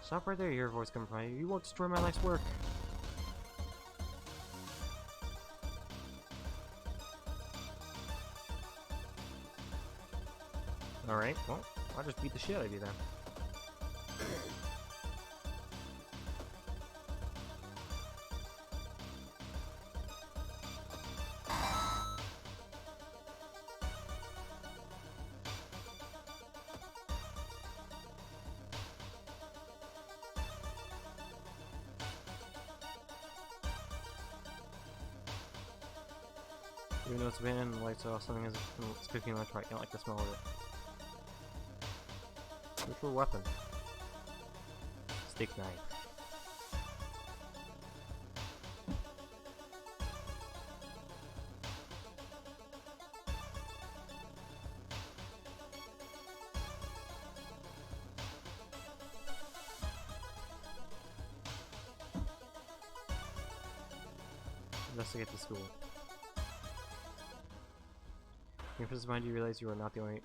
Stop right there, your voice coming from you. You won't destroy my life's work. Alright, well, I'll just beat the shit out of you then. Even though it's abandoned, the lights are off, something is cooking on the right. You don't like the smell of it. Virtual weapon. Steak knife. Investigate the school. Your first mind, you realize you are not the only.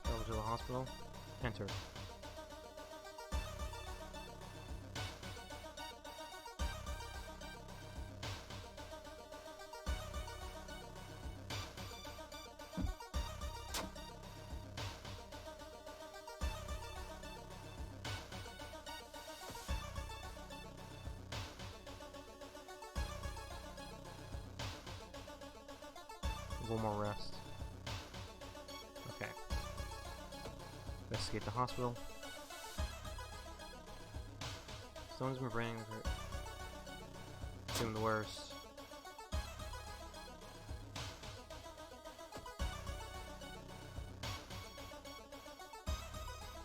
Travel to the hospital. Enter. One more rest. Okay. Investigate the hospital. Someone's been branding with her. Assume the worst.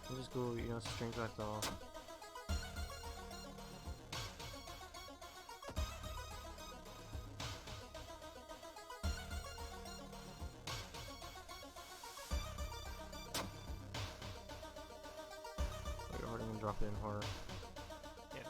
This is cool, you know, it's a strange life doll. Drop it in horror. Yeah.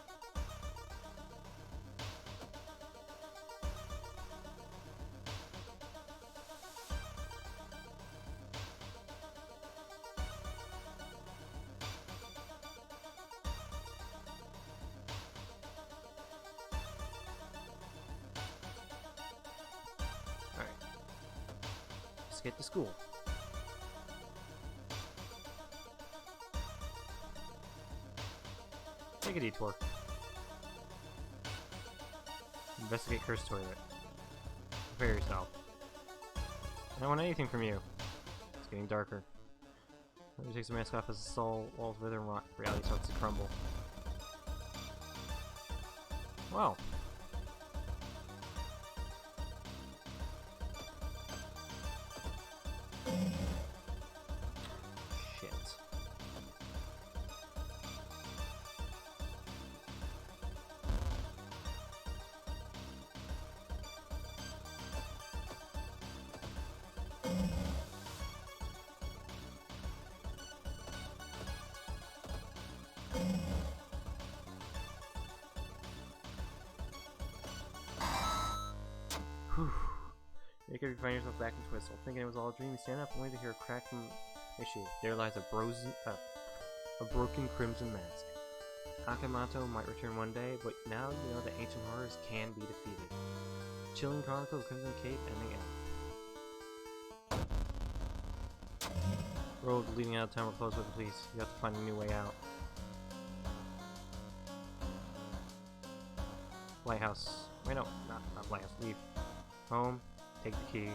Alright. Let's get to school. Take a detour. Investigate cursed toilet. Prepare yourself. I don't want anything from you. It's getting darker. He takes the mask off as the soul walls wither and rot. Reality starts to crumble. Wow. Shit. Whew. You could find yourself back in Twistle, thinking it was all a dream. You stand up only to hear a crack from issue. There lies a broken crimson mask. Akamoto might return one day, but now you know that ancient horrors can be defeated. Chilling Chronicle of Crimson Cape ending end. Roads leading out of town were closed by the police. You have to find a new way out. Lighthouse. Wait, no, not lighthouse. Leave. Home. Take the key.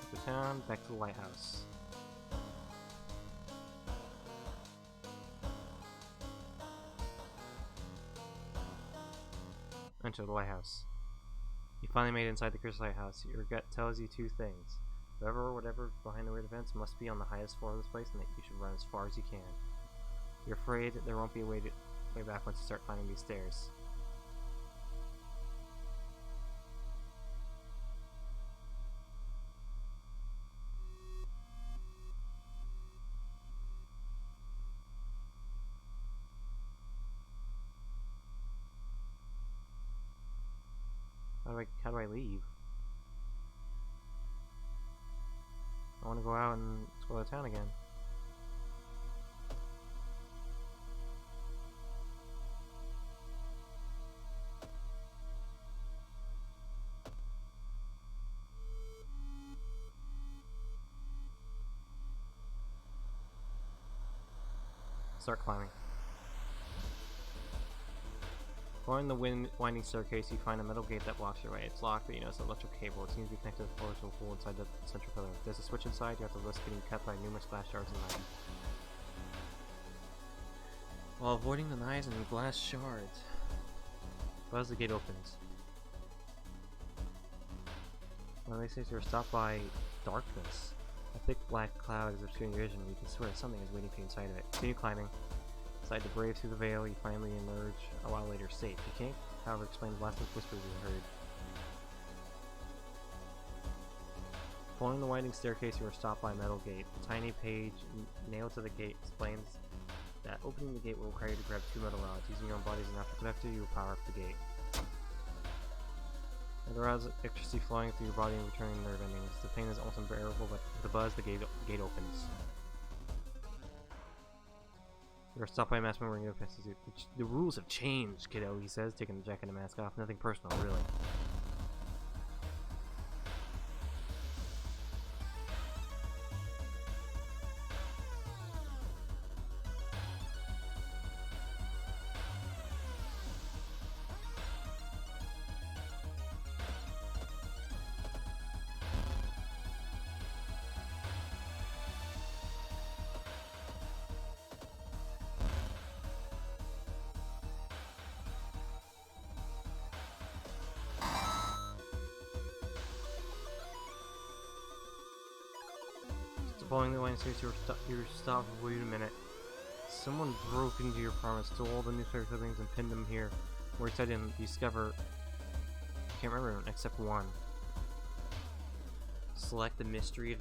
Back to town. Back to the lighthouse. Enter the lighthouse. You finally made it inside the cursed lighthouse. Your gut tells you two things. Whoever or whatever behind the weird events must be on the highest floor of this place, and that you should run as far as you can. You're afraid there won't be a way back once you start climbing these stairs. How do I leave? I want to go out and explore the town again. Start climbing. Following the winding staircase, you find a metal gate that blocks your way. It's locked, but you notice an electrical cable. It seems to be connected to the floor to a hole inside the central pillar. If there's a switch inside, you have to risk getting cut by numerous glass shards and knives. While avoiding the knives and glass shards, as the gate opens. Well, they say you're stopped by darkness. A thick black cloud is obscuring your vision. You can swear something is waiting for you inside of it. Continue climbing. Decide to brave through the veil. You finally emerge a while later safe. You can't, however, explain the last whispers you heard. Following the winding staircase, you are stopped by a metal gate. A tiny page nailed to the gate explains that opening the gate will require you to grab 2 metal rods. Using your own body as an after connector, you will power up the gate. And the rods, electricity flowing through your body and returning nerve endings. The pain is almost unbearable, but with a buzz, the gate opens. You're stopped by a masked member in your suit. The rules have changed, kiddo, he says, taking the jacket and mask off. Nothing personal, really. Following the line series, you're stopped. Wait a minute. Someone broke into your apartment, stole all the newspaper clippings, and pinned them here. We're excited to discover. I can't remember except one. Select the mystery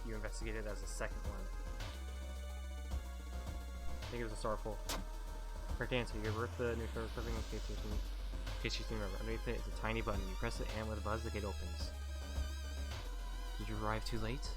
you investigated as the second one. I think it was a starful. Correct answer. You reverse the newspaper clipping in case you can remember. Underneath it is a tiny button. You press it, and with a buzz, the gate opens. Did you arrive too late?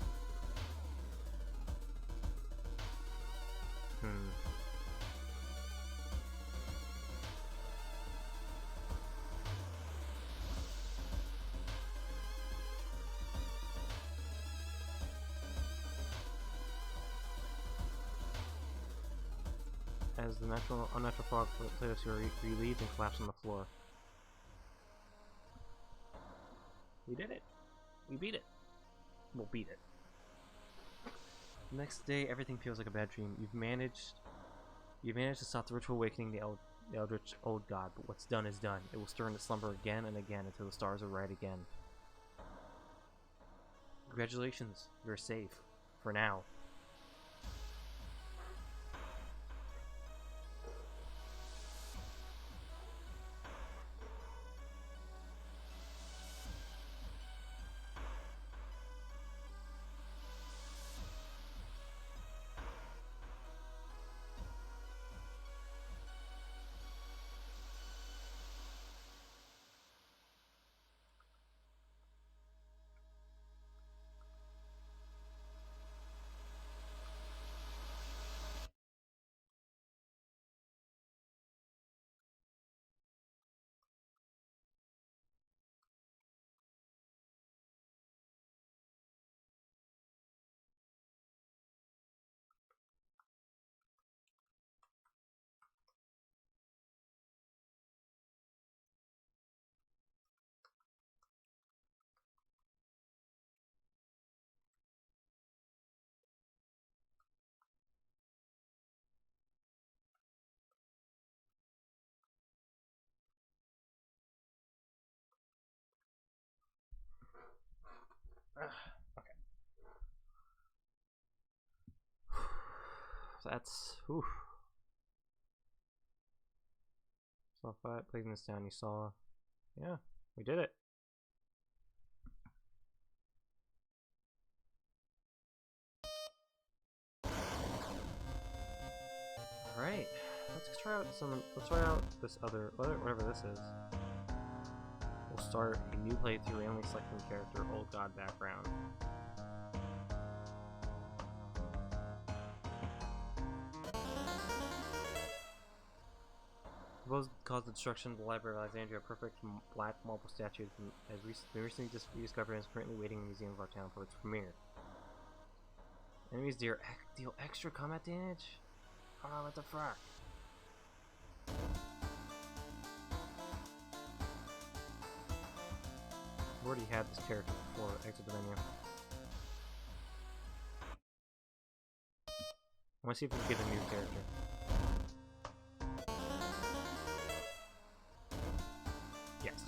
As the unnatural fog clears, you are relieved and collapse on the floor. We did it. We beat it. We'll beat it. The next day, everything feels like a bad dream. You've managed to stop the ritual awakening the eldritch old god, but what's done is done. It will stir into slumber again and again until the stars are right again. Congratulations, you're safe. For now. Okay. That's whew. Saw that, placing this down, you saw. Yeah, we did it. Alright, let's try out this other, whatever this is. We'll start a new playthrough, randomly selecting the character, old god background. proposed to cause the destruction of the Library of Alexandria. A perfect black marble statue has been recently just rediscovered and is currently waiting in the museum of our town for its premiere. Enemies deal extra combat damage? Oh, what the fuck? I've already had this character before. Exit the menu. I want to see if we can get a new character. Yes.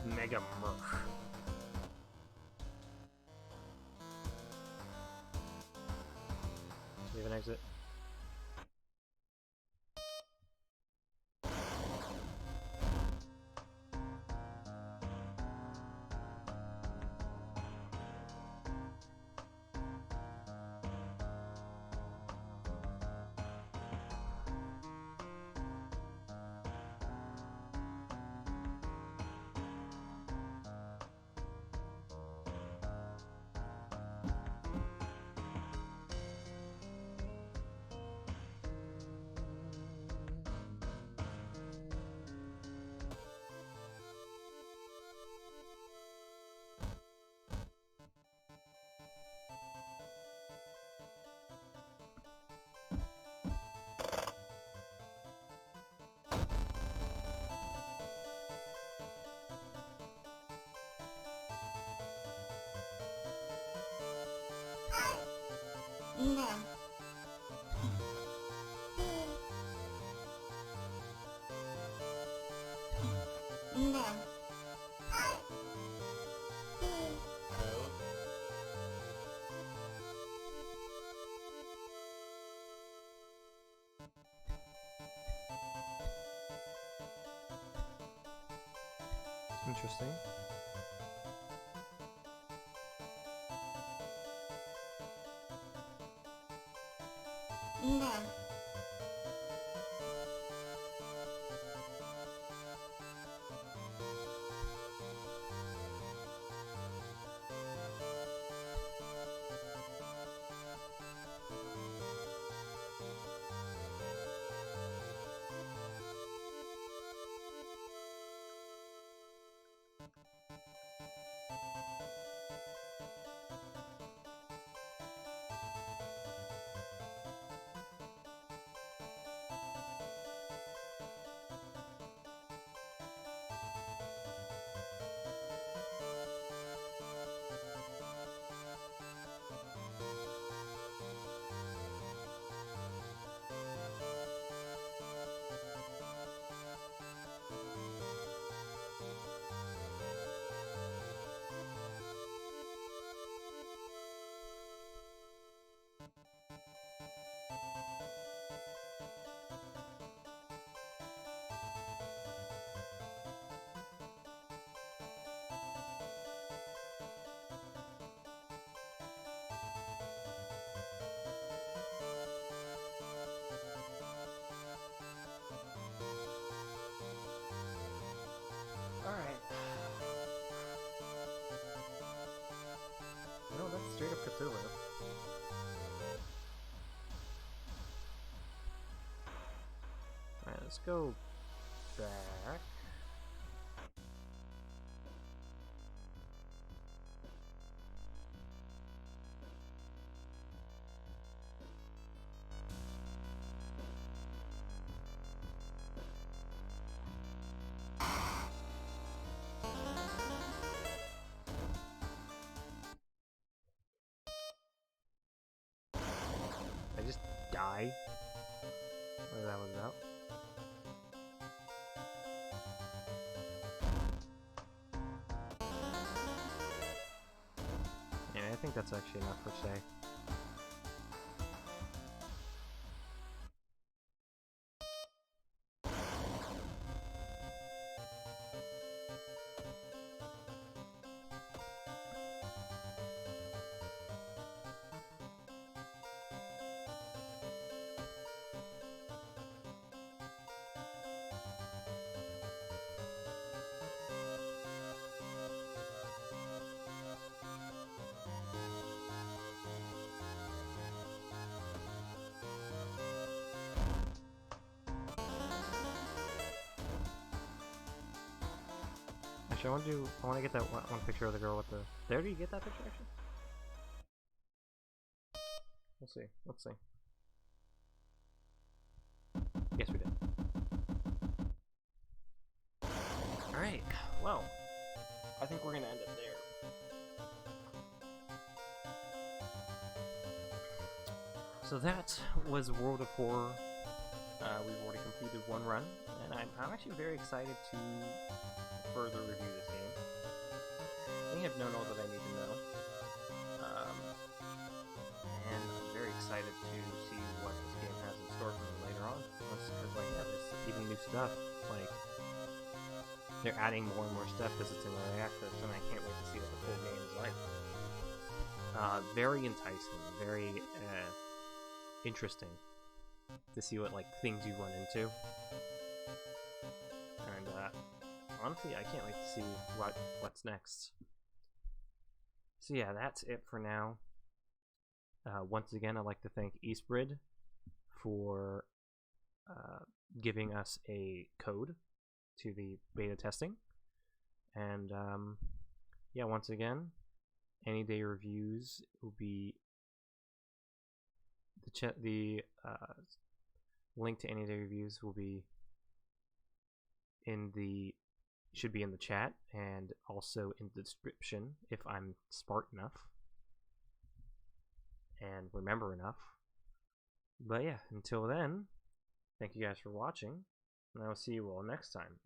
Mega Murph. Do we have an exit? No. No. Interesting. No. Alright. No, that's straight up Cthulhu. Alright, let's go back. I just die. that was about. And I think that's actually enough for today. Actually, I want to get that one picture of the girl with the... There, do you get that picture, actually? We'll see. Let's see. Yes, we did. Alright, well, I think we're gonna end it there. So that was World of Horror. We've already completed one run, and I'm actually very excited to further review this game. I think I've known all that I need to know. And I'm very excited to see what this game has in store for me later on. Because, like, yeah, there's even new stuff. Like, they're adding more and more stuff because it's in early access, and I can't wait to see what the full game is like. Very enticing, very interesting to see what, like, things you run into. And honestly, I can't wait to see what's next. So yeah, that's it for now. Once again, I'd like to thank Ysbryd for giving us a code to the beta testing. And yeah, once again, Anyday Reviews will be the link to Anyday Reviews will be should be in the chat and also in the description if I'm smart enough and remember enough. But yeah, until then, thank you guys for watching, and I will see you all next time.